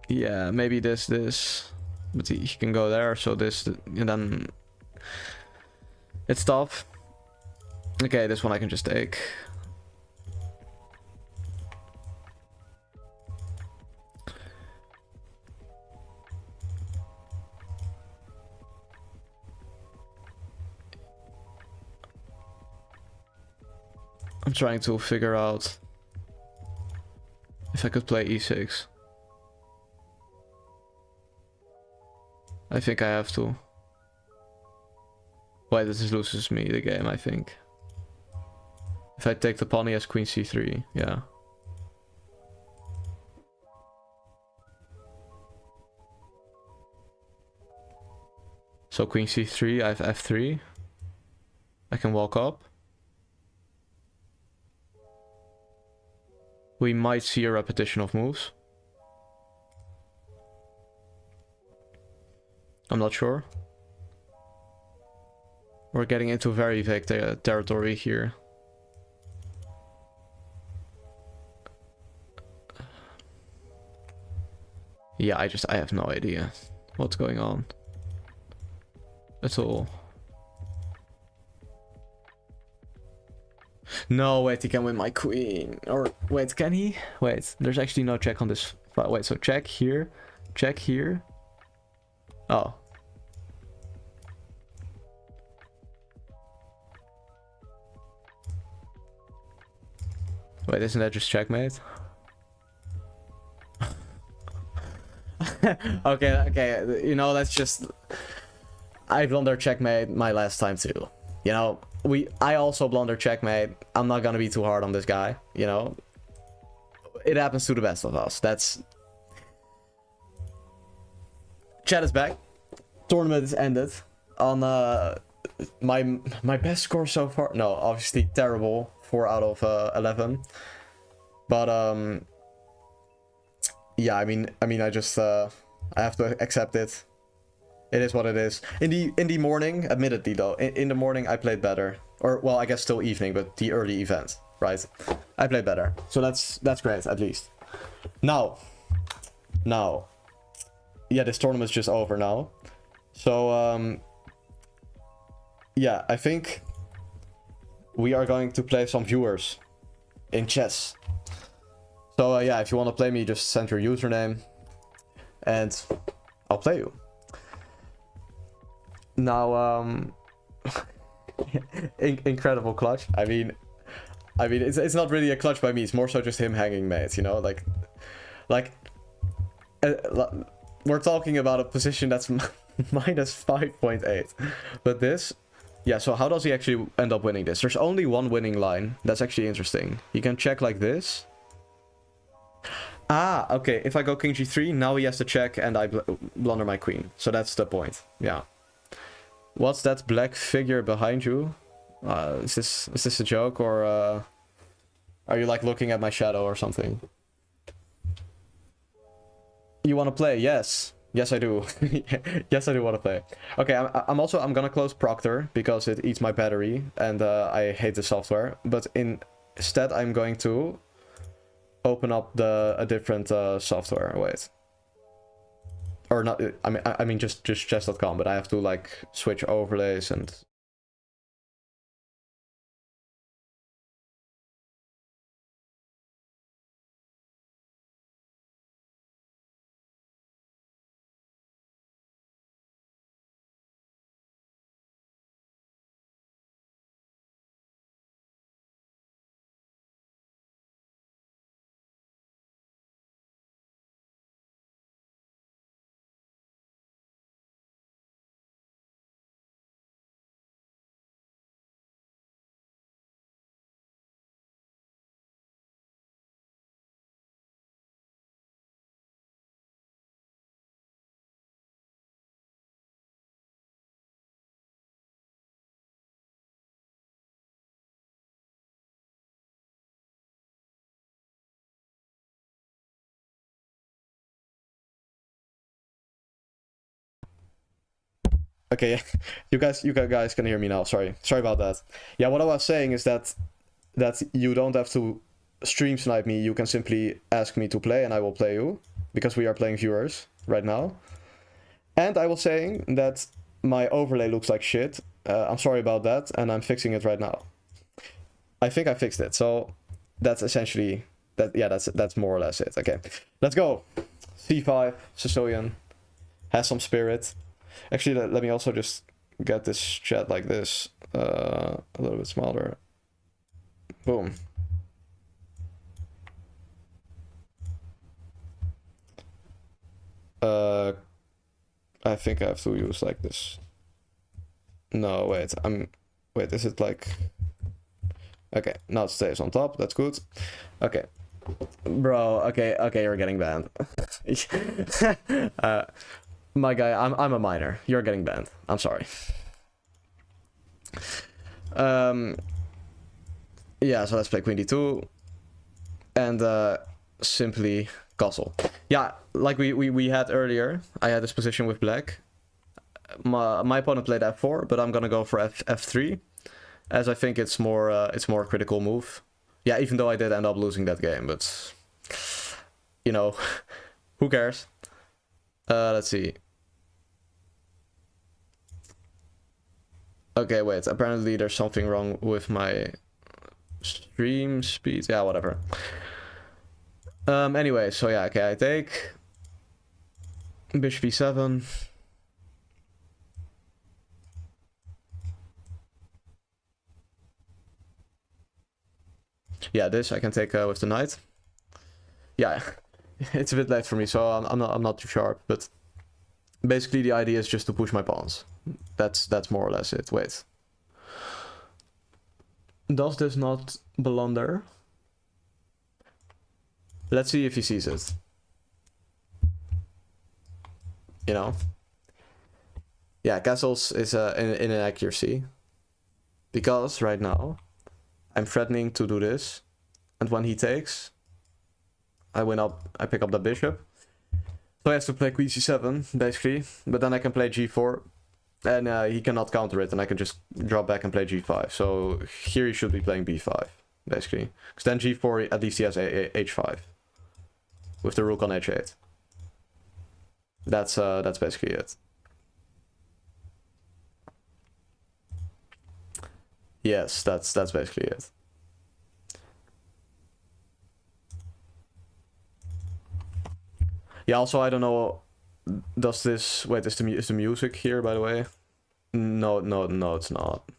Yeah, maybe this, but he can go there. So this, and then it's tough. Okay, this one I can just take. I'm trying to figure out if I could play e6. I think I have to. Wait, this loses me the game, I think. If I take the pawn, he has queen c3, yeah. So queen c3, I have f3. I can walk up. We might see a repetition of moves. I'm not sure. We're getting into very vague territory here. Yeah, I have no idea what's going on at all. No, wait, he can win my queen. Or, wait, can he? Wait, there's actually no check on this. Wait, so check here. Check here. Oh. Wait, isn't that just checkmate? Okay, you know, let's just... I blunder checkmate my last time too. You know, I also blunder checkmate. I'm not gonna be too hard on this guy, you know. It happens to the best of us. That's... Chat is back. Tournament is ended. On my best score so far. No, obviously terrible. 4 out of 11. But yeah, I mean I just I have to accept it. It is what it is. In the morning, admittedly though, in the morning I played better. Or well, I guess still evening, but the early event, right? I played better. So that's great, at least. Now, yeah, this tournament's just over now. So yeah, I think we are going to play some viewers in chess. So yeah, if you want to play me, just send your username and I'll play you. Now, incredible clutch. I mean, it's not really a clutch by me. It's more so just him hanging mates, you know, like, we're talking about a position that's minus 5.8, but this, yeah. So how does he actually end up winning this? There's only one winning line. That's actually interesting. You can check like this. Ah, okay. If I go king g3, now he has to check, and I blunder my queen. So that's the point. Yeah. What's that black figure behind you? Is this a joke, or are you like looking at my shadow or something? You want to play? Yes. Yes, I do. Yes, I do want to play. Okay, I'm gonna close Proctor because it eats my battery and I hate the software. But instead, I'm going to open up a different software. Wait. Or not, I mean just chess.com, but I have to like switch overlays and... Okay, you guys can hear me now. Sorry about that. Yeah, what I was saying is that you don't have to stream snipe me. You can simply ask me to play, and I will play you because we are playing viewers right now. And I was saying that my overlay looks like shit. I'm sorry about that, and I'm fixing it right now. I think I fixed it. So that's essentially that. Yeah, that's more or less it. Okay, let's go. C5 Sicilian has some spirit. Actually, let me also just get this chat like this, a little bit smaller. Boom. I think I have to use like this. No, wait, wait, is it like... Okay, now it stays on top, that's good. Okay. Bro, okay, you're getting banned. My guy, I'm a minor. You're getting banned. I'm sorry. Yeah, so let's play Queen D2. And simply castle. Yeah, like we had earlier, I had this position with black. My opponent played F4, but I'm gonna go for F3, as I think it's more critical move. Yeah, even though I did end up losing that game, but you know, who cares? Let's see. Okay, wait, apparently there's something wrong with my stream speed. Yeah, whatever. Anyway, so yeah, okay, I take bishop e7. Yeah, this I can take with the knight. Yeah, it's a bit late for me, so I'm not too sharp, but basically the idea is just to push my pawns. That's more or less it. Wait. Does this not blunder? Let's see if he sees it. You know? Yeah, castles is in inaccuracy. Because right now, I'm threatening to do this. And when he takes, I pick up the bishop. So he has to play queen c7, basically. But then I can play g4. And he cannot counter it, and I can just drop back and play g5. So here he should be playing b5, basically. Because then g4, at least he has h5. With the rook on h8. That's basically it. Yes, that's basically it. Yeah, also I don't know, does this, wait, is the music here, by the way? No, it's not.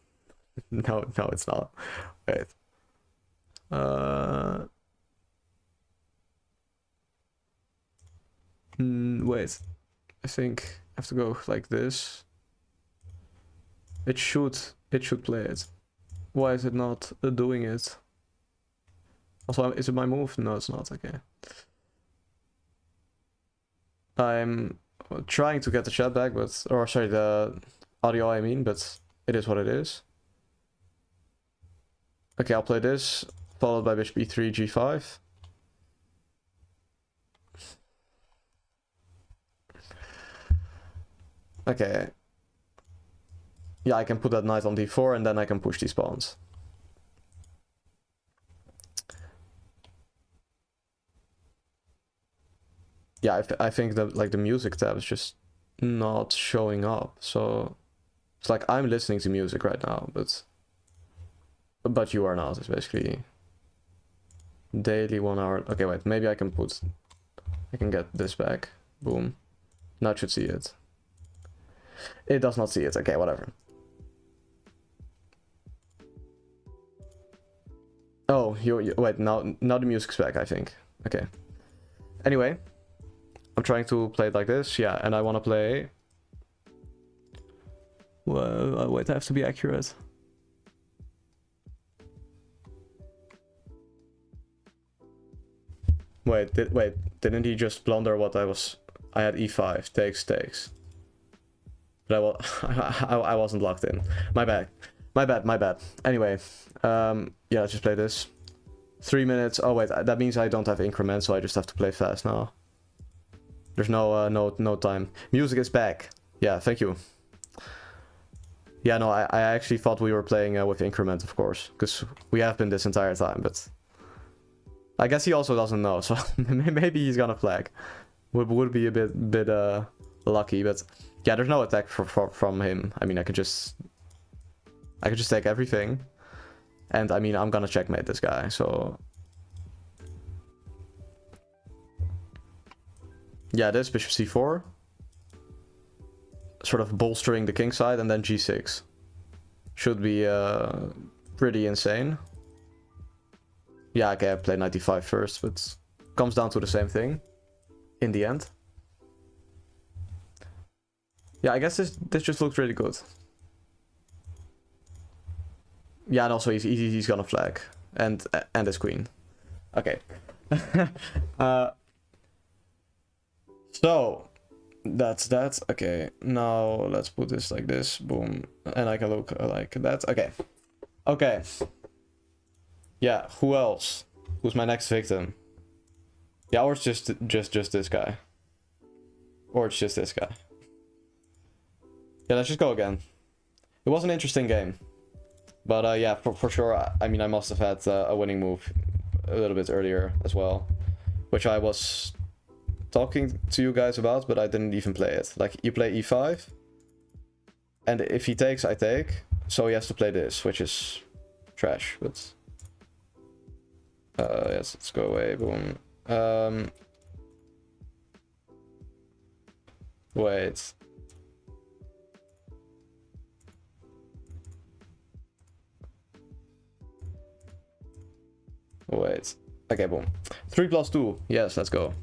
No, it's not. Wait. Wait. I think I have to go like this. It should play it. Why is it not doing it? Also, is it my move? No, it's not. Okay. I'm trying to get the chat back, but, or sorry, the audio I mean, but it is what it is. Okay, I'll play this, followed by bishop e3, g5. Okay. Yeah, I can put that knight on d4 and then I can push these pawns. Yeah, I think that like the music tab is just not showing up. So it's like I'm listening to music right now, but you are not. It's basically daily 1 hour. Okay, wait, maybe I can get this back. Boom. Now it should see it. It does not see it. Okay, whatever. Oh, wait, now the music's back, I think. Okay. Anyway, I'm trying to play it like this, yeah, and I want to play... Well, wait, I have to be accurate. Wait, didn't he just blunder what I had e5, takes. But I wasn't locked in. My bad. Anyway, yeah, let's just play this. 3 minutes. Oh wait, that means I don't have increment, so I just have to play fast now. There's no time. Music is back. Yeah, thank you. Yeah, no, I actually thought we were playing with increment, of course, because we have been this entire time, but I guess he also doesn't know, so maybe he's gonna flag. Would be a bit lucky, but yeah, there's no attack from him. I mean, I could just take everything, and I mean, I'm gonna checkmate this guy, so yeah, this bishop c4, sort of bolstering the king side, and then g6 should be pretty insane. Yeah, okay, I played knight d5 first, but comes down to the same thing in the end. Yeah, I guess this just looks really good. Yeah, and also he's gonna flag and his queen. Okay. So that's that. Okay, now let's put this like this. Boom, and I can look like that. Okay. Yeah, who else? Who's my next victim? Yeah, or it's just this guy. Or it's just this guy. Yeah, let's just go again. It was an interesting game. But yeah, for sure, I mean, I must have had a winning move a little bit earlier as well. Which I was talking to you guys about, but I didn't even play it. Like, you play e5. And if he takes, I take. So he has to play this, which is trash, but... yes, let's go away, boom. Wait. Okay, boom. 3+2. Yes, let's go.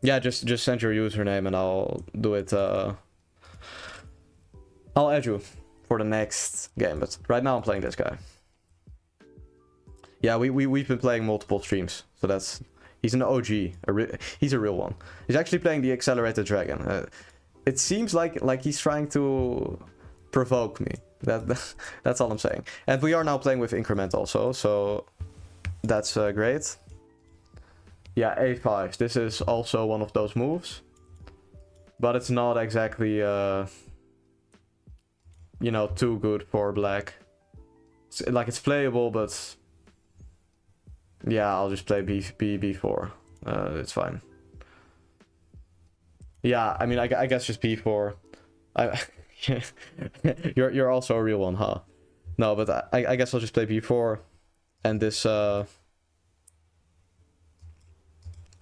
Yeah, just send your username and I'll do it I'll add you for the next game, but right now I'm playing this guy. Yeah, we've been playing multiple streams, so that's... He's an OG. He's a real one. He's actually playing the Accelerated Dragon. It seems like he's trying to provoke me. That's all I'm saying. And we are now playing with Increment also, so that's great. Yeah, A5. This is also one of those moves. But it's not exactly, you know, too good for black. It's playable, but... Yeah, I'll just play B4. It's fine. Yeah, I mean, I guess just B4. You're also a real one, huh? No, but I guess I'll just play B4. And this,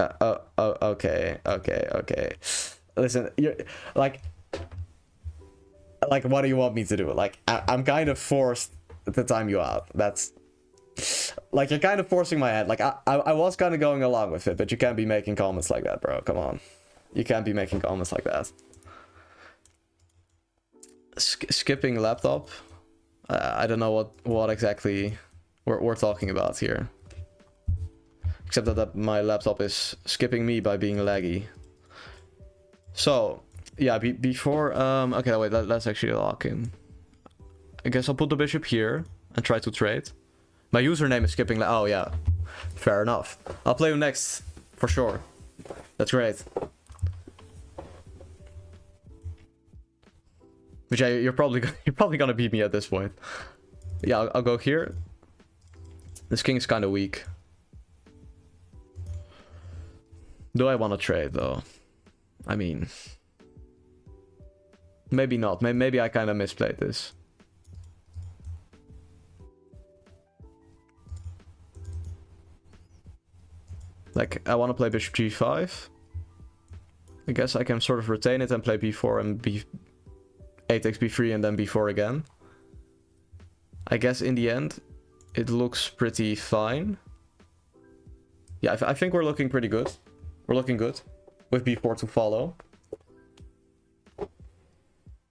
okay. Listen, you're like, what do you want me to do? Like, I'm kind of forced to time you out. That's, like, you're kind of forcing my hand. Like, I was kind of going along with it, but you can't be making comments like that, bro. Come on. You can't be making comments like that. Skipping laptop? I don't know what exactly we're talking about here. Except that my laptop is skipping me by being laggy. So, yeah, before... okay, wait, let's actually lock in. I guess I'll put the bishop here and try to trade. My username is skipping... Oh, yeah. Fair enough. I'll play you next, for sure. That's great. But yeah, you're probably gonna beat me at this point. Yeah, I'll go here. This king is kind of weak. Do I want to trade, though? I mean... Maybe not. Maybe I kind of misplayed this. Like, I want to play bishop g5. I guess I can sort of retain it and play b4 and a takes b3 and then b4 again. I guess in the end, it looks pretty fine. Yeah, I think we're looking pretty good. We're looking good. With b4 to follow.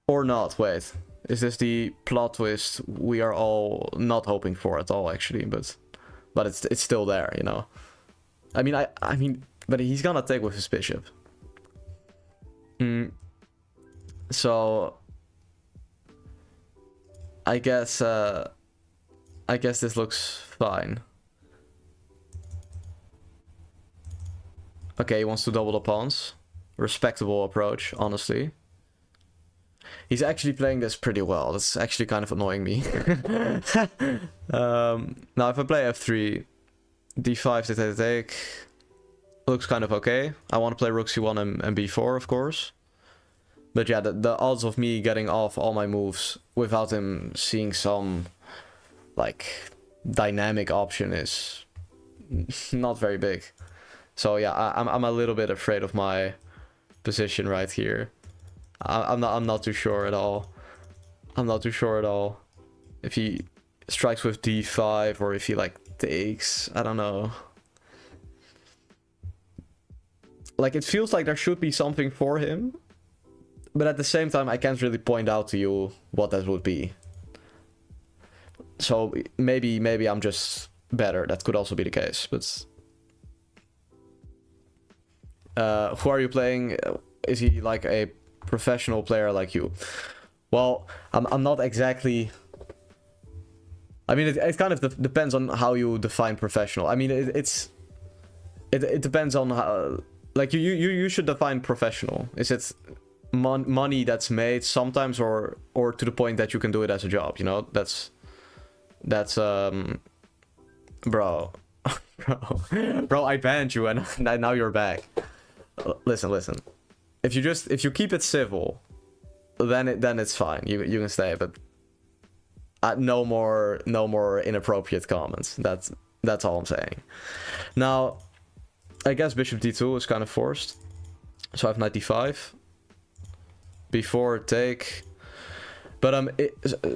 Or not, wait. Is this the plot twist we are all not hoping for at all, actually? But it's still there, you know? I mean, but he's gonna take with his bishop. So... I guess this looks fine. Okay, he wants to double the pawns. Respectable approach, honestly. He's actually playing this pretty well. That's actually kind of annoying me. Now, if I play f3, d5 to take, looks kind of okay. I want to play rook c1 and b4, of course. But yeah, the odds of me getting off all my moves without him seeing some, like, dynamic option is not very big. So yeah, I'm a little bit afraid of my position right here. I'm not too sure at all. I'm not too sure at all. If he strikes with d5 or if he like takes, I don't know. Like, it feels like there should be something for him. But at the same time, I can't really point out to you what that would be. So maybe I'm just better. That could also be the case. But who are you playing? Is he like a professional player like you? Well, I'm not exactly. I mean, it kind of depends on how you define professional. I mean, it depends on how. Like you should define professional. Is it money that's made sometimes, or to the point that you can do it as a job? You know, that's bro, I banned you and now you're back. Listen. If you keep it civil, then it's fine. You can stay, but no more inappropriate comments. That's all I'm saying. Now, I guess bishop d2 is kind of forced. So I have knight d5. Before take. But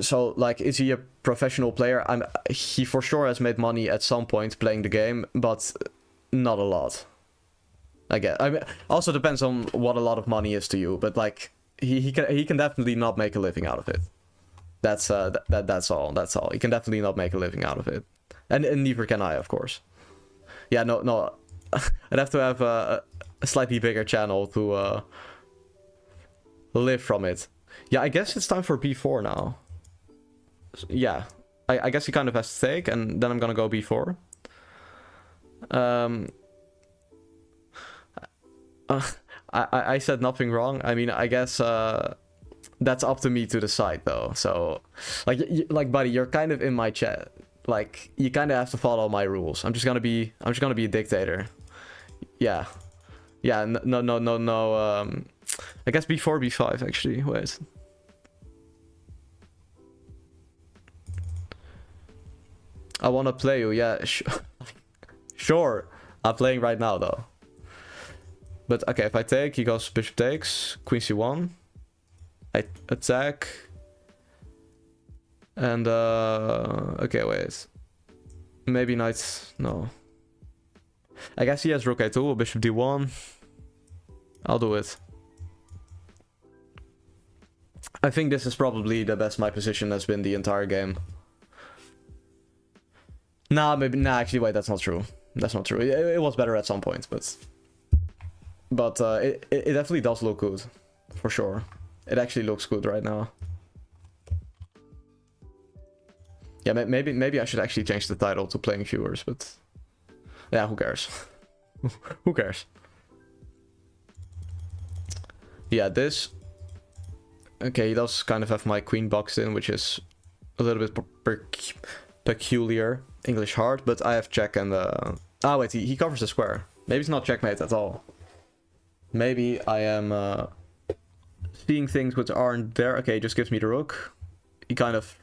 so like, is he a professional player? He for sure has made money at some point playing the game, but not a lot. I guess. I mean, also depends on what a lot of money is to you, but like, he can definitely not make a living out of it. That's that's all. That's all. He can definitely not make a living out of it, and neither can I, of course. Yeah, no. I'd have to have a slightly bigger channel to live from it. Yeah, I guess it's time for B4 now. Yeah, I guess he kind of has to take, and then I'm gonna go B4. I said nothing wrong. I mean, I guess that's up to me to decide, though. So, like, buddy, you're kind of in my chat. Like, you kind of have to follow my rules. I'm just gonna be a dictator. Yeah, no. I guess B4, B5 actually. Wait. I wanna play you. Yeah, sure. I'm playing right now though. But okay, if I take, he goes bishop takes, queen c1. I attack. And okay, wait. Maybe knight, no. I guess he has rook a2, bishop d1. I'll do it. I think this is probably the best my position has been the entire game. Nah, actually, wait, that's not true. That's not true. It was better at some point, but it definitely does look good, for sure. It actually looks good right now. Yeah, maybe I should actually change the title to Playing Viewers, but yeah, who cares? Who cares? Yeah, this. Okay, he does kind of have my queen boxed in, which is a little bit peculiar. English hard, but I have check and ah wait, he covers the square. Maybe it's not checkmate at all. Maybe I am seeing things which aren't there. Okay, he just gives me the rook. He kind of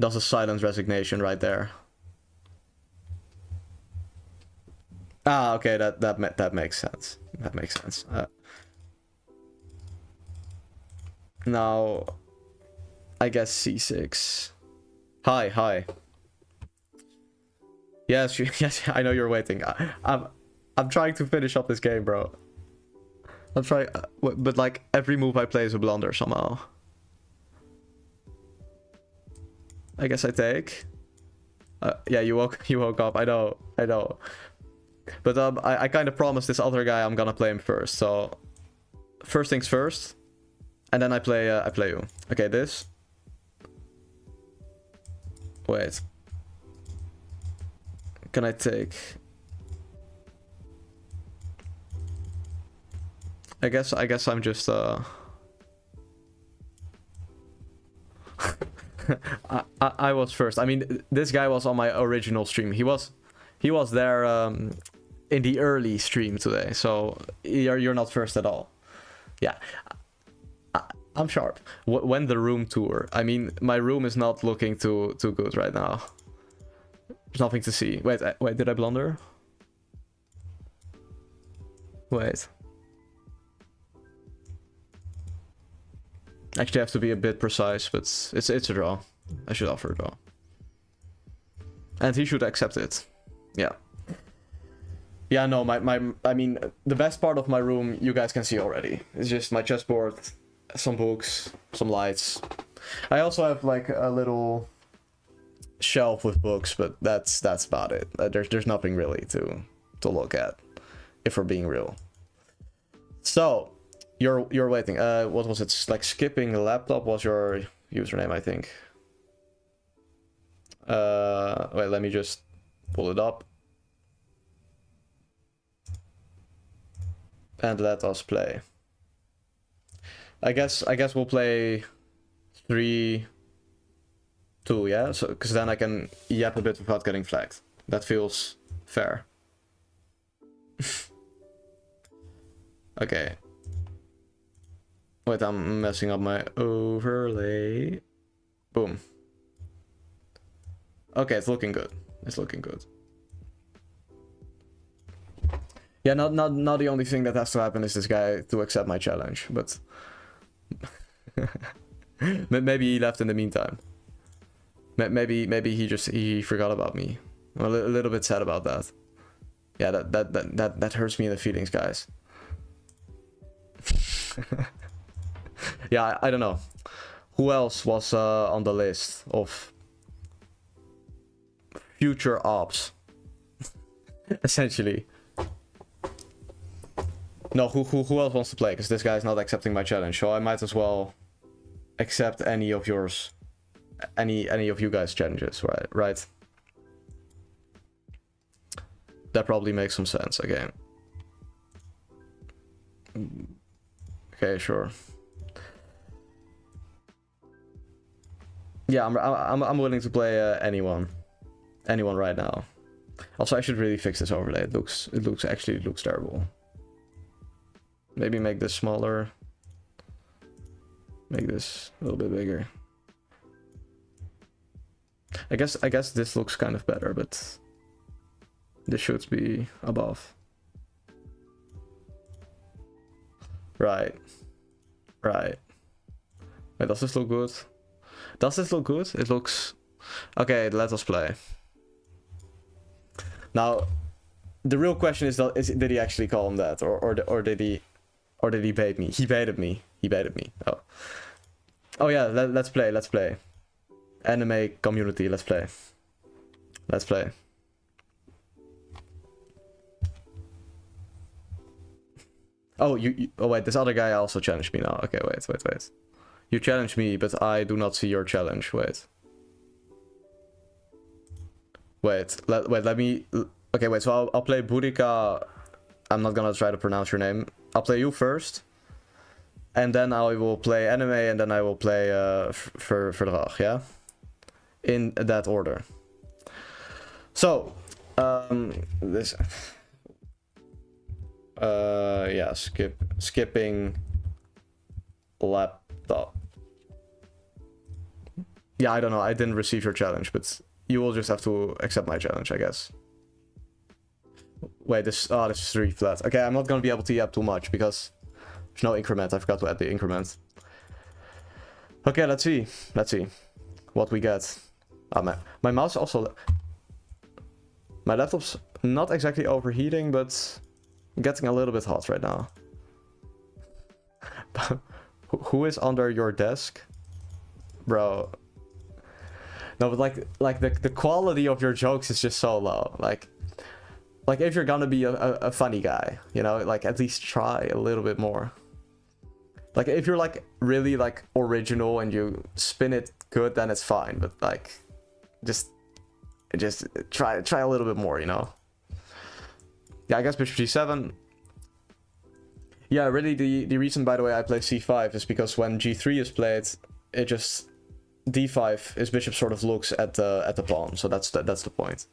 does a silent resignation right there. Ah, okay, that makes sense. That makes sense. Now, I guess c6. Hi. Yes, yes, I know you're waiting. I'm trying to finish up this game, bro. I'm trying, but like every move I play is a blunder somehow. I guess I take. Yeah, you woke up. I know. But I kind of promised this other guy I'm gonna play him first. So first things first, and then I play you. Okay, this. Wait. Can I take? I guess I'm just I was first. I mean, this guy was on my original stream. He was there in the early stream today. So you're not first at all. Yeah. I'm sharp. When the room tour. I mean, my room is not looking too good right now. There's nothing to see. Wait, did I blunder? Wait. Actually, I have to be a bit precise, but it's a draw. I should offer a draw. And he should accept it. Yeah. Yeah, no, I mean, the best part of my room you guys can see already. It's just my chessboard, some books, some lights. I also have like a little shelf with books, but that's about it. There's nothing really to look at, if we're being real. So you're waiting. What was it? Like skipping the laptop was your username, I think. Wait, let me just pull it up. And let us play. I guess we'll play 3-2, yeah? So, because then I can yap a bit without getting flagged. That feels fair. Okay. Wait, I'm messing up my overlay. Boom. Okay, it's looking good. It's looking good. Yeah, not the only thing that has to happen is this guy to accept my challenge, but maybe he left in the meantime. Maybe he forgot about me. I'm a little bit sad about that. Yeah, that hurts me in the feelings, guys. Yeah, I don't know. Who else was on the list of future ops? Essentially. No, who else wants to play? Because this guy's not accepting my challenge, so I might as well accept any of yours, any of you guys' challenges, right? That probably makes some sense. Okay, sure. Yeah, I'm willing to play anyone right now. Also, I should really fix this overlay. It looks terrible. Maybe make this smaller. Make this a little bit bigger. I guess this looks kind of better, but this should be above. Right. Wait, does this look good? Does this look good? It looks... Okay, let us play. Now, the real question is, did he actually call him that? Or did he bait me? He baited me. Oh yeah, let's play. Anime community, let's play. Oh, oh wait, this other guy also challenged me now. Okay, wait. You challenged me, but I do not see your challenge. Wait, let me... Okay, wait, so I'll play Burika. I'm not gonna try to pronounce your name. I'll play you first. And then I will play anime, and then I will play Verdrag, yeah? In that order. So, this... yeah, skipping laptop. Yeah, I don't know, I didn't receive your challenge, but you will just have to accept my challenge, I guess. Wait, this is 3 flat. Okay, I'm not gonna be able to yap too much, because there's no increment. I forgot to add the increment. Okay, let's see what we get. My mouse also... My laptop's not exactly overheating, but getting a little bit hot right now. Who is under your desk? Bro. No, but like the quality of your jokes is just so low. Like if you're gonna be a funny guy, you know, like at least try a little bit more. Like if you're like really like original and you spin it good, then it's fine. But like, just try a little bit more, you know. Yeah, I guess bishop g7. Yeah, really the reason, by the way, I play c5 is because when g3 is played, it just d5 his bishop sort of looks at the pawn. So that's the point.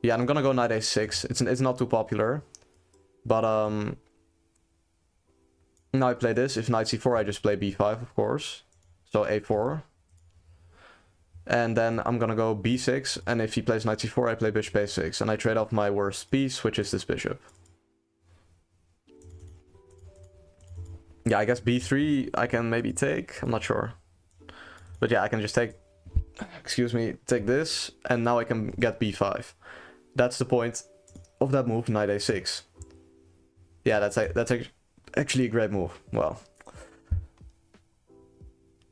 Yeah, and I'm gonna go knight a6. It's not too popular, but now I play this. If knight c4, I just play b5, of course. So a4. And then I'm gonna go b6, and if he plays knight c4, I play bishop a6, and I trade off my worst piece, which is this bishop. Yeah, I guess b3 I can maybe take, I'm not sure. But yeah, I can just take this, and now I can get b5. That's the point of that move, knight a6. Yeah, that's actually a great move. Well,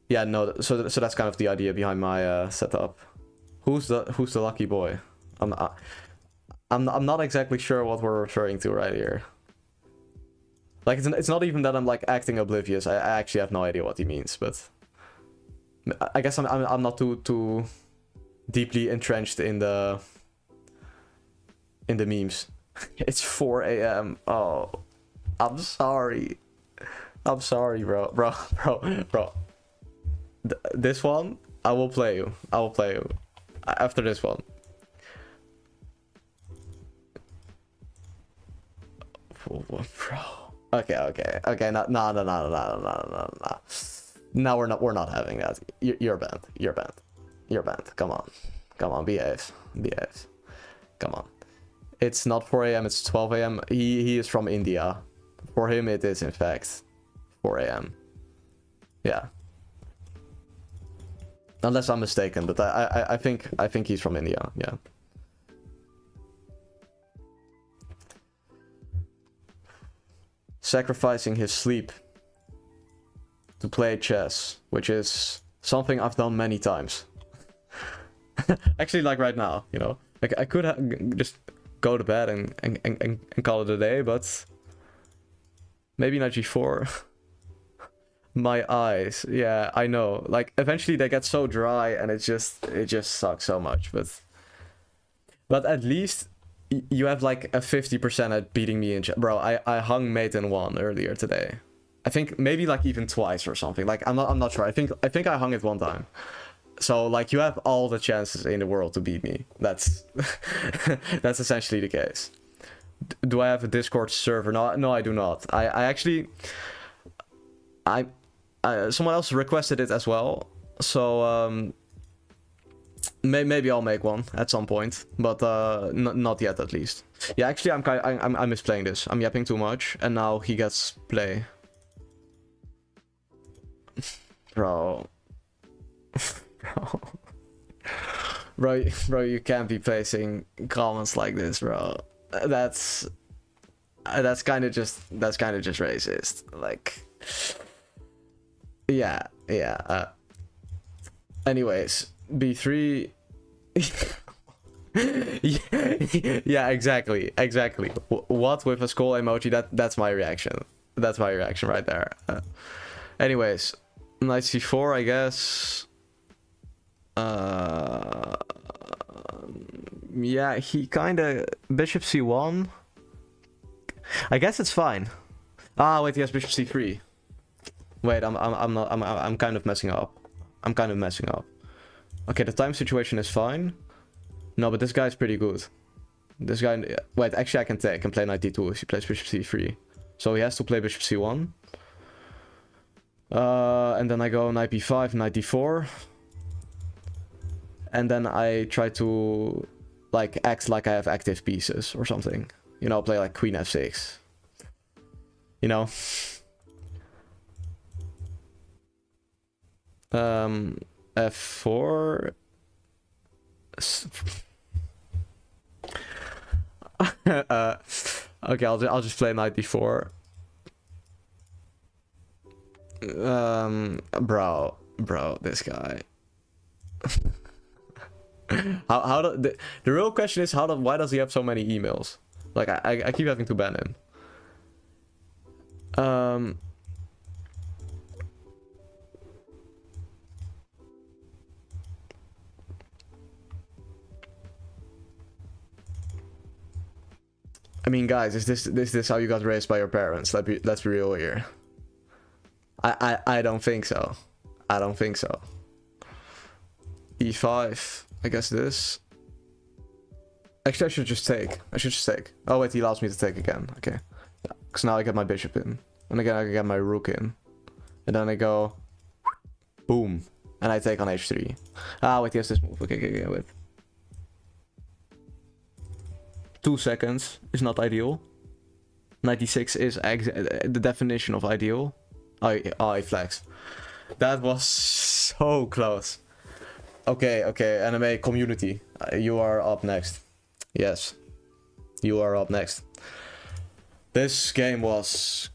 yeah, no, so that's kind of the idea behind my setup. Who's the lucky boy? I'm not exactly sure what we're referring to right here. Like it's not even that I'm like acting oblivious. I actually have no idea what he means, but I guess I'm not too deeply entrenched in the memes. It's 4 a.m. Oh, I'm sorry, bro. This one, I will play you. After this one. Bro. Okay. No. Now we're not having that. You're banned. Come on. Behave. Come on. It's not 4 a.m. It's 12 a.m. He is from India. For him, it is in fact 4 a.m. Yeah. Unless I'm mistaken, but I think he's from India. Yeah. Sacrificing his sleep to play chess, which is something I've done many times. Actually, like right now, you know, like I could just go to bed and call it a day, but maybe not g4. My eyes, yeah, I know. Like eventually they get so dry, and it just sucks so much. But at least you have like a 50% at beating me in chess, bro. I hung mate in 1 earlier today. I think maybe like even twice or something. Like I'm not sure. I think I hung it 1 time. So like you have all the chances in the world to beat me. That's that's essentially the case. Do I have a Discord server? No, I do not. I actually someone else requested it as well. So maybe I'll make one at some point, but not yet at least. Yeah, actually I'm misplaying this. I'm yapping too much, and now he gets play. Bro. Bro, you can't be placing comments like this, bro. That's kind of just racist. Like, yeah. Anyways, b3. Yeah, exactly. What with a skull emoji? That's my reaction. That's my reaction right there. Anyways, knight c4, I guess. Yeah, he kind of bishop c1. I guess it's fine. Ah, wait, he has bishop c3. Wait, I'm kind of messing up. Okay, the time situation is fine. No, but this guy's pretty good. This guy... Wait, actually I can play knight d2 if he plays bishop c3. So he has to play bishop c1. And then I go knight b5, knight d4. And then I try to like act like I have active pieces or something. You know, play like queen f6. You know? F4. Okay, I'll just play knight d4. Bro, this guy. how the real question is why does he have so many emails? Like I keep having to ban him. I mean, guys, is this how you got raised by your parents? Let's be real here. I don't think so. I don't think so. E5. I guess this. Actually, I should just take. Oh wait, he allows me to take again. Okay. Because now I get my bishop in. And again, I get my rook in. And then I go... Boom. And I take on h3. Ah, wait, he has this move. Okay, wait. 2 seconds is not ideal. 96 is the definition of ideal. Oh, he flags. That was so close. Okay, anime community. You are up next. Yes. You are up next. This game was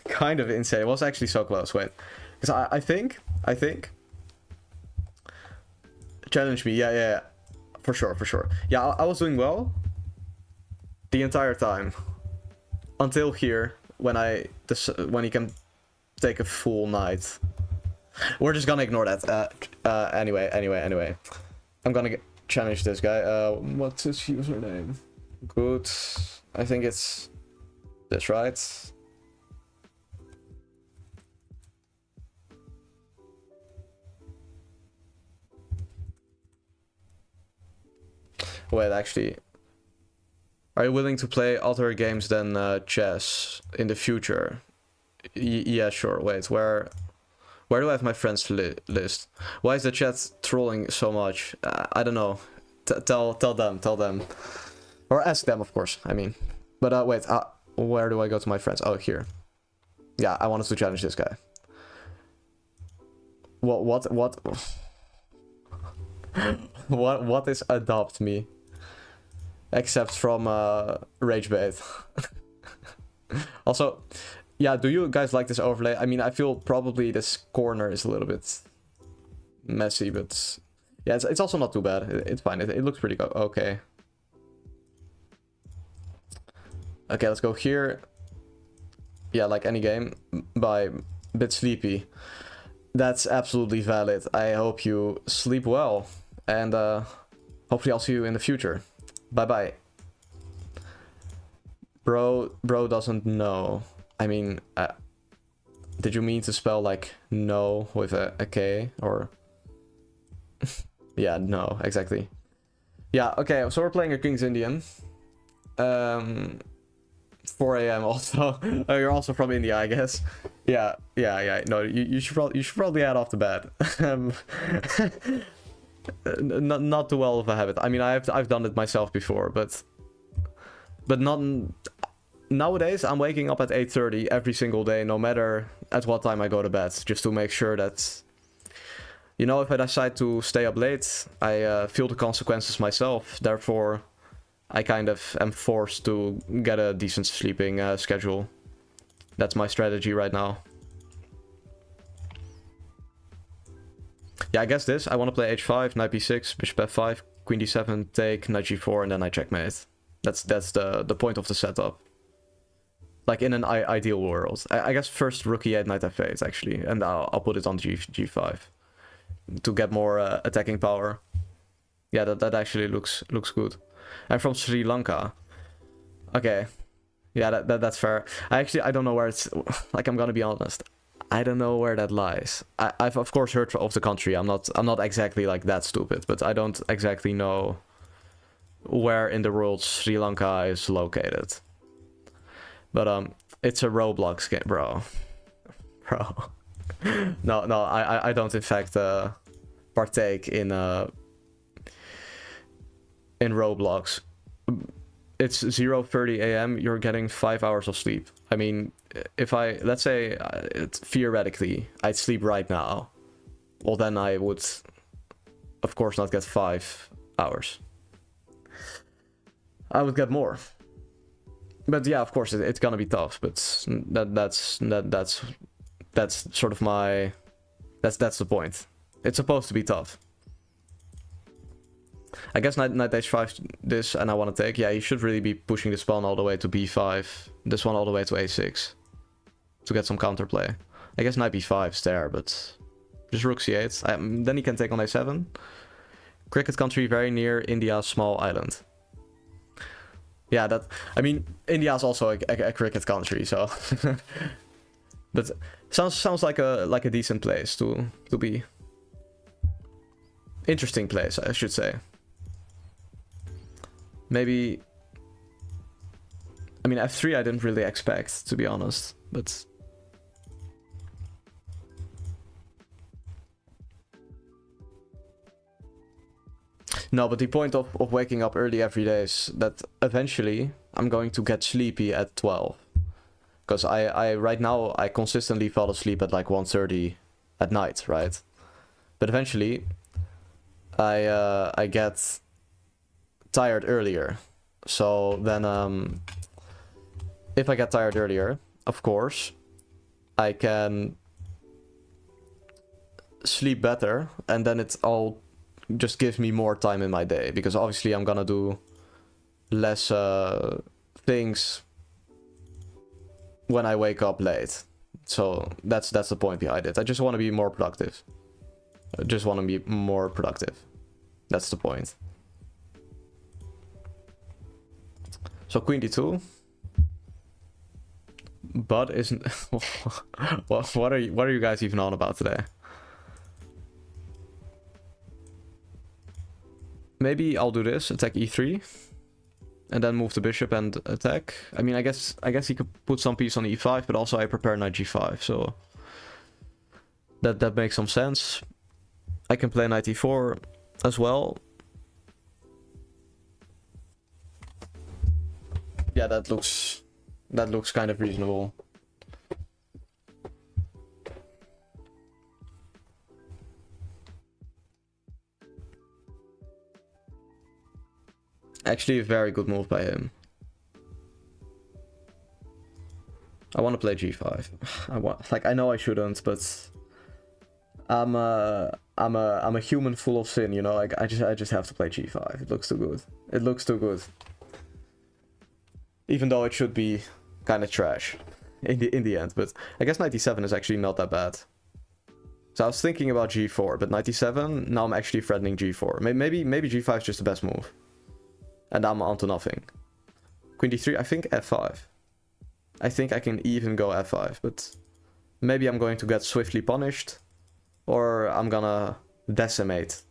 kind of insane. It was actually so close. Wait. Because I think... Challenge me. Yeah. For sure. Yeah, I was doing well. The entire time. Until here. When he can take a full knight. We're just gonna ignore that. Anyway. I'm gonna challenge this guy. What's his username? Good. I think it's this, right? Wait, actually. Are you willing to play other games than chess in the future? Yeah, sure. Wait, where do I have my friends list? Why is the chat trolling so much? I don't know. Tell them. Or ask them, of course, I mean. But wait, where do I go to my friends? Oh, here. Yeah, I wanted to challenge this guy. What? What is adopt me? Except from rage bait. Also, Yeah, do you guys like this overlay? I mean, I feel probably this corner is a little bit messy, but yeah, it's also not too bad. It's fine. It looks pretty okay. Okay, let's go here. Yeah, like any game. By Bit Sleepy. That's absolutely valid. I hope you sleep well. And hopefully I'll see you in the future. Bye-bye. Bro doesn't know. I mean, did you mean to spell like no with a K? Or... yeah, no, exactly. Yeah, okay, so we're playing a King's Indian. 4 AM also. Oh, you're also from India, I guess. Yeah. No, you should probably head off to bed. Not too well of a habit. I mean, I've done it myself before, but not nowadays. I'm waking up at 8:30 every single day, no matter at what time I go to bed, just to make sure that, you know, if I decide to stay up late, I feel the consequences myself. Therefore, I kind of am forced to get a decent sleeping schedule. That's my strategy right now. Yeah, I guess this. I want to play h5, knight b6, bishop f5, queen d7, take, knight g4, and then I checkmate. That's the point of the setup. Like in an ideal world. I guess first rook e8, knight f8, actually. And I'll put it on g5. To get more attacking power. Yeah, that actually looks good. I'm from Sri Lanka. Okay. Yeah, that's fair. I don't know where it's... Like, I'm gonna be honest. I don't know where that lies. I've of course heard of the country. I'm not exactly like that stupid, but I don't exactly know where in the world Sri Lanka is located. But it's a Roblox game, bro. No, I don't in fact partake in Roblox. It's 0:30 AM, you're getting 5 hours of sleep. I mean, if let's say, theoretically, I'd sleep right now, well then I would, of course, not get 5 hours. I would get more. But yeah, of course, it's gonna be tough, but that's sort of my... That's the point. It's supposed to be tough. I guess knight h5 this, and I want to take. Yeah, you should really be pushing this pawn all the way to b5. This one all the way to a6. To get some counterplay. I guess knight b5 is there, but... Just rook c8. Then he can take on a7. Cricket country very near India's small island. Yeah, that... I mean, India's also a cricket country, so... But sounds like a decent place to be. Interesting place, I should say. Maybe... I mean, f3 I didn't really expect, to be honest, but... No, but the point of waking up early every day is that eventually I'm going to get sleepy at 12. Because I right now, I consistently fall asleep at like 1:30 at night, right? But eventually, I get tired earlier. So then, if I get tired earlier, of course, I can sleep better, and then it's all just gives me more time in my day, because obviously I'm gonna do less things when I wake up late. So that's the point behind it. I just want to be more productive. That's the point. So queen d2. But isn't... what are you guys even on about today? Maybe I'll do this, attack e3, and then move the bishop and attack. I mean, I guess he could put some piece on e5, but also I prepare knight g5, so that makes some sense. I can play knight e4 as well. Yeah, that looks kind of reasonable. Actually, a very good move by him. I want to play g5. I know I shouldn't, but I'm a human full of sin, you know. Like I just have to play g5. It looks too good. It looks too good. Even though it should be kind of trash in the end, but I guess 97 is actually not that bad. So I was thinking about g4, but 97, now I'm actually threatening g4. Maybe g5 is just the best move. And I'm onto nothing. Queen d3, I think f5. I think I can even go f5, but maybe I'm going to get swiftly punished, or I'm gonna decimate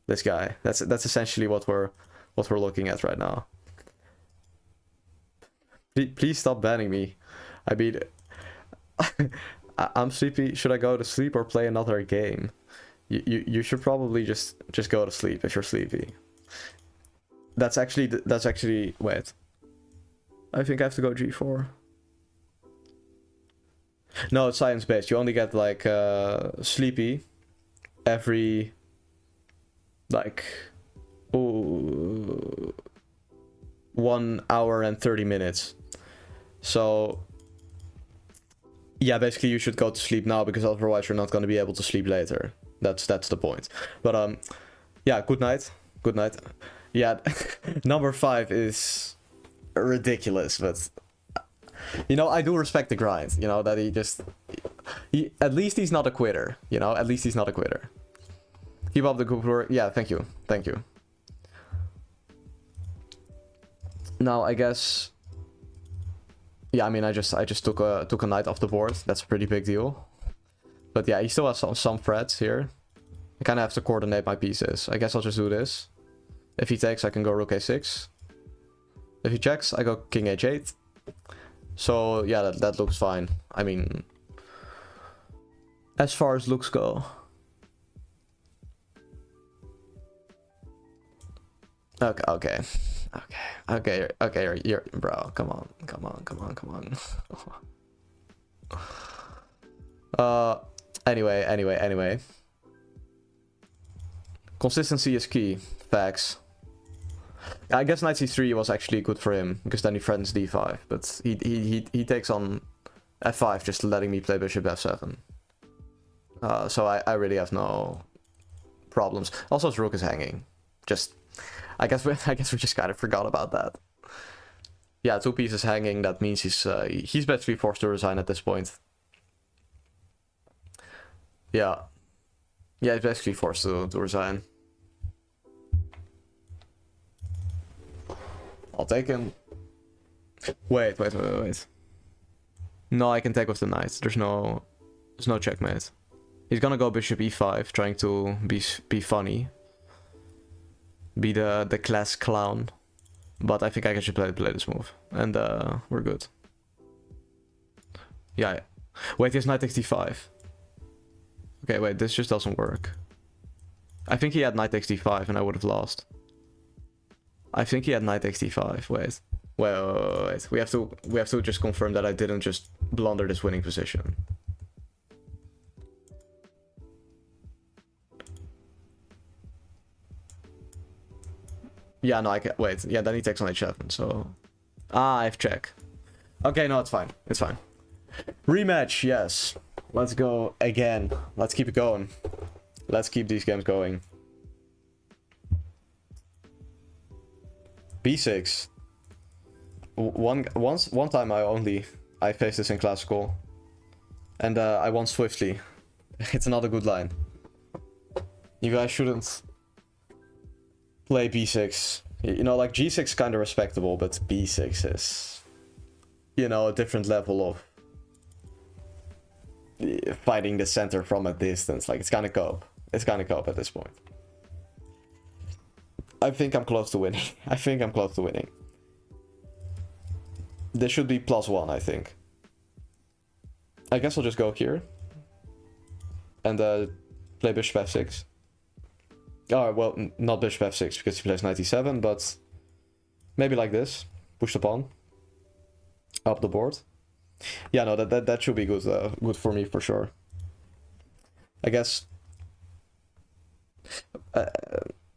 this guy. That's essentially what we're looking at right now. Please stop banning me. I mean, I'm sleepy. Should I go to sleep or play another game? You should probably just go to sleep if you're sleepy. That's actually wait. I think I have to go g4. No, it's science based. You only get like sleepy every like 1 hour and 30 minutes. So yeah, basically you should go to sleep now, because otherwise you're not going to be able to sleep later. That's the point. But yeah, good night. Good night. Yeah, number 5 is ridiculous, but you know, I do respect the grind, you know, that he at least he's not a quitter, you know, at least he's not a quitter. Keep up the good work. Yeah, thank you. Thank you. Now, I guess, yeah, I mean, I just took a knight off the board. That's a pretty big deal. But yeah, he still has some threats here. I kind of have to coordinate my pieces. I guess I'll just do this. If he takes, I can go rook a6. If he checks, I go king h8. So yeah, that looks fine. I mean, as far as looks go. Okay. You're bro. Come on. Anyway. Consistency is key. Facts. I guess knight c3 was actually good for him, because then he threatens d5, but he takes on f5, just letting me play bishop f7. So I really have no problems. Also, his rook is hanging. Just, I guess we just kind of forgot about that. Yeah, 2 pieces hanging. That means he's basically forced to resign at this point. Yeah, he's basically forced to resign. I'll take him. Wait. No, I can take with the knight. There's no checkmate. He's gonna go bishop e5, trying to be funny. Be the class clown. But I think I should play this move. And we're good. Yeah. Wait, he has knight takes d5. Okay, wait, this just doesn't work. I think he had knight takes d5 and I would have lost. I think he had knight takes d5. Wait. We have to just confirm that I didn't just blunder this winning position. Yeah, no, I can wait. Yeah, then he takes on h7. So I have check. Okay, no, it's fine. It's fine. Rematch, yes. Let's go again. Let's keep it going. Let's keep these games going. b6. One time I faced this in classical, and I won swiftly. It's not a good line. You guys shouldn't play b6. You know, like g6 kind of respectable, but b6 is, you know, a different level of fighting the center from a distance. Like, it's kind of cope. It's kind of cope at this point. I think I'm close to winning. This should be +1, I think. I guess I'll just go here. And play bishop f6. Oh, well, not bishop f6 because he plays knight e7, but maybe like this. Push the pawn. Up the board. Yeah, no, that should be good, good for me for sure. I guess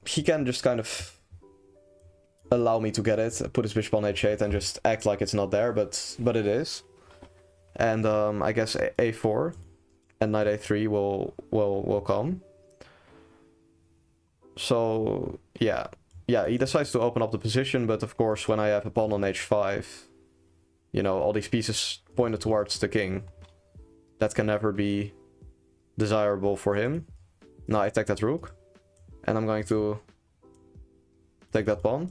he can just kind of allow me to get it, put his bishop on h8 and just act like it's not there, but it is. And I guess a4 and knight a3 will come. So yeah, he decides to open up the position, but of course when I have a pawn on h5, you know, all these pieces pointed towards the king. That can never be desirable for him. Now I take that rook, and I'm going to take that pawn.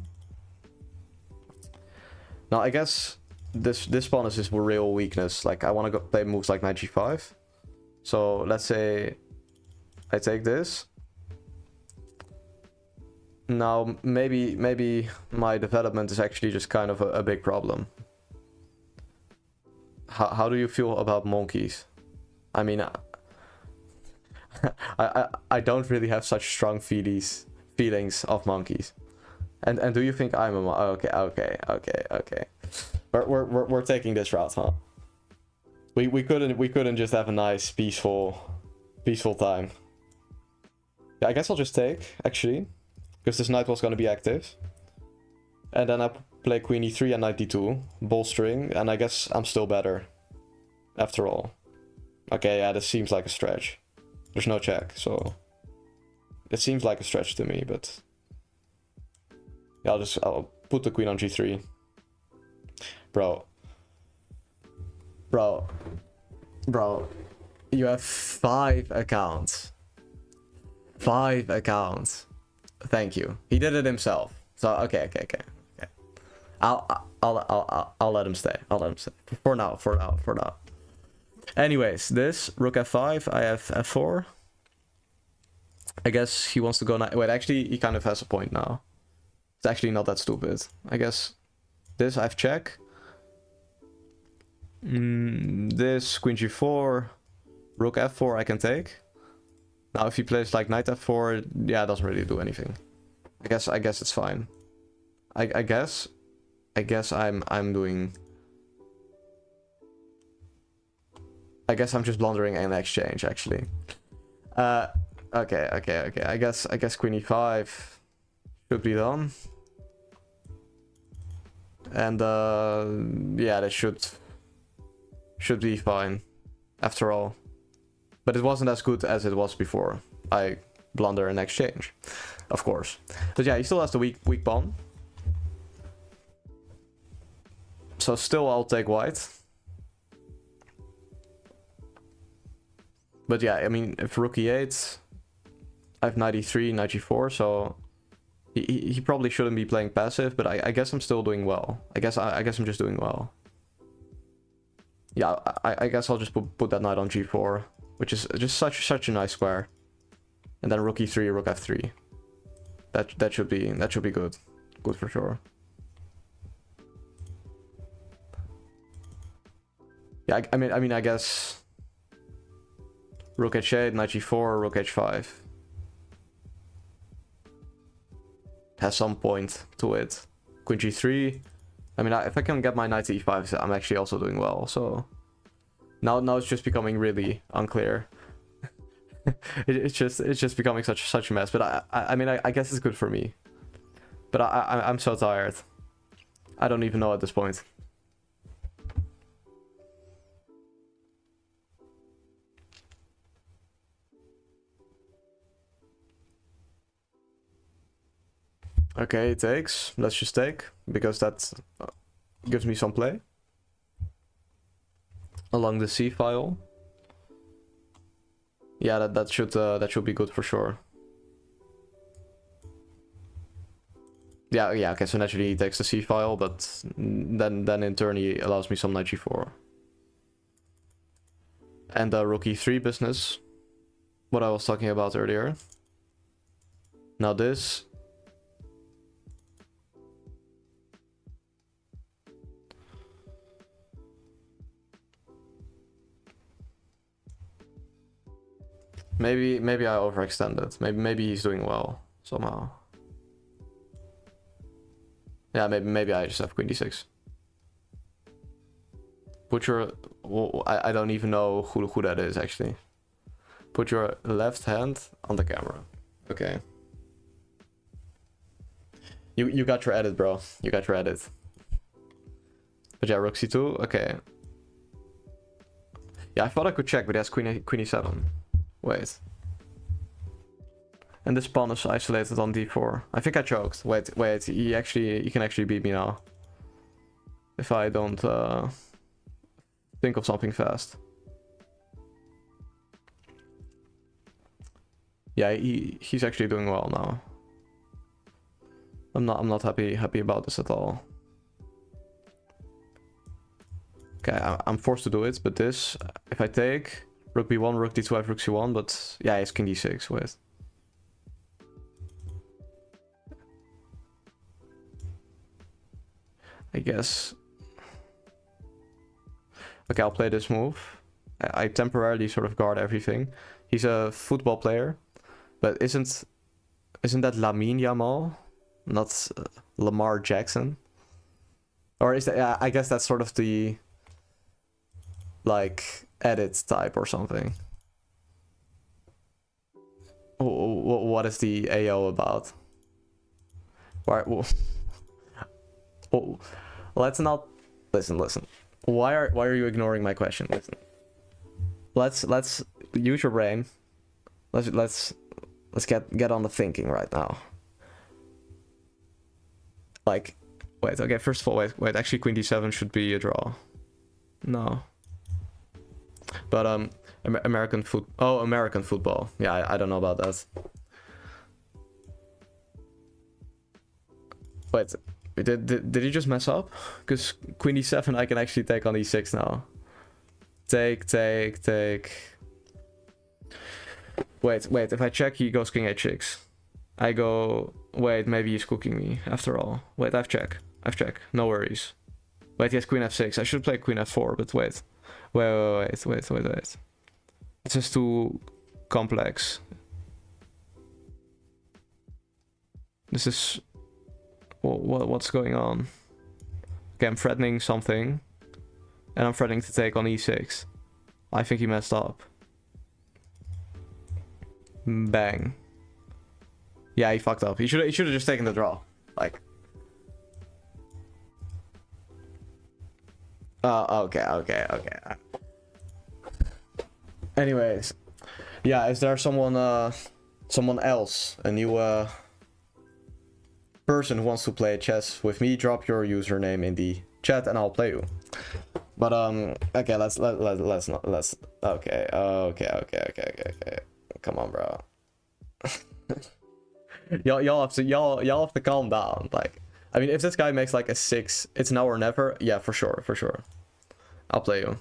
Now I guess this pawn is his real weakness. Like I want to go play moves like knight g5. So let's say I take this. Now maybe my development is actually just kind of a big problem. How do you feel about monkeys? I mean, I don't really have such strong feelings of monkeys. And do you think I'm a okay. We're taking this route, huh? We couldn't just have a nice peaceful time. Yeah, I guess I'll just take actually, because this knight was gonna be active. And then I play queen e3 and knight d2, bolstering, and I guess I'm still better after all. Okay, yeah, this seems like a stretch. There's no check, so it seems like a stretch to me, but yeah, I'll put the queen on g3. Bro, you have 5 accounts. 5 accounts. Thank you. He did it himself. So okay. I'll let him stay. For now. Anyways, this rook f5, I have f4. I guess he wants to go knight. Wait, actually, he kind of has a point now. It's actually not that stupid. I guess this I have check. This queen g4, rook f4 I can take. Now if he plays like knight f4, yeah, it doesn't really do anything. I guess it's fine. I guess I'm doing. I guess I'm just blundering an exchange actually. Okay. I guess queen e5 should be done. And yeah, that should be fine after all. But it wasn't as good as it was before. I blunder an exchange, of course. But yeah, he still has the weak pawn. So still I'll take white. But yeah, I mean, if rook e8, I have knight e3, knight g4, so he probably shouldn't be playing passive, but I guess I'm still doing well. I guess I'm just doing well. Yeah, I guess I'll just put that knight on g4, which is just such a nice square. And then rook e3, rook f3. That should be good. Good for sure. Yeah, I mean I guess rook h8, knight g4, rook h5 has some point to it. Queen g3. I mean, if I can get my knight to e5, I'm actually also doing well. So now it's just becoming really unclear. it's just becoming such a mess. But I mean I guess it's good for me. But I'm so tired. I don't even know at this point. Okay, it takes. Let's just take, because that gives me some play along the C file. Yeah, that should be good for sure. Yeah. Okay, so naturally he takes the C file, but then in turn he allows me some knight g4 and rook e3 business. What I was talking about earlier. Now this. Maybe I overextended. Maybe he's doing well somehow. Yeah, maybe I just have queen d6. Put your... Well, I don't even know who that is actually. Put your left hand on the camera. Okay. You got your edit, bro. You got your edit. But yeah, rook c2. Okay. Yeah, I thought I could check, but he has queen e7. Wait. And this pawn is isolated on d4. I think I choked. Wait, he can actually beat me now. If I don't think of something fast. Yeah, he's actually doing well now. I'm not happy about this at all. Okay, I'm forced to do it, but this, if I take rook b1, rook d2, I have rook c1, but yeah, it's king d6. Wait. I guess. Okay, I'll play this move. I temporarily sort of guard everything. He's a football player, but isn't that Lamine Yamal, not Lamar Jackson? Or is that? Yeah, I guess that's sort of the like edit type or something. What is the AO about? Why? Oh, let's not listen. Why are you ignoring my question? Listen. Let's use your brain. Let's get on the thinking right now. Like, wait. Okay, first of all, wait. Actually, queen d7 should be a draw. No. But American football. Yeah, I don't know about that. Wait. Did he just mess up? Because queen e7 I can actually take on e6 now. Take. Wait, if I check he goes king h6. I go, wait, maybe he's cooking me after all. Wait, I've check. No worries. Wait, he has queen f6. I should play queen f4, but wait. Wait. It's just too complex. This is... What's going on? Okay, I'm threatening something. And I'm threatening to take on e6. I think he messed up. Bang. Yeah, he fucked up. He should have just taken the draw. Like. Okay. Anyways. Yeah, is there someone else, a new person who wants to play chess with me? Drop your username in the chat and I'll play you. But okay, let's okay. Come on, bro. y'all have to calm down. Like, I mean, if this guy makes like a 6, it's now or never. Yeah, for sure. I'll play you.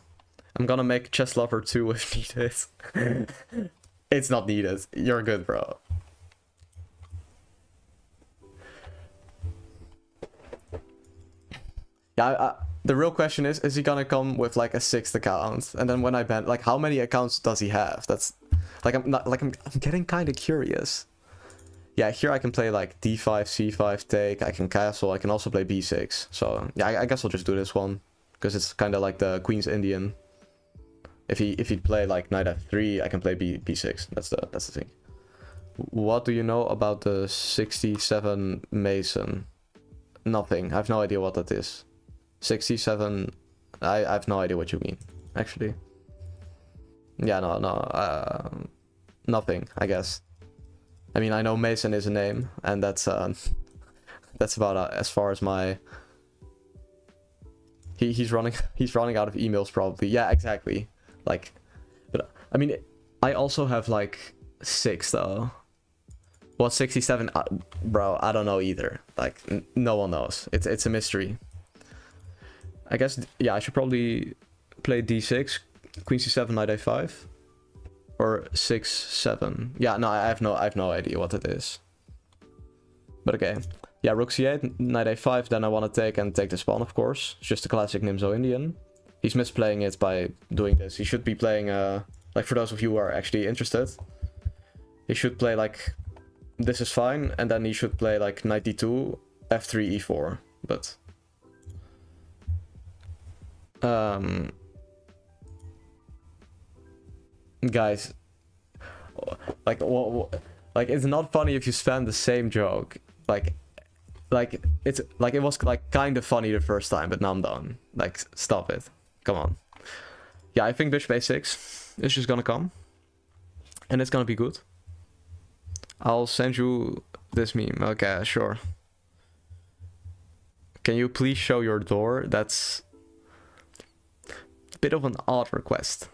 I'm gonna make Chess Lover 2 if needed. It's not needed. You're good, bro. Yeah, the real question is he gonna come with like a 6th account? And then when I ban, like, how many accounts does he have? That's like, I'm getting kind of curious. Yeah, here I can play like d5, c5, take. I can castle. I can also play b6. So yeah, I guess I'll just do this one because it's kind of like the Queen's Indian. If he'd play like knight f3, I can play b6. That's the thing. What do you know about the 67 Mason? Nothing. I have no idea what that is. 67. I have no idea what you mean, actually. Yeah, no, nothing, I guess. I mean, I know Mason is a name, and that's about as far as my... He's running out of emails probably. Yeah, exactly. Like, but I mean, I also have like 6 though. What 67? Bro, I don't know either. Like, no one knows. It's a mystery. I guess, yeah, I should probably play d6, queen c7, knight a5, or 6-7. Yeah, no, I have no idea what it is. But okay, yeah, rook c8, knight a5. Then I want to take this pawn, of course. It's just a classic Nimzo Indian. He's misplaying it by doing this. He should be playing, like, for those of you who are actually interested, he should play like, this is fine, and then he should play like knight d2, f3, e4. But guys, like, like, it's not funny if you spam the same joke. Like it's like, it was like kind of funny the first time, but now I'm done. Like, stop it. Come on. Yeah, I think bishop a6 is just gonna come. And it's gonna be good. I'll send you this meme. Okay, sure. Can you please show your door? That's a bit of an odd request.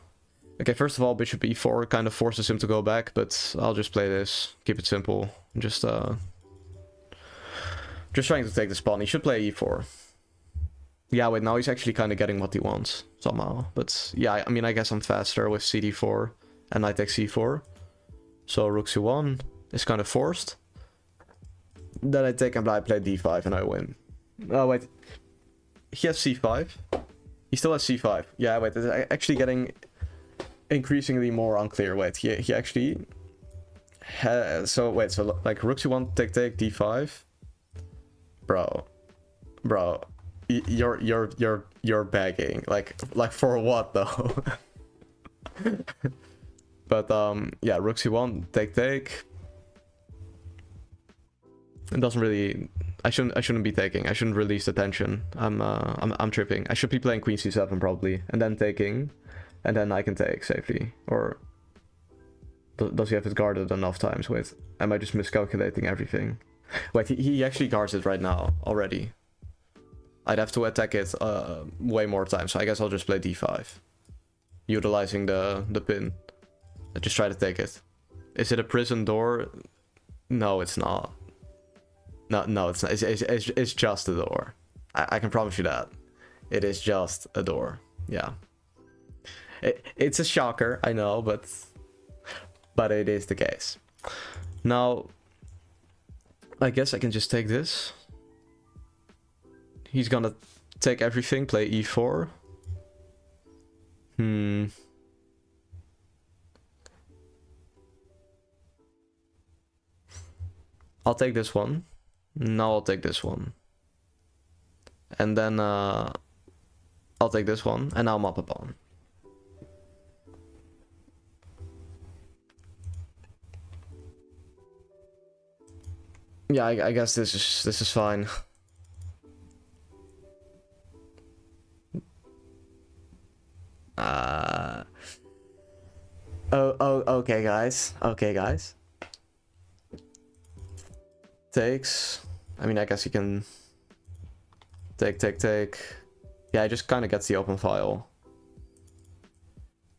Okay, first of all, bishop e4 kind of forces him to go back, but I'll just play this. Keep it simple. Just trying to take this pawn. He should play e4. Yeah, wait, now he's actually kind of getting what he wants somehow. But yeah, I mean, I guess I'm faster with cd4 and knight takes c4. So rook c1 is kind of forced. Then I take and I play d5 and I win. Oh, wait. He has c5. He still has c5. Yeah, wait, it's actually getting increasingly more unclear. Wait, he actually has... So, wait, so like rook c1, take, d5. Bro. You're begging. Like for what, though? But, yeah, rook c1, take. It doesn't really... I shouldn't be taking. I shouldn't release the tension. I'm tripping. I should be playing queen c7 probably, and then taking, and then I can take safely. Or does he have it guarded enough times? Wait, am I just miscalculating everything? Wait, he actually guards it right now already. I'd have to attack it way more times. So I guess I'll just play d5, utilizing the pin. I just try to take it. Is it a prison door? No, it's not. No, it's not. It's just a door. I can promise you that. It is just a door. Yeah. It's a shocker, I know, but it is the case. Now, I guess I can just take this. He's gonna take everything, play e4. I'll take this one. Now I'll take this one. And then I'll take this one. And now I'm up a pawn. Yeah, I guess this is fine. Okay, guys. Okay, guys. Takes. I mean, I guess you can take. Yeah, it just kind of gets the open file.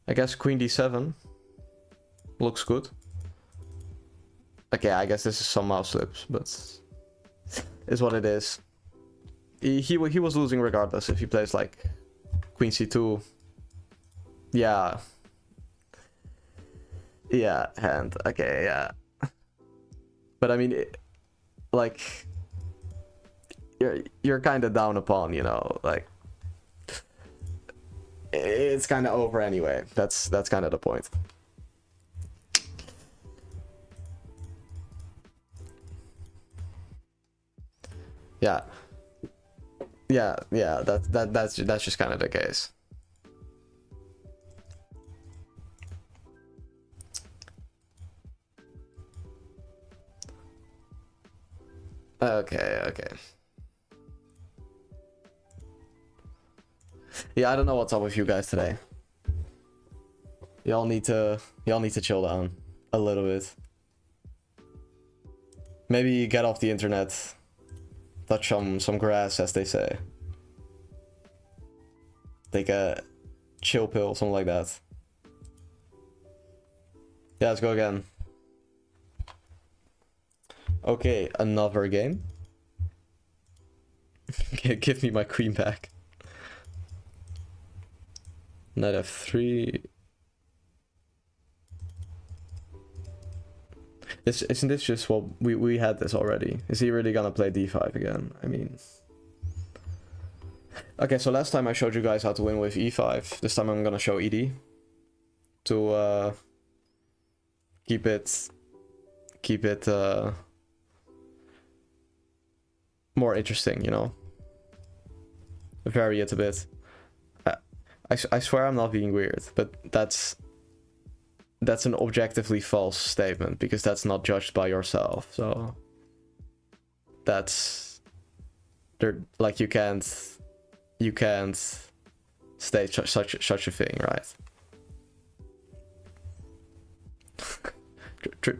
I guess queen d7 looks good. Okay, I guess this is some mouse slips, but is what it is. He was losing regardless if he plays like queen c2. Yeah. Yeah, hand. Okay, yeah. But I mean, like, you're kind of down a pawn, you know, like it's kind of over anyway. That's kind of the point. Yeah. That's just kind of the case. Okay. Yeah, I don't know what's up with you guys today. Y'all need to chill down a little bit. Maybe get off the internet. Touch some grass, as they say. Take a chill pill, something like that. Yeah, let's go again. Okay, another game. Give me my queen back. Knight f3. Isn't this just what we had this already? Is he really gonna play d5 again? I mean... Okay, so last time I showed you guys how to win with e5. This time I'm gonna show ed. To keep it more interesting, you know? Vary it a bit. I swear I'm not being weird, but that's an objectively false statement, because that's not judged by yourself. So that's there, like, you can't state such a thing, right?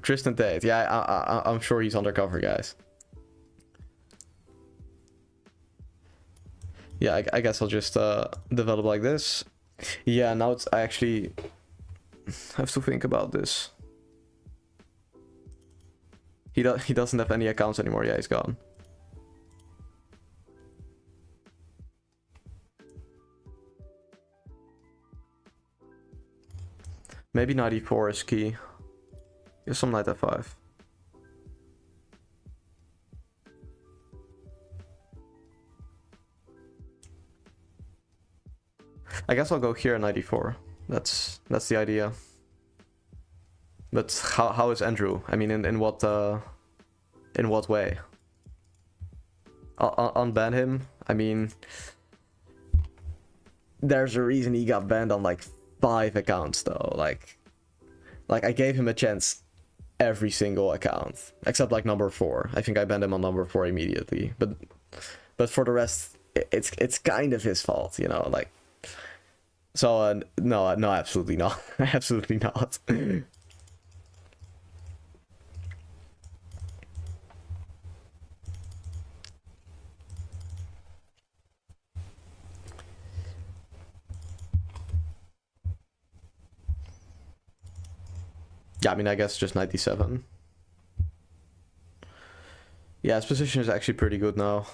Tristan Tate, yeah, I'm sure he's undercover, guys. Yeah, I guess I'll just develop like this. Yeah, now I actually have to think about this. He doesn't have any accounts anymore. Yeah, he's gone. Maybe knight e4 is key. Here's some knight f5. I guess I'll go here knight e4. That's the idea. But how is Andrew? I mean, in what way? Unban him? I mean, there's a reason he got banned on like 5 accounts though. Like I gave him a chance every single account except like number 4. I think I banned him on number 4 immediately. But for the rest, it's kind of his fault, you know. Like, so no, absolutely not, absolutely not. Yeah, I mean, I guess just 97. Yeah, his position is actually pretty good now.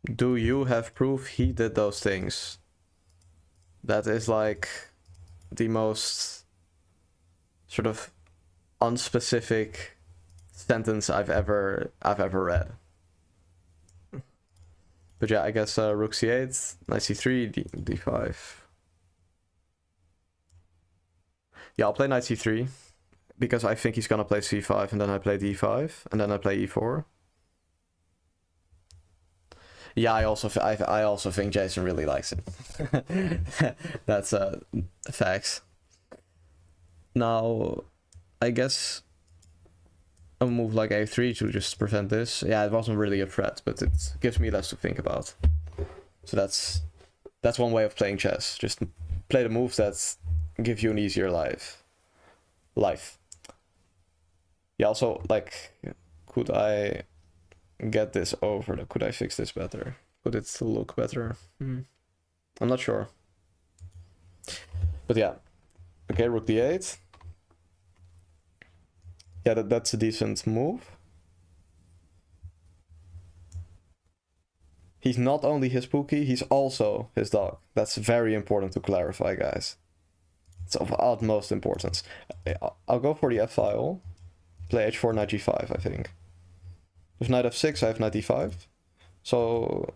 Do you have proof he did those things? That is like the most sort of unspecific sentence I've ever read. But yeah, I guess rook c8, knight c3, d5. Yeah, I'll play knight c3 because I think he's gonna play c5, and then I play d5, and then I play e4. Yeah, I also think Jason really likes it. That's facts. Now, I guess a move like a3 to just prevent this. Yeah, it wasn't really a threat, but it gives me less to think about. So that's one way of playing chess. Just play the moves that give you an easier life. Yeah, also, like, could I get this over? Could I fix this better? Could it look better? I'm not sure. But yeah. Okay, rook d8. Yeah, that's a decent move. He's not only his pookie, he's also his dog. That's very important to clarify, guys. It's of utmost importance. I'll go for the f-file. Play h4, knight g5, I think. With knight f6, I have knight d5. So,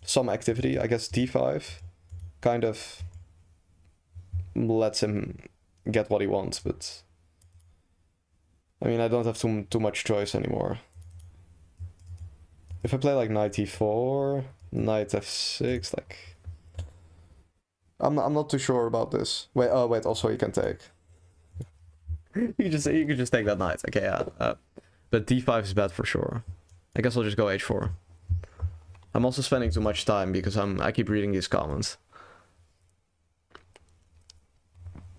some activity. I guess d5 kind of lets him get what he wants, but I mean, I don't have too much choice anymore. If I play like knight e4, knight f6, like, I'm not too sure about this. Wait, oh wait, also you can take. you can just take that knight. Okay, yeah. But d5 is bad for sure. I guess I'll just go h4. I'm also spending too much time because I keep reading these comments.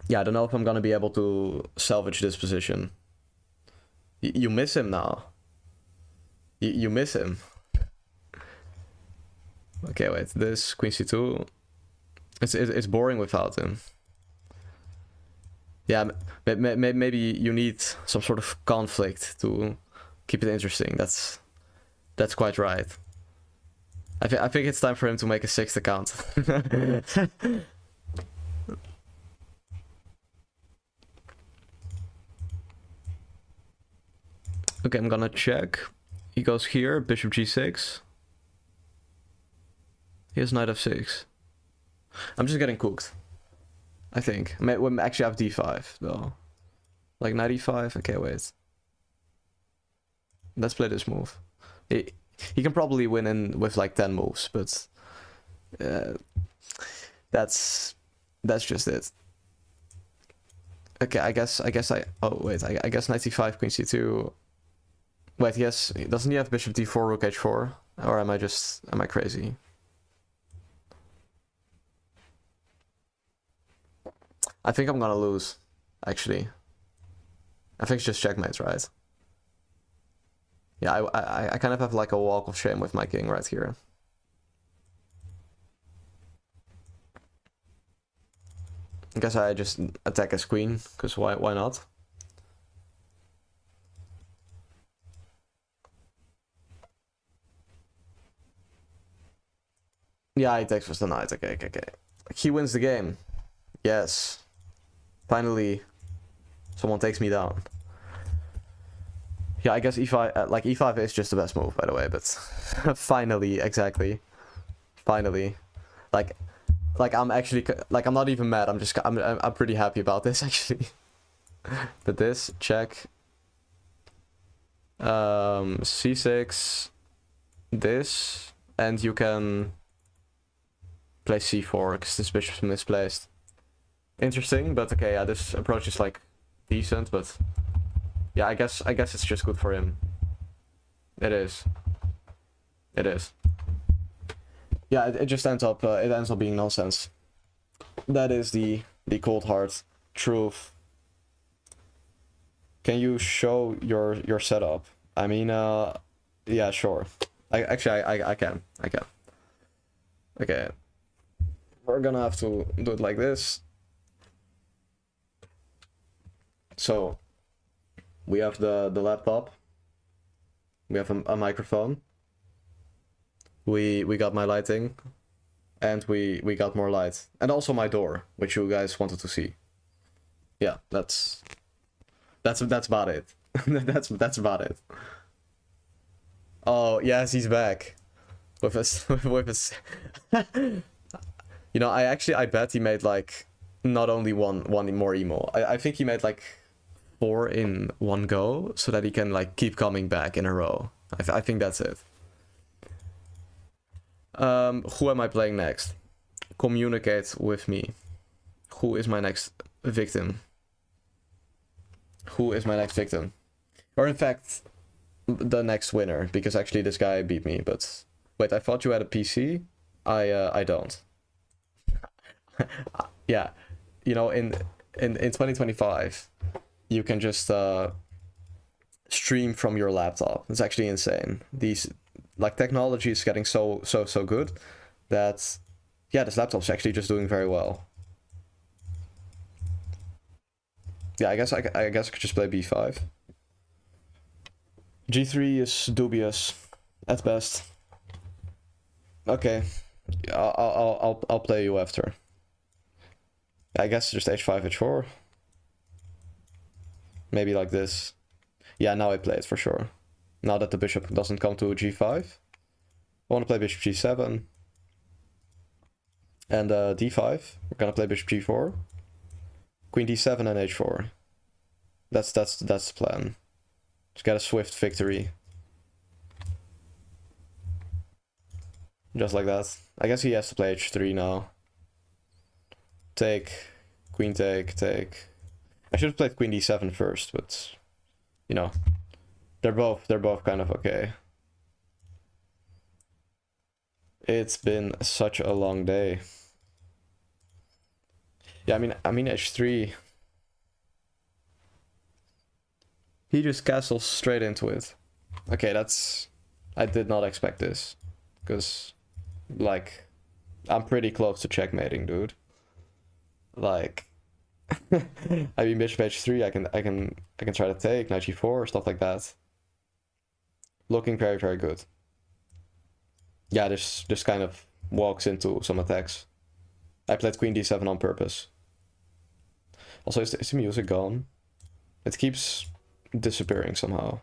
Yeah, I don't know if I'm gonna be able to salvage this position. You miss him now. You miss him. Okay, wait. This queen c2. It's boring without him. Yeah, maybe you need some sort of conflict to keep it interesting. That's quite right. I think it's time for him to make a 6th account. Okay, I'm gonna check. He goes here, bishop g6. Here's knight f6. I'm just getting cooked, I think. We actually have d5 though. Like knight e5. Okay, wait. Let's play this move. He can probably win in with like 10 moves, but that's just it. Okay, I guess oh wait, I guess knight c5, queen c2. Wait, yes, doesn't he have bishop d4, rook h4? Or am I crazy? I think I'm gonna lose, actually. I think it's just checkmate, right? Yeah, I kind of have like a walk of shame with my king right here. I guess I just attack his queen, because why not? Yeah, he takes first the knight. Okay. He wins the game. Yes. Finally, someone takes me down. Yeah, I guess e5, like e5 is just the best move, by the way, but finally, exactly. Finally. Like I'm actually, like I'm not even mad, I'm pretty happy about this, actually. But this, check. C6, this, and you can play c4, because this bishop's misplaced. Interesting, but okay, yeah, this approach is like decent, but yeah, I guess it's just good for him. It is. Yeah, it just ends up being nonsense. That is the cold hard truth. Can you show your setup? I mean, yeah, sure. I can. Okay. We're gonna have to do it like this. So we have the laptop. We have a microphone. We got my lighting, and we got more light, and also my door, which you guys wanted to see. Yeah, that's about it. that's about it. Oh yes, he's back with us with us. You know, I bet he made like not only one more emo. I think he made like 4 in one go, so that he can like keep coming back in a row. I think that's it. Who am I playing next? Communicate with me. Who is my next victim? Or in fact, the next winner, because actually this guy beat me, but wait, I thought you had a PC? I don't. Yeah, you know, in 2025, you can just stream from your laptop. It's actually insane. These like technology is getting so good that yeah, this laptop's actually just doing very well. Yeah, I guess I could just play b5. g3 is dubious at best. Okay, I'll play you after. I guess just h5, h4. Maybe like this. Yeah, now I play it for sure. Now that the bishop doesn't come to g5. I want to play bishop g7. And d5. We're gonna play bishop g4. Queen d7 and h4. That's the plan. Just get a swift victory. Just like that. I guess he has to play h3 now. Take. Queen take. I should have played queen d7 first, but you know, they're both kind of okay. It's been such a long day. Yeah, I mean h3. He just castles straight into it. Okay, I did not expect this, because like I'm pretty close to checkmating, dude. Like I mean bishop h3, I can try to take knight g4, stuff like that. Looking very, very good. Yeah, this kind of walks into some attacks. I played queen d7 on purpose. Also, is the music gone? It keeps disappearing somehow.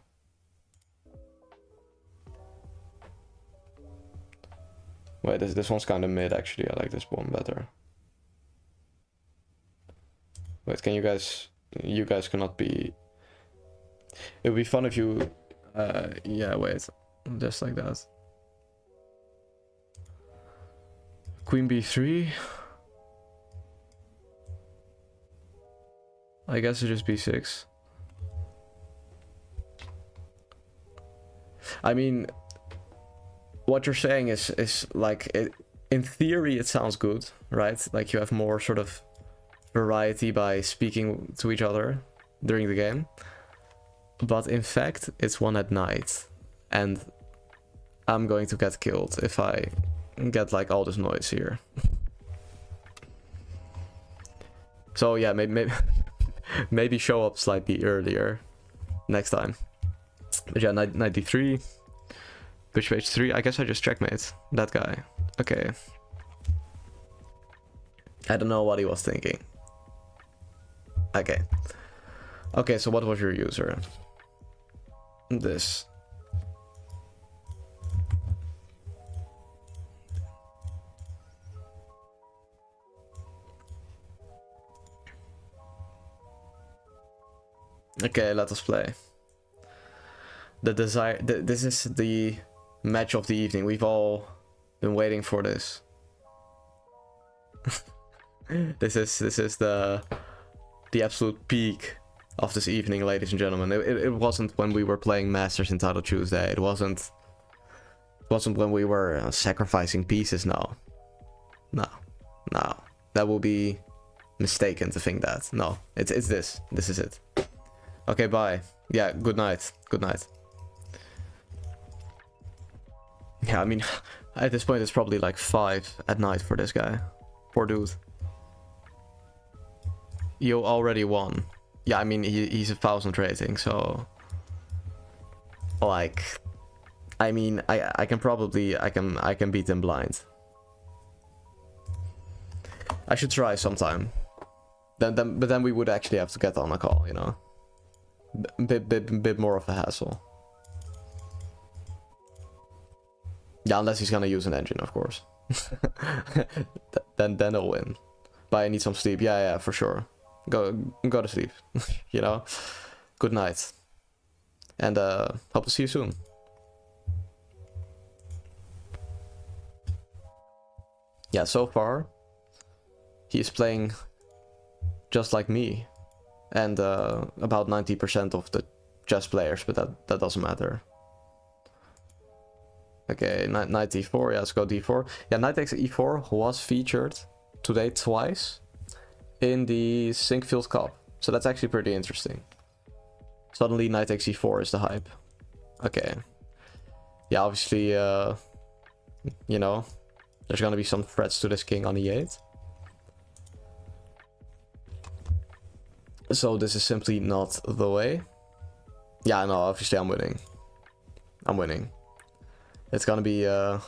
Wait, this one's kind of mid actually. I like this one better. Wait, can you guys cannot be... It would be fun if you... yeah, wait. Just like that. Queen b3. I guess it's just b6. I mean, what you're saying is like, in theory it sounds good, right? Like you have more sort of variety by speaking to each other during the game. But in fact, it's one at night. And I'm going to get killed if I get like all this noise here. So yeah, maybe show up slightly earlier next time. But yeah, knight d3, bishop h3. I guess I just checkmate that guy. Okay. I don't know what he was thinking. Okay. Okay, so what was your user? This. Okay, let us play. This is the match of the evening. We've all been waiting for this. This is the absolute peak of this evening, ladies and gentlemen. It wasn't when we were playing Masters in Title Tuesday. It wasn't when we were sacrificing pieces. No. That will be mistaken to think that. No, it's this. This is it. Okay, bye. Yeah, good night. Good night. Yeah, I mean, at this point it's probably like 5 at night for this guy. Poor dude. You already won. Yeah, I mean, he's 1,000 rating, so... Like... I mean, I can beat him blind. I should try sometime. But then we would actually have to get on a call, you know? Bit more of a hassle. Yeah, unless he's gonna use an engine, of course. then he'll win. But I need some sleep. Yeah, for sure. Go to sleep. You know? Good night. And hope to see you soon. Yeah, so far he is playing just like me. And about 90% of the chess players, but that doesn't matter. Okay, knight d4, yeah, let's go d4. Yeah, knight takes e4 was featured today twice in the Sinkfield Cup. So that's actually pretty interesting. Suddenly knight takes e4 is the hype. Okay. Yeah, obviously, you know, there's gonna be some threats to this king on e8. So this is simply not the way. Yeah, no, obviously I'm winning. I'm winning. It's gonna be a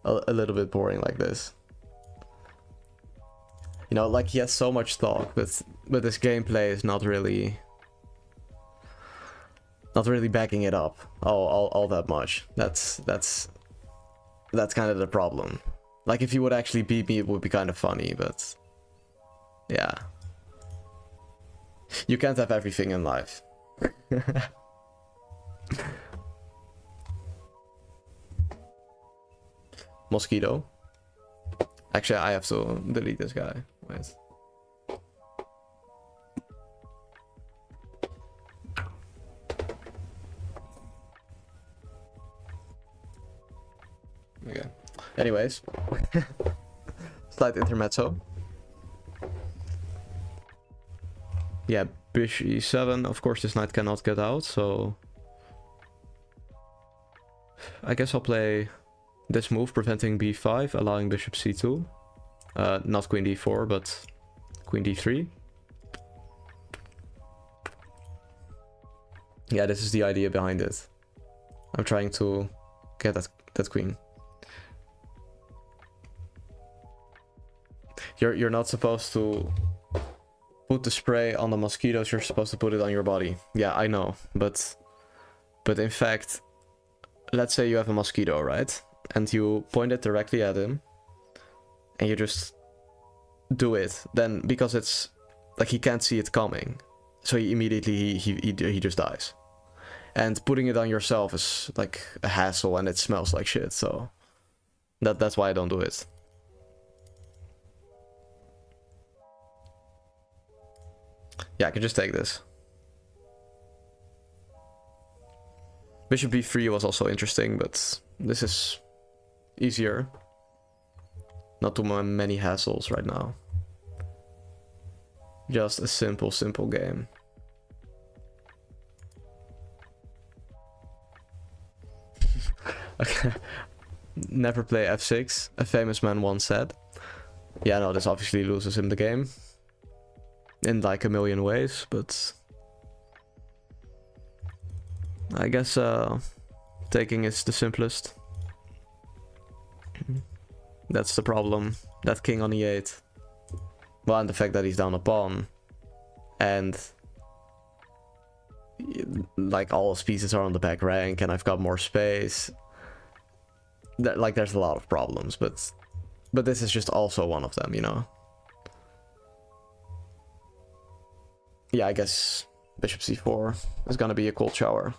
little bit boring like this. You know, like he has so much thought, but this gameplay is not really backing it up all that much. That's kind of the problem. Like if you would actually beat me, it would be kind of funny, but yeah. You can't have everything in life. Mosquito. Actually, I have to delete this guy. Wait. Okay. Anyways. Slight intermezzo. Yeah, bishop e7. Of course, this knight cannot get out, so... I guess I'll play this move, preventing b5, allowing bishop c2. Not queen d4, but queen d3. Yeah, this is the idea behind it. I'm trying to get that queen. You're not supposed to put the spray on the mosquitoes, you're supposed to put it on your body. Yeah, I know, but in fact, let's say you have a mosquito, right? And you point it directly at him, and you just do it. Then, because it's like he can't see it coming, so he immediately he just dies. And putting it on yourself is like a hassle, and it smells like shit. So that's why I don't do it. Yeah, I could just take this. Bishop b3 was also interesting, but this is easier. Not too many hassles right now. Just a simple game. Okay. Never play f6, a famous man once said. Yeah, no, this obviously loses him the game. In like a million ways, but... I guess taking is the simplest. That's the problem. That king on e8. Well, and the fact that he's down a pawn. And... like all his pieces are on the back rank and I've got more space. Like there's a lot of problems, but this is just also one of them, you know. Yeah, I guess bishop c4 is gonna be a cold shower.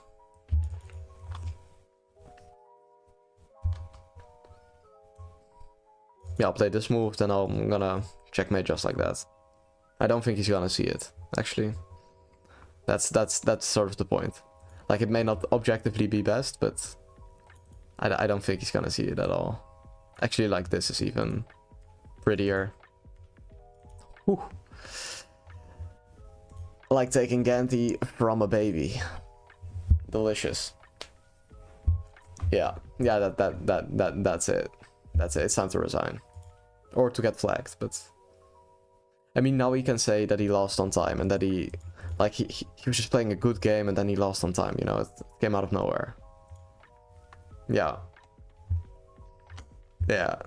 Yeah, I'll play this move, then I'm gonna checkmate just like that. I don't think he's gonna see it, actually. That's sort of the point. Like, it may not objectively be best, but I don't think he's gonna see it at all. Actually, like, this is even prettier. Whew. Like taking Ganti from a baby. Delicious. Yeah, that's it. That's it. It's time to resign. Or to get flagged, but... I mean, now we can say that he lost on time and that he... Like, he was just playing a good game and then he lost on time, you know? It came out of nowhere. Yeah. Yeah.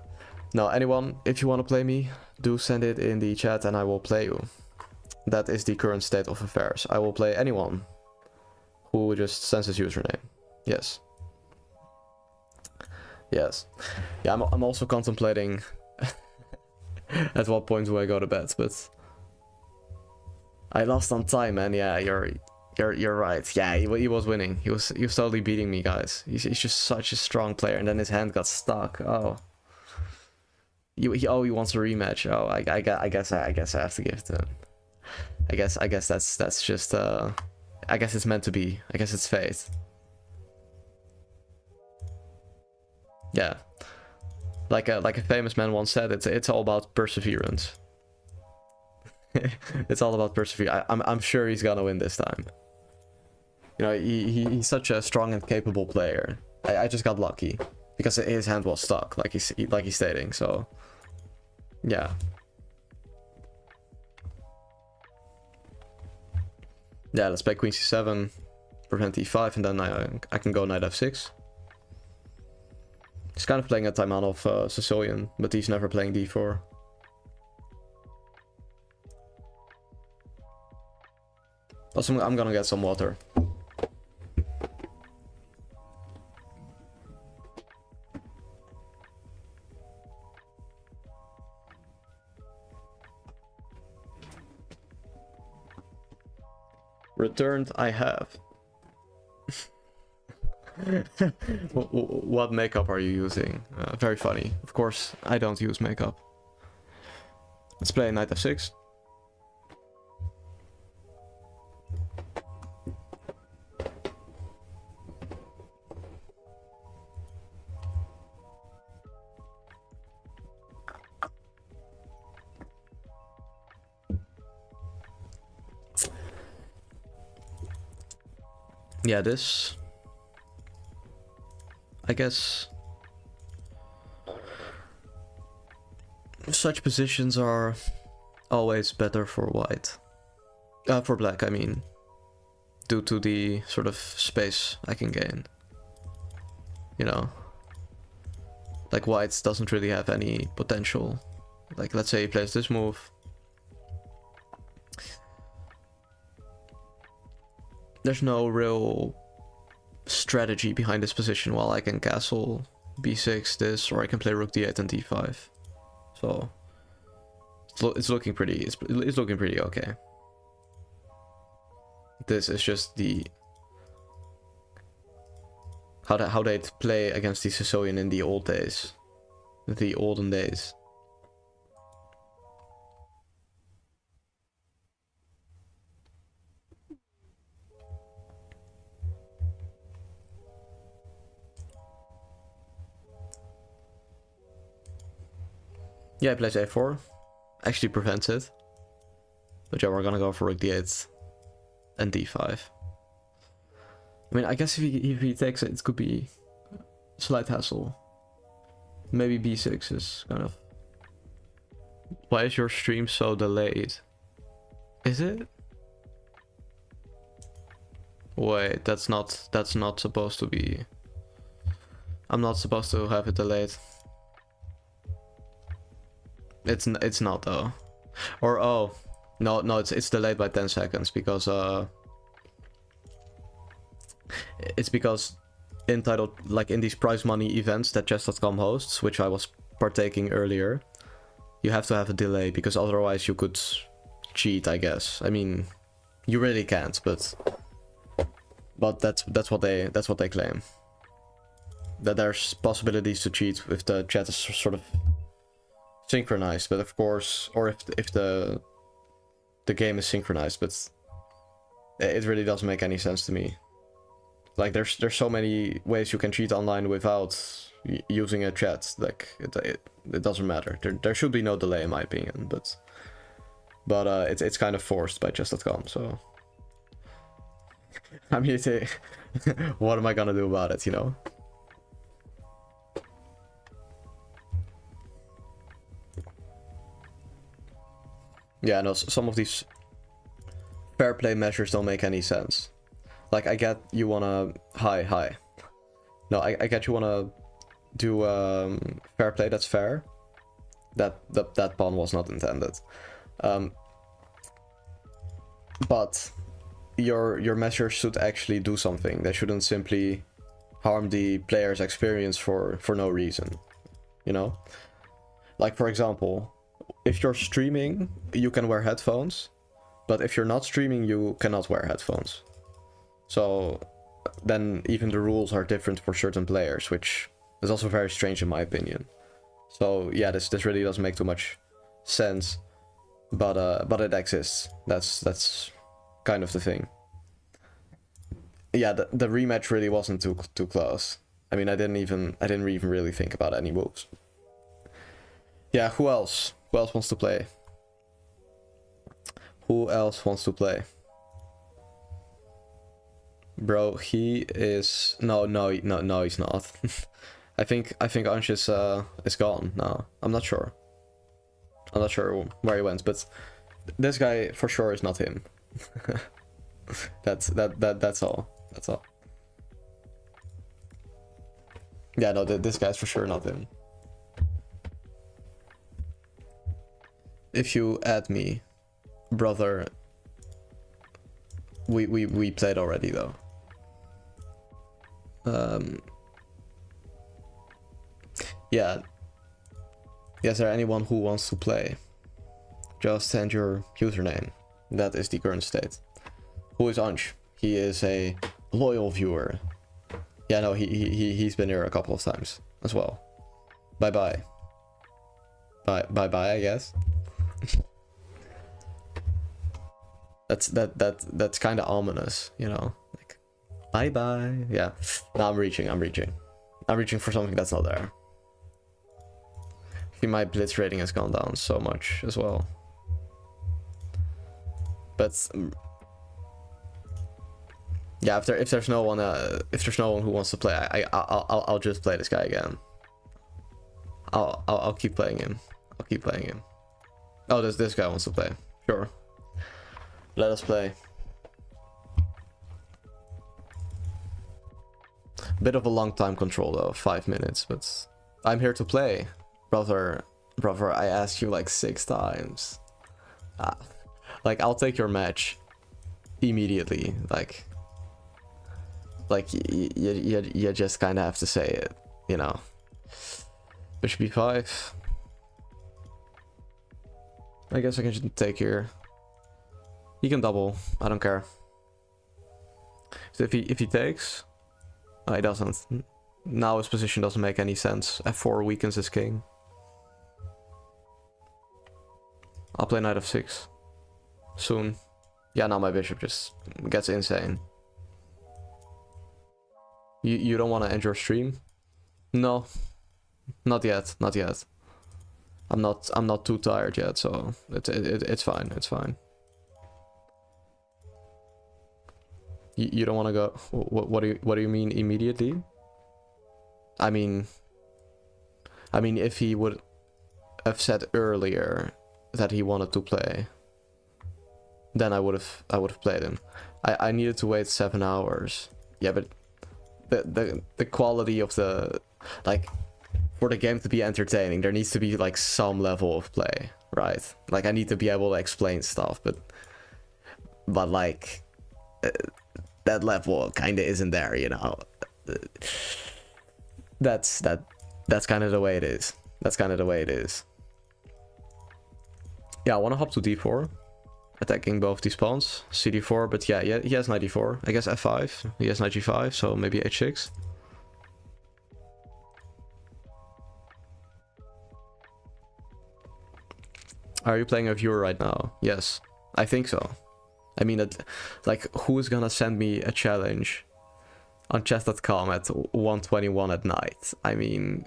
No, anyone, if you want to play me, do send it in the chat and I will play you. That is the current state of affairs. I will play anyone who just sends his username. Yes. Yes. Yeah, I'm also contemplating at what point do I go to bed, but I lost on time, man. Yeah, you're right. Yeah, he was winning. He was totally beating me, guys. He's just such a strong player, and then his hand got stuck. Oh. He wants a rematch. Oh, I guess I have to give it to him. I guess that's just I guess it's meant to be. I guess it's fate. Yeah. Like a famous man once said, it's all about perseverance. It's all about perseverance. I'm sure he's gonna win this time. You know, he's such a strong and capable player. I just got lucky because his hand was stuck, like he's stating. So, yeah. Yeah, let's play queen c7, prevent e5, and then I can go knight f6. He's kind of playing a Taimanov Sicilian, but he's never playing d4. Also, I'm gonna get some water. Returned I have. What makeup are you using? Very funny. Of course, I don't use makeup. Let's play knight f6. Yeah, this... I guess... such positions are always better for white. For black, I mean. Due to the sort of space I can gain. You know? Like, white doesn't really have any potential. Like, let's say he plays this move. There's no real strategy behind this position, while I can castle b6 this, or I can play rook d8 and d5. So it's looking pretty. It's looking pretty okay. This is just the how they'd play against the Sicilian in the old days, the olden days. Yeah, he plays a4. Actually prevents it. But yeah, we're gonna go for rook d8 and d5. I mean, I guess if he takes it, it could be a slight hassle. Maybe b6 is kind of... Why is your stream so delayed? Is it? Wait, that's not supposed to be... I'm not supposed to have it delayed. It's not though. Or oh, no, it's delayed by 10 seconds because it's because entitled, like in these prize money events that chess.com hosts, which I was partaking earlier, you have to have a delay because otherwise you could cheat, I guess. I mean, you really can't, but that's what they claim. That there's possibilities to cheat if the chat is sort of synchronized, but of course, or if the game is synchronized, but it really doesn't make any sense to me. Like there's so many ways you can cheat online without using a chat. Like it doesn't matter. There should be no delay in my opinion, but it's kind of forced by chess.com. So I mean, what am I gonna do about it? You know. Yeah, no, some of these fair play measures don't make any sense. Like, I get you wanna... Hi. No, I get you wanna do fair play, that's fair. That pawn was not intended. But your measures should actually do something. They shouldn't simply harm the player's experience for no reason. You know? Like, for example... If you're streaming, you can wear headphones, but if you're not streaming, you cannot wear headphones. So then even the rules are different for certain players, which is also very strange in my opinion. So yeah, this really doesn't make too much sense, but it exists. That's kind of the thing. Yeah, the rematch really wasn't too close. I mean, I didn't even really think about any moves. Yeah, who else? Who else wants to play? Who else wants to play? Bro, he is... No, he's not. I think Ansh is gone now. I'm not sure. I'm not sure where he went, but this guy for sure is not him. That's all. That's all. Yeah, no, this guy's for sure not him. If you add me, brother, we played already though. Yeah. Is there anyone who wants to play? Just send your username. That is the current state. Who is Ansh? He is a loyal viewer. Yeah, no, he's been here a couple of times as well. Bye, I guess. That's kind of ominous, you know. Like, bye. Yeah. No, I'm reaching for something that's not there. My blitz rating has gone down so much as well. But yeah, if there's no one who wants to play, I'll just play this guy again. I'll keep playing him. Oh, this guy wants to play. Sure. Let us play. Bit of a long time control though, 5 minutes, but I'm here to play. Brother, I asked you like 6 times. Like, I'll take your match immediately. Like you just kind of have to say it, you know. Bishop b5. I guess I can just take here. He can double. I don't care. So if he takes, he doesn't. Now his position doesn't make any sense. f4 weakens his king. I'll play knight f6 soon. Yeah, now my bishop just gets insane. You don't want to end your stream? No, not yet. I'm not too tired yet, so it's fine. It's fine. You don't want to go? What do you mean immediately? I mean, if he would have said earlier that he wanted to play, then I would have played him. I needed to wait 7 hours. Yeah, but the quality of the, like, for the game to be entertaining, there needs to be like some level of play, right? Like I need to be able to explain stuff, but like that level kind of isn't there, you know. That's kind of the way it is. That's kind of the way it is. Yeah, I want to hop to d4, attacking both these pawns. cd4, but yeah, he has knight d4. I guess f5. He has knight g5, so maybe h6. Are you playing a viewer right now? Yes, I think so. I mean, like, who's gonna send me a challenge on chess.com at 1:21 at night? I mean,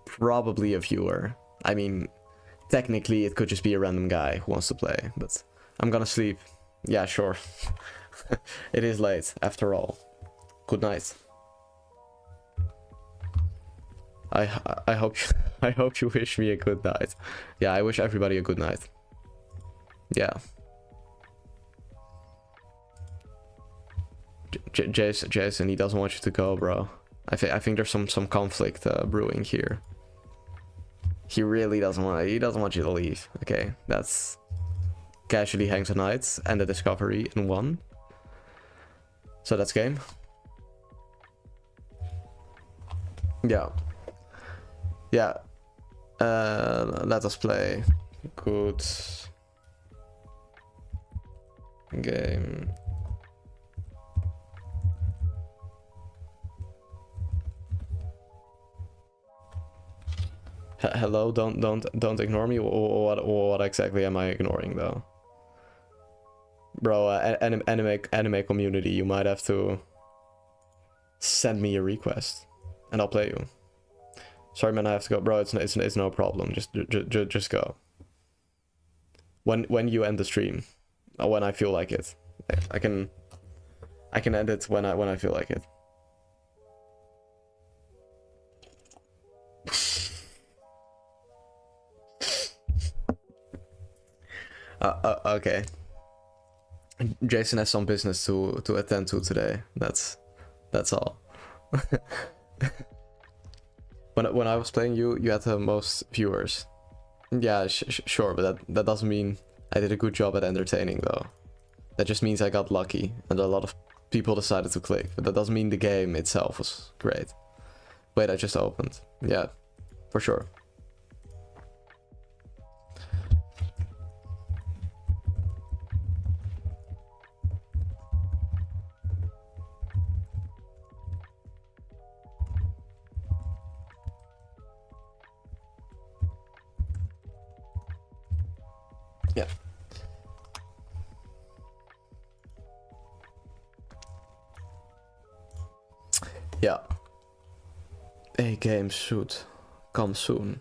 probably a viewer. I mean, technically it could just be a random guy who wants to play, but I'm gonna sleep. Yeah, sure. It is late, after all. Good night. I hope you wish me a good night. Yeah, I wish everybody a good night. Yeah. Jason, he doesn't want you to go, bro. I think there's some conflict brewing here. He really doesn't want. He doesn't want you to leave. Okay, that's casually hangs a knight and a discovery in one. So that's game. Yeah. Yeah. Let us play. Good game. Hello, don't ignore me. What exactly am I ignoring though? Bro, anime community, you might have to send me a request and I'll play you. Sorry man, I have to go. Bro, it's no problem. Just go. When you end the stream, or when I feel like it. I can end it when I feel like it. Okay. Jason has some business to attend to today. That's all. When I was playing you had the most viewers. Yeah, sure, but that doesn't mean I did a good job at entertaining though. That just means I got lucky and a lot of people decided to click. But that doesn't mean the game itself was great. Wait, I just opened. Yeah, for sure. Yeah. Yeah. A game should come soon.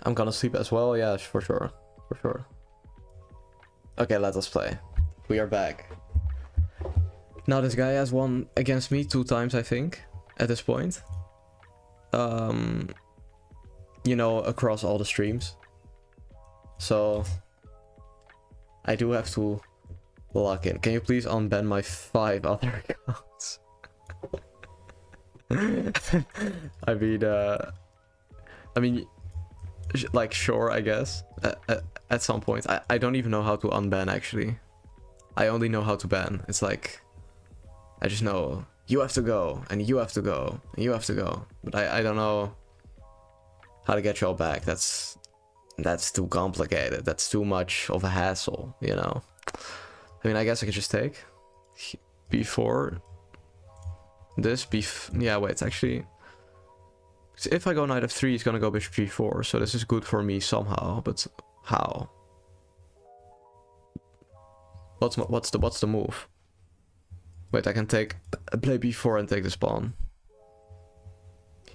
I'm gonna sleep as well, yeah, for sure. For sure. Okay, let us play. We are back. Now this guy has won against me 2 times, I think, at this point. You know, across all the streams. So I do have to log in. Can you please unban my 5 other accounts? I mean, like, sure, I guess. At some point. I don't even know how to unban, actually. I only know how to ban. It's like, I just know you have to go, and you have to go, and you have to go. But I don't know how to get you all back. That's too complicated. That's too much of a hassle, you know? I mean, I guess I could just take before this. Yeah, wait, actually... If I go knight f3, he's gonna go bishop g4, so this is good for me somehow, but How? What's the move? Wait, I can play b4 and take this pawn.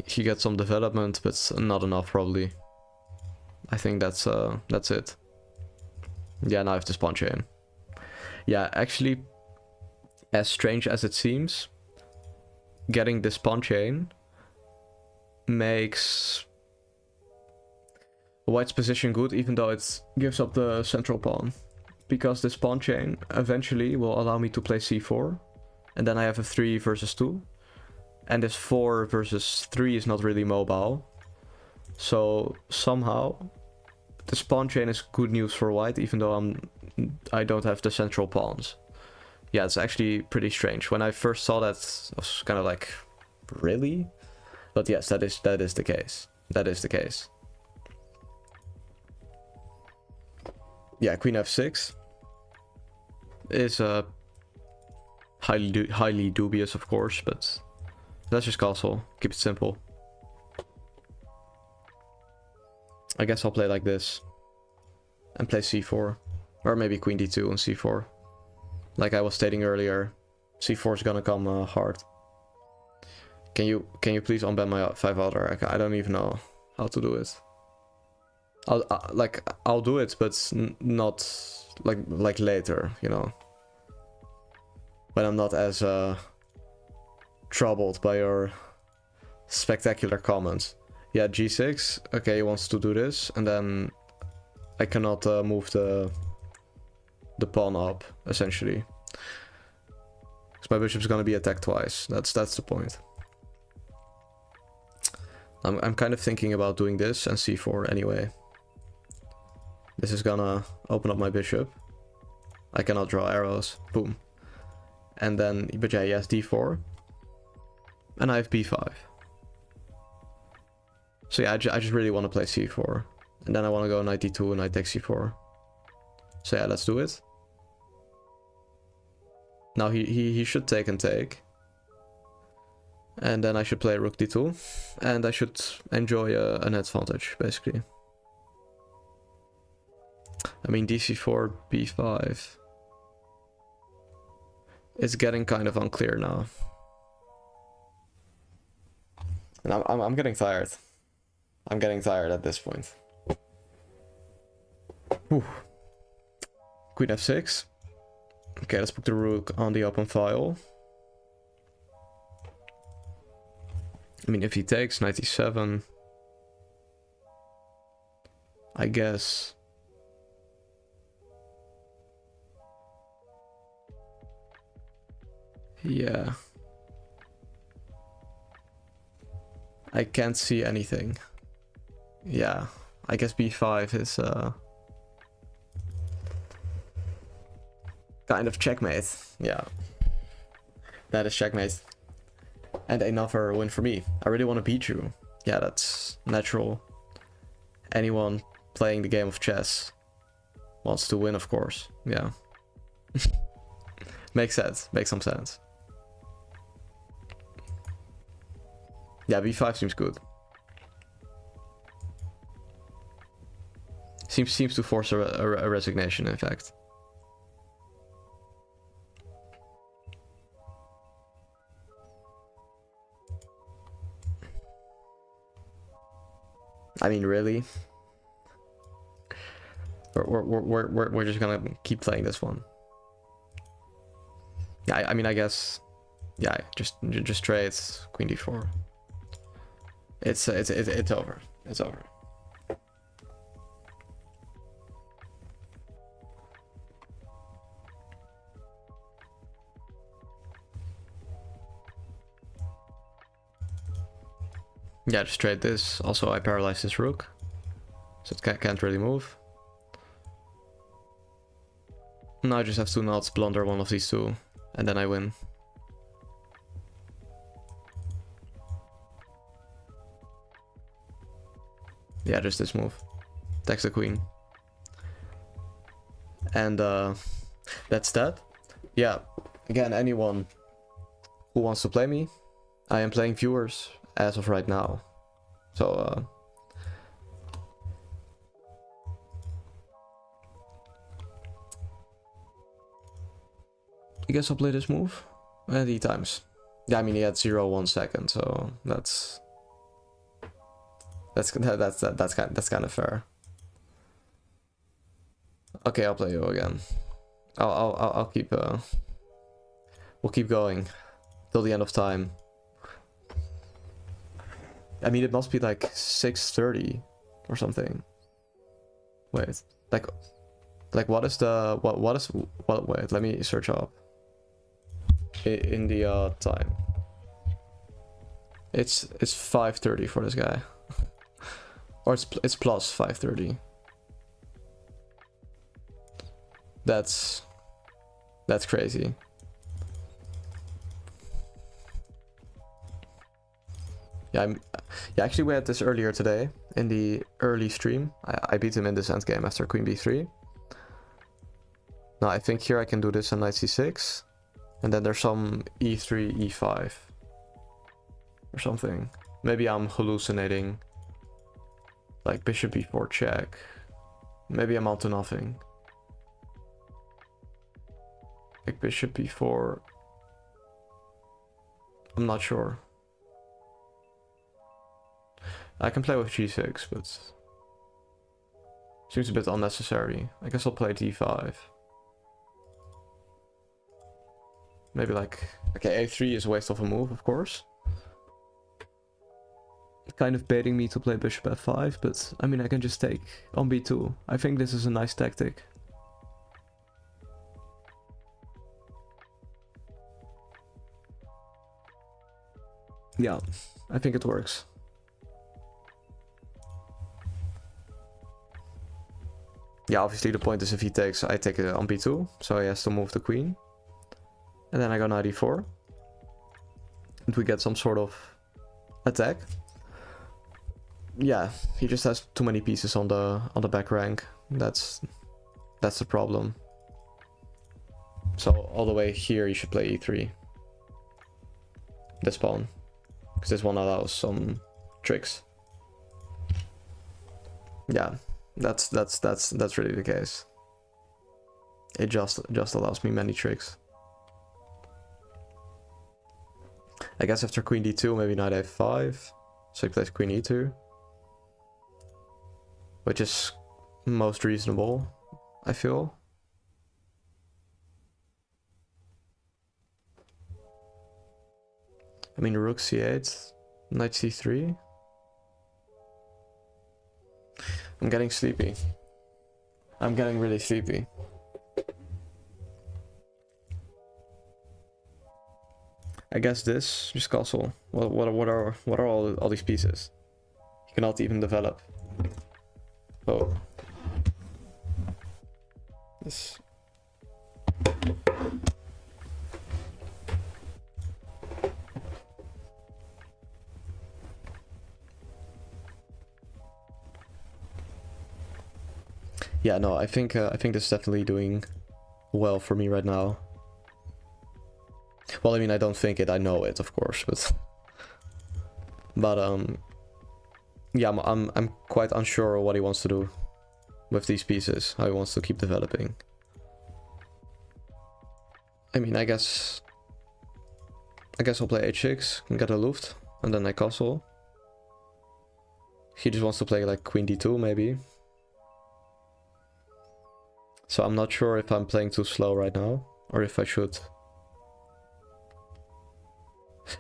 He gets some development, but not enough probably. I think that's it. Yeah, now I have this pawn chain. Yeah, actually, as strange as it seems, getting this pawn chain makes White's position good, even though it gives up the central pawn. Because this pawn chain eventually will allow me to play c4, and then I have a 3 versus 2. And this 4 versus 3 is not really mobile. So somehow this pawn chain is good news for White, even though I don't have the central pawns. Yeah, it's actually pretty strange. When I first saw that, I was kind of like, really? But yes, that is the case. That is the case. Yeah, queen f6 is highly dubious, of course, but let's just castle. Keep it simple. I guess I'll play like this and play c4, or maybe queen d2 and c4. Like I was stating earlier, c4 is gonna come hard. Can you please unban my 5 other? I don't even know how to do it. I'll do it, but not like later, you know. When I'm not as troubled by your spectacular comments. Yeah, g6. Okay, he wants to do this, and then I cannot move the pawn up, essentially. Because my bishop's gonna be attacked twice. That's the point. I'm kind of thinking about doing this and c4 anyway. This is gonna open up my bishop. I cannot draw arrows. Boom. And then, but yeah, he has d4. And I have b5. So yeah, I just really want to play c4. And then I want to go knight d2 and knight takes c4. So yeah, let's do it. Now he should take and take. And then I should play rook d2. And I should enjoy an advantage, basically. I mean, dc4, b5. It's getting kind of unclear now. And I'm getting tired. I'm getting tired at this point. Whew. Queen f6. Okay, let's put the rook on the open file. I mean, if he takes knight e7, I guess. Yeah. I can't see anything. Yeah, I guess b5 is kind of checkmate. Yeah, that is checkmate. And another win for me. I really want to beat you. Yeah, that's natural. Anyone playing the game of chess wants to win, of course. Yeah. Makes sense. Makes some sense. Yeah, b5 seems good. Seems to force a resignation, in fact. I mean, really? We're just gonna keep playing this one. Yeah, I mean, I guess. Yeah, just trade queen d4. It's over. It's over. Yeah, just trade this. Also, I paralyzed this rook, so it can't really move. Now I just have to not blunder one of these two, and then I win. Yeah, just this move. Attacks the queen. And that's that. Yeah, again, anyone who wants to play me, I am playing viewers as of right now. So I guess I'll play this move. And E times. Yeah, I mean he had 0 1 second, so that's kind of fair. Okay, I'll play you again. I'll keep we'll keep going till the end of time. I mean it must be like 6:30 or something. Wait, like what is the what wait, let me search up in the time. It's 5:30 for this guy. Or it's plus 5:30. That's crazy. Yeah, actually we had this earlier today in the early stream. I beat him in this endgame after queen b3. Now I think here I can do this on knight c6. And then there's some e3, e5. Or something. Maybe I'm hallucinating. Like bishop b4 check. Maybe I'm onto nothing. Like bishop b4. I'm not sure. I can play with g6, but seems a bit unnecessary. I guess I'll play d5. Maybe like, okay, a3 is a waste of a move, of course. Kind of baiting me to play bishop f5, but I mean I can just take on b2. I think this is a nice tactic. Yeah, I think it works. Yeah, obviously the point is if he takes, I take it on b2, so he has to move the queen. And then I go knight e4. And we get some sort of attack. Yeah, he just has too many pieces on the back rank. That's the problem. So all the way here you should play e3. This pawn. Because this one allows some tricks. Yeah, that's really the case. It just allows me many tricks. I guess after queen d2, maybe knight a5. So he plays queen e2. Which is most reasonable, I feel. I mean, rook c8, knight c3. I'm getting sleepy. I'm getting really sleepy. I guess this just castle. What are all these pieces? You cannot even develop. Oh. This. Yeah, no, I think this is definitely doing well for me right now. Well, I mean, I don't think it, I know it, of course, but yeah, I'm quite unsure what he wants to do with these pieces, how he wants to keep developing. I mean, I guess I'll play h6 and get a Luft, and then I castle. He just wants to play like queen d2 maybe. So I'm not sure if I'm playing too slow right now, or if I should.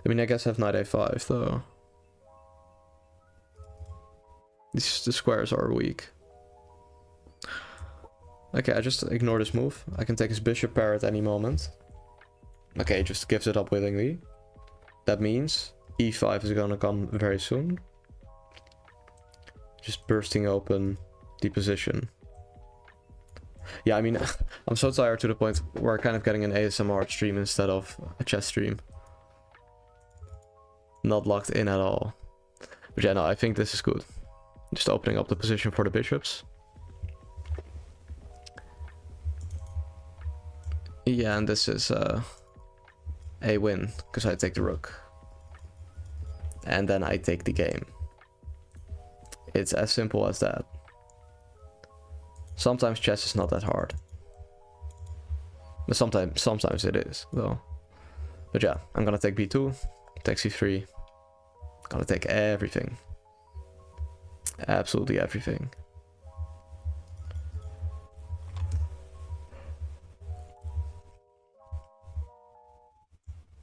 I mean, I guess I have knight a5 though. The squares are weak. Okay, I just ignore this move. I can take his bishop pair at any moment. Okay, he just gives it up willingly. That means e5 is gonna come very soon. Just bursting open the position. Yeah, I mean, I'm so tired to the point where I'm kind of getting an ASMR stream instead of a chess stream. Not locked in at all. But yeah, no, I think this is good. Just opening up the position for the bishops. Yeah, and this is a win, because I take the rook. And then I take the game. It's as simple as that. Sometimes chess is not that hard. But sometimes it is, though. But yeah, I'm gonna take b2, take c3. Gonna take everything. Absolutely everything.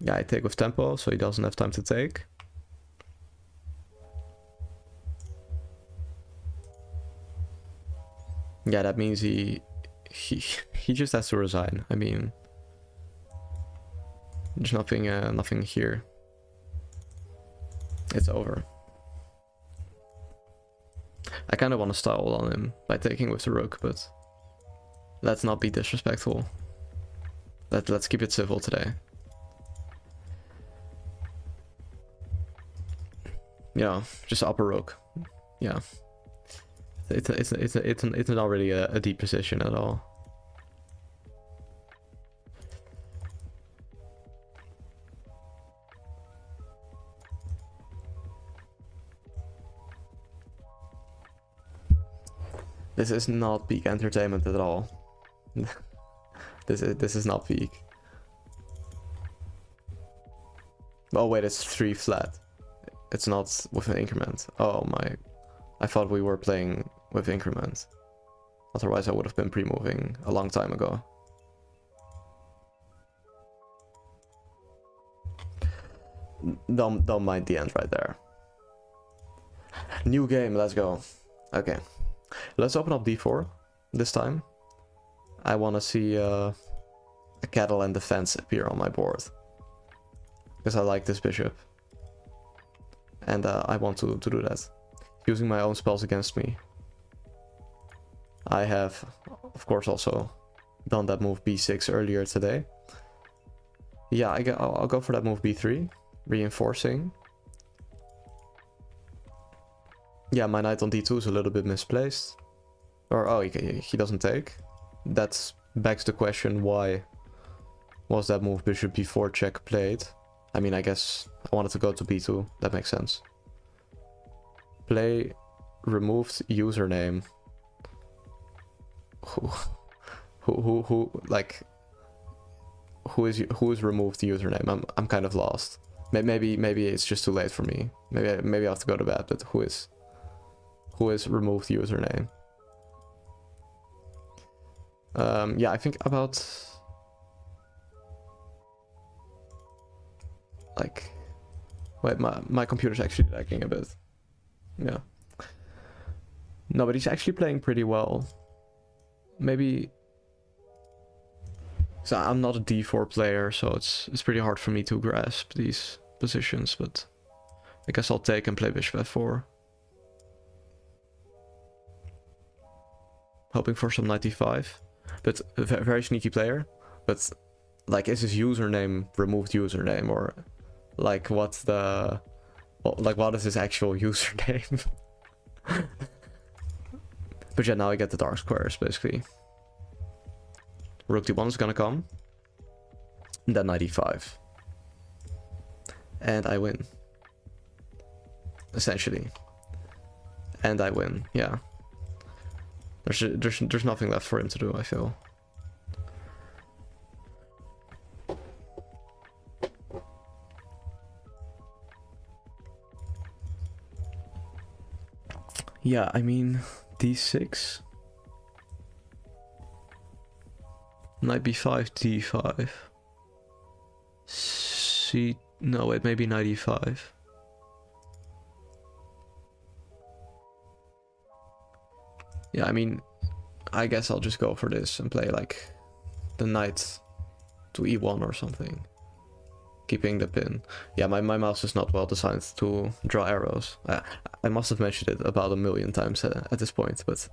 Yeah, I take with tempo, so he doesn't have time to take. Yeah, that means he just has to resign. I mean, there's nothing here. It's over. I kind of want to style on him by taking with the rook, but let's not be disrespectful. Let's keep it civil today. Yeah, just upper rook. Yeah, it's not really a deep position at all. This is not peak entertainment at all. This is not peak. Oh wait, it's 3 flat. It's not with an increment. Oh my. I thought we were playing with increment. Otherwise I would have been pre-moving a long time ago. Don't mind the end right there. New game, let's go. Okay. Let's open up d4 this time. I want to see a cattle and defense appear on my board. Because I like this bishop. And I want to do that. Using my own spells against me. I have, of course, also done that move b6 earlier today. Yeah, I'll go for that move b3. Reinforcing. Yeah, my knight on d2 is a little bit misplaced. Or, oh, he doesn't take. That begs the question, why was that move bishop b4 check played? I mean, I guess I wanted to go to b2. That makes sense. Play removed username. Who is removed the username? I'm kind of lost. Maybe it's just too late for me. Maybe I have to go to bed. But who is removed username? Yeah, I think about like, wait, my computer's actually lagging a bit. Yeah. No, but he's actually playing pretty well. Maybe. So I'm not a d4 player, so it's pretty hard for me to grasp these positions. But I guess I'll take and play bishop f4. Hoping for some knight e5. But a very sneaky player. But like, is his username removed username, or like what's the, like what is his actual username? But yeah, now I get the dark squares basically. Rook d1 is gonna come. And then knight e5. And I win. Essentially. And I win, yeah. There's nothing left for him to do, I feel. Yeah, I mean, d6. Knight b5, d5. No, wait, maybe knight e5. Yeah, I mean, I guess I'll just go for this and play like the knight to e1 or something. Keeping the pin. Yeah, my mouse is not well designed to draw arrows. I must have mentioned it about 1,000,000 times at this point, but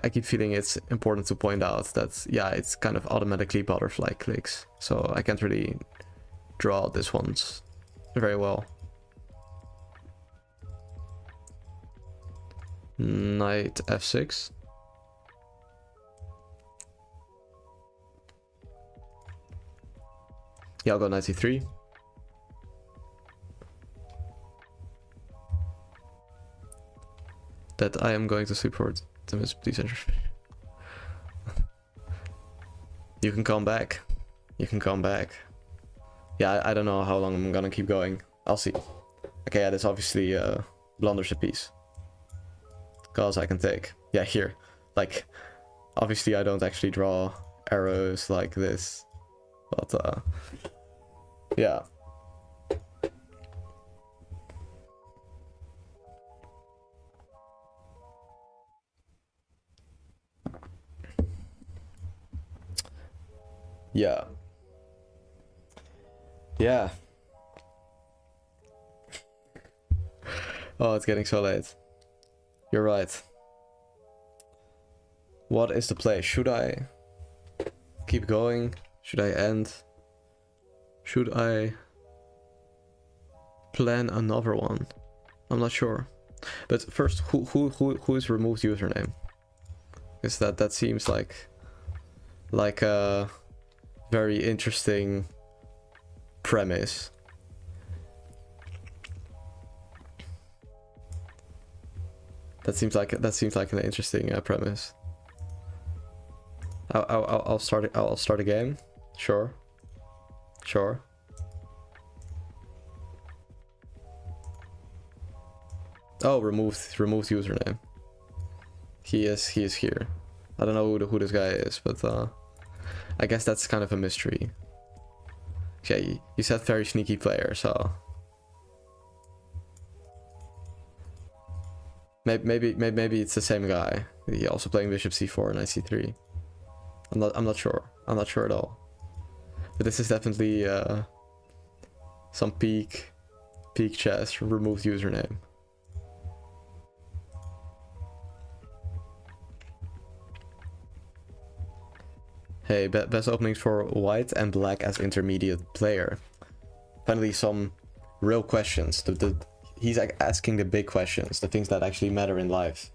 I keep feeling it's important to point out that, yeah, it's kind of automatically butterfly clicks, so I can't really draw this ones very well. Knight f6. Yeah, I'll go knight c3. That I am going to sleep for these entries. You can come back. You can come back. Yeah, I don't know how long I'm gonna keep going. I'll see. Okay, yeah, that's obviously blunders a piece. Cause I can take. Yeah, here. Like, obviously I don't actually draw arrows like this. But, yeah. Yeah. Yeah. Oh, it's getting so late. You're right. What is the play? Should I keep going? Should I end? Should I plan another one? I'm not sure. But first, who is removed username? Because that seems like a very interesting premise. That seems like an interesting premise. I'll start a game. Sure. Oh, removed username. He is here. I don't know who this guy is, but I guess that's kind of a mystery. Okay, you said very sneaky player, so maybe it's the same guy. He also playing bishop c4 and knight c3. I'm not sure. I'm not sure at all. But this is definitely some peak chess, removed username. Hey, best openings for white and black as intermediate player. Finally, some real questions. He's asking the big questions, the things that actually matter in life.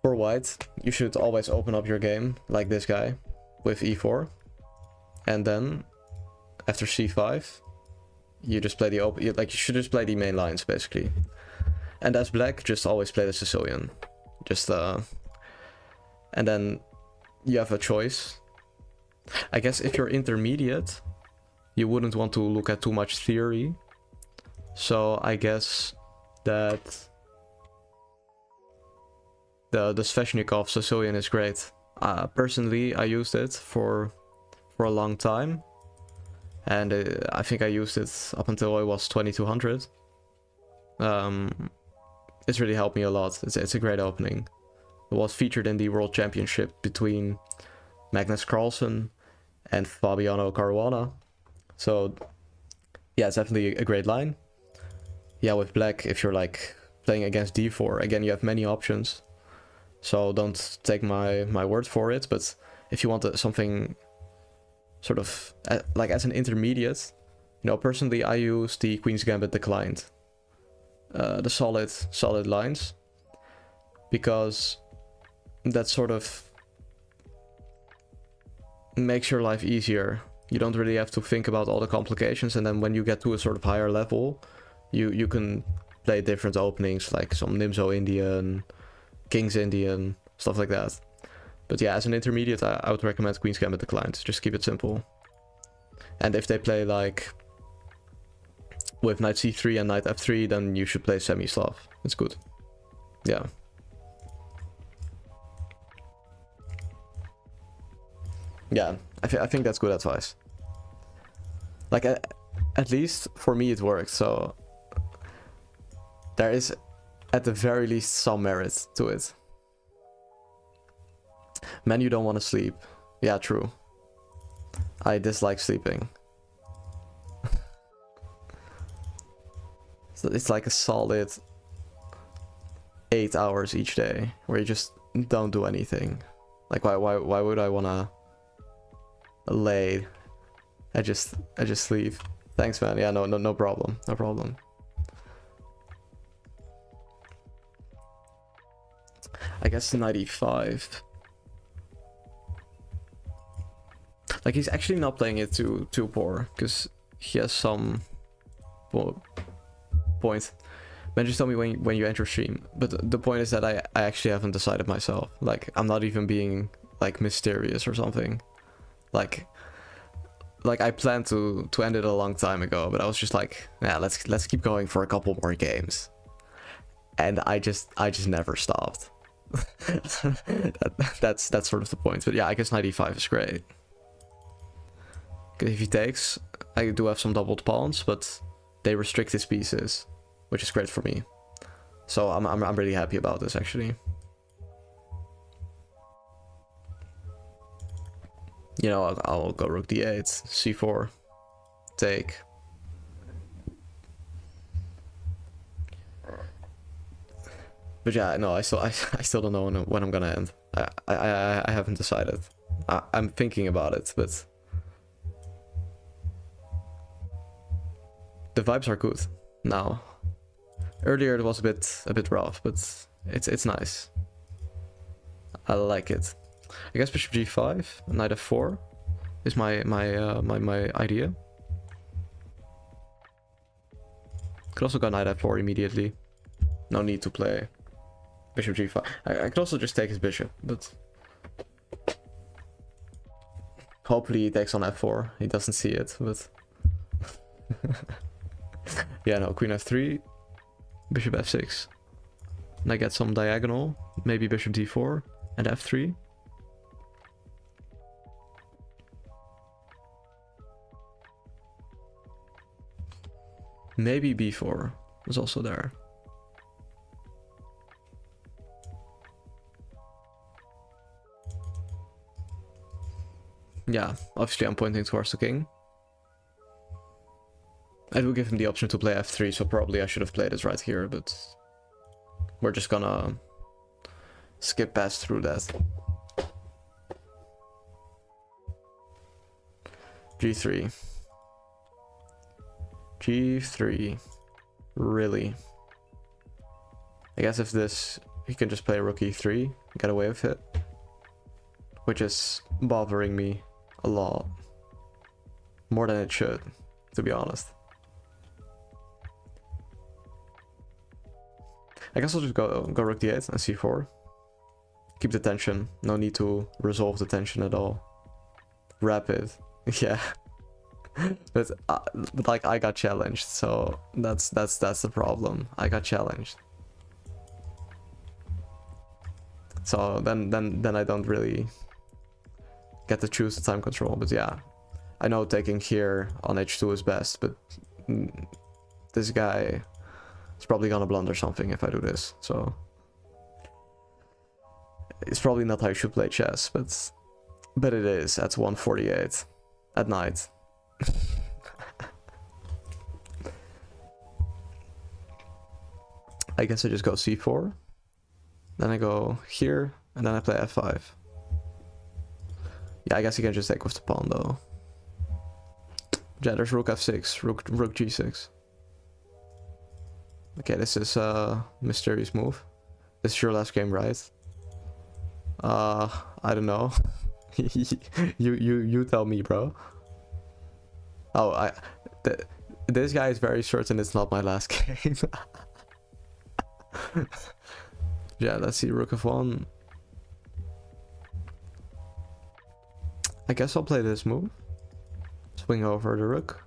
For white, you should always open up your game like this guy with e4, and then after c5, you just play you should just play the main lines basically. And as black, just always play the Sicilian. And then you have a choice. I guess if you're intermediate, you wouldn't want to look at too much theory. So I guess that the Sveshnikov Sicilian is great. Personally, I used it for a long time, and I think I used it up until I was 2200. It's really helped me a lot. It's a great opening. It was featured in the World Championship between Magnus Carlsen and Fabiano Caruana. So yeah, it's definitely a great line. Yeah, with black, if you're like playing against d4, again, you have many options. So don't take my word for it, but if you want something sort of like as an intermediate, personally I use the Queen's Gambit declined, the solid lines, because that sort of makes your life easier. You don't really have to think about all the complications, and then when you get to a sort of higher level, you can play different openings like some Nimzo Indian, King's Indian, stuff like that. But yeah, as an intermediate, I would recommend Queen's Gambit declined. Just keep it simple. And if they play like with knight c3 and knight f3, then you should play semi-Slav. It's good. Yeah. Yeah, I think that's good advice. Like, at least for me it worked, so there is at the very least some merit to it. Man, you don't want to sleep. Yeah, true. I dislike sleeping. So it's like a solid 8 hours each day where you just don't do anything. Like, why would I wanna lay? I just sleep. Thanks, man. Yeah, no problem. No problem. I guess 95. Like, he's actually not playing it too poor, because he has some point. Man, just tell me when you enter stream. But the point is that I actually haven't decided myself. Like, I'm not even being like mysterious or something. Like I planned to end it a long time ago, but I was just like, yeah, let's keep going for a couple more games. And I just never stopped. That's sort of the point. But yeah, I guess 95 is great. If he takes, I do have some doubled pawns, but they restrict his pieces, which is great for me. So I'm really happy about this actually. You know, I'll go rook d8, c4, take. But yeah, no, I still don't know when I'm gonna end. I haven't decided. I'm thinking about it, but the vibes are good now. Earlier it was a bit rough, but it's nice. I like it. I guess bishop g5, knight f4 is my idea. Could also go knight f4 immediately. No need to play bishop g5. I could also just take his bishop, but hopefully he takes on f4. He doesn't see it, but yeah, no, queen f3, bishop f6. And I get some diagonal, maybe bishop d4 and f3. Maybe b4 was also there. Yeah, obviously I'm pointing towards the king. I do give him the option to play f3, so probably I should have played it right here, but we're just gonna skip past through that. g3. g3. Really? I guess if this, he can just play rook e3, get away with it. Which is bothering me a lot. More than it should, to be honest. I guess I'll just go rook d8 and c4. Keep the tension. No need to resolve the tension at all. Rapid. Yeah. But like I got challenged, so that's the problem. I got challenged. So then I don't really get to choose the time control. But yeah, I know taking here on h2 is best, but this guy is probably gonna blunder something if I do this. So it's probably not how you should play chess, but it is at 1:48 at night. I guess I just go c4, then I go here, and then I play f5. Yeah, I guess you can just take with the pawn though. Yeah, there's rook f6, rook g6. Okay, this is a mysterious move. This is your last game, right? I don't know. you tell me, bro. Oh, this guy is very certain it's not my last game. Yeah, let's see, rook f1. I guess I'll play this move. Swing over the rook.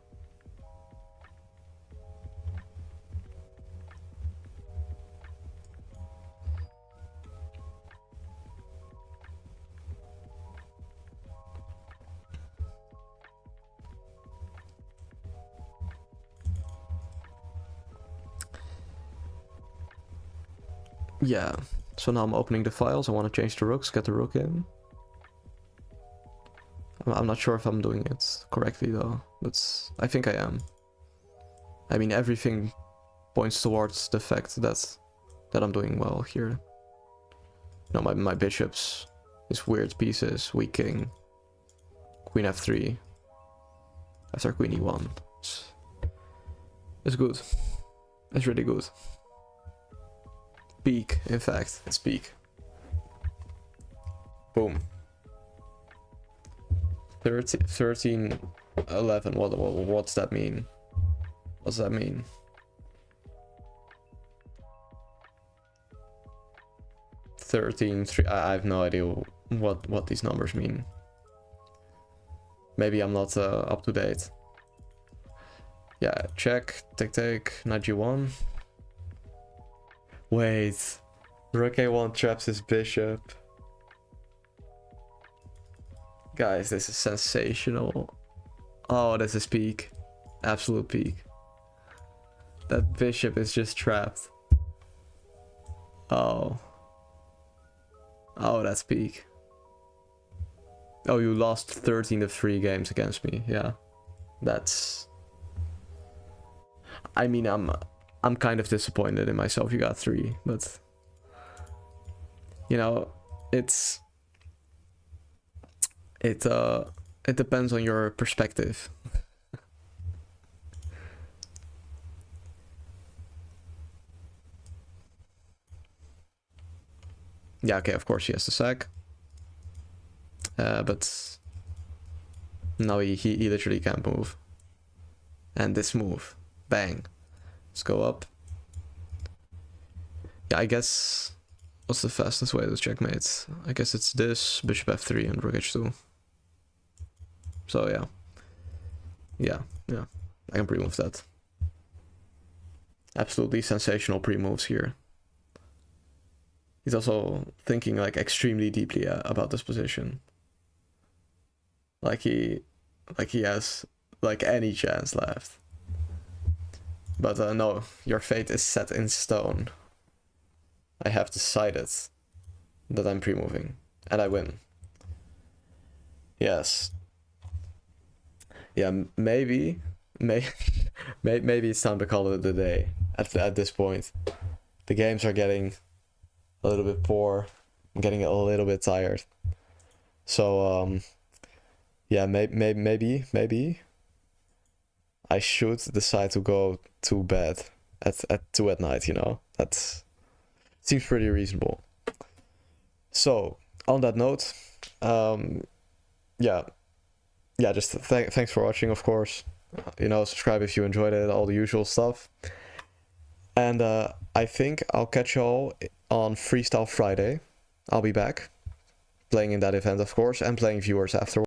Yeah, so now I'm opening the files. I want to change the rooks, get the rook in. I'm not sure if I'm doing it correctly though, but I think I am. I mean, everything points towards the fact that I'm doing well here. You know, my bishops, his weird pieces, weak king, queen f3, after queen e1. It's good. It's really good. Peak, in fact, it's peak. Boom. 13, 11. What's that mean? What's that mean? I have no idea what these numbers mean. Maybe I'm not up to date. Yeah, check, take, knight g1. Wait, rook a1 traps his bishop. Guys, this is sensational. Oh, this is peak. Absolute peak. That bishop is just trapped. Oh. Oh, that's peak. Oh, you lost 13 of 3 games against me. Yeah. That's... I mean, I'm kind of disappointed in myself. You got 3, but... You know, it depends on your perspective. Yeah, okay, of course he has to sack. But no, he literally can't move. And this move, bang. Let's go up. Yeah, I guess, what's the fastest way to checkmate? I guess it's this, bishop f3 and rook h2. So yeah. Yeah, I can pre-move that. Absolutely sensational pre-moves here. He's also thinking like extremely deeply about this position. Like he has like any chance left. But no, your fate is set in stone. I have decided that I'm pre-moving, and I win. Yes. Yeah, maybe it's time to call it a day at this point. The games are getting a little bit poor. I'm getting a little bit tired. So yeah, maybe I should decide to go to bed at 2 at night, you know. That seems pretty reasonable. So on that note, yeah, just thanks for watching, of course. You know, subscribe if you enjoyed it, all the usual stuff. And I think I'll catch y'all on Freestyle Friday. I'll be back, playing in that event, of course, and playing viewers afterwards.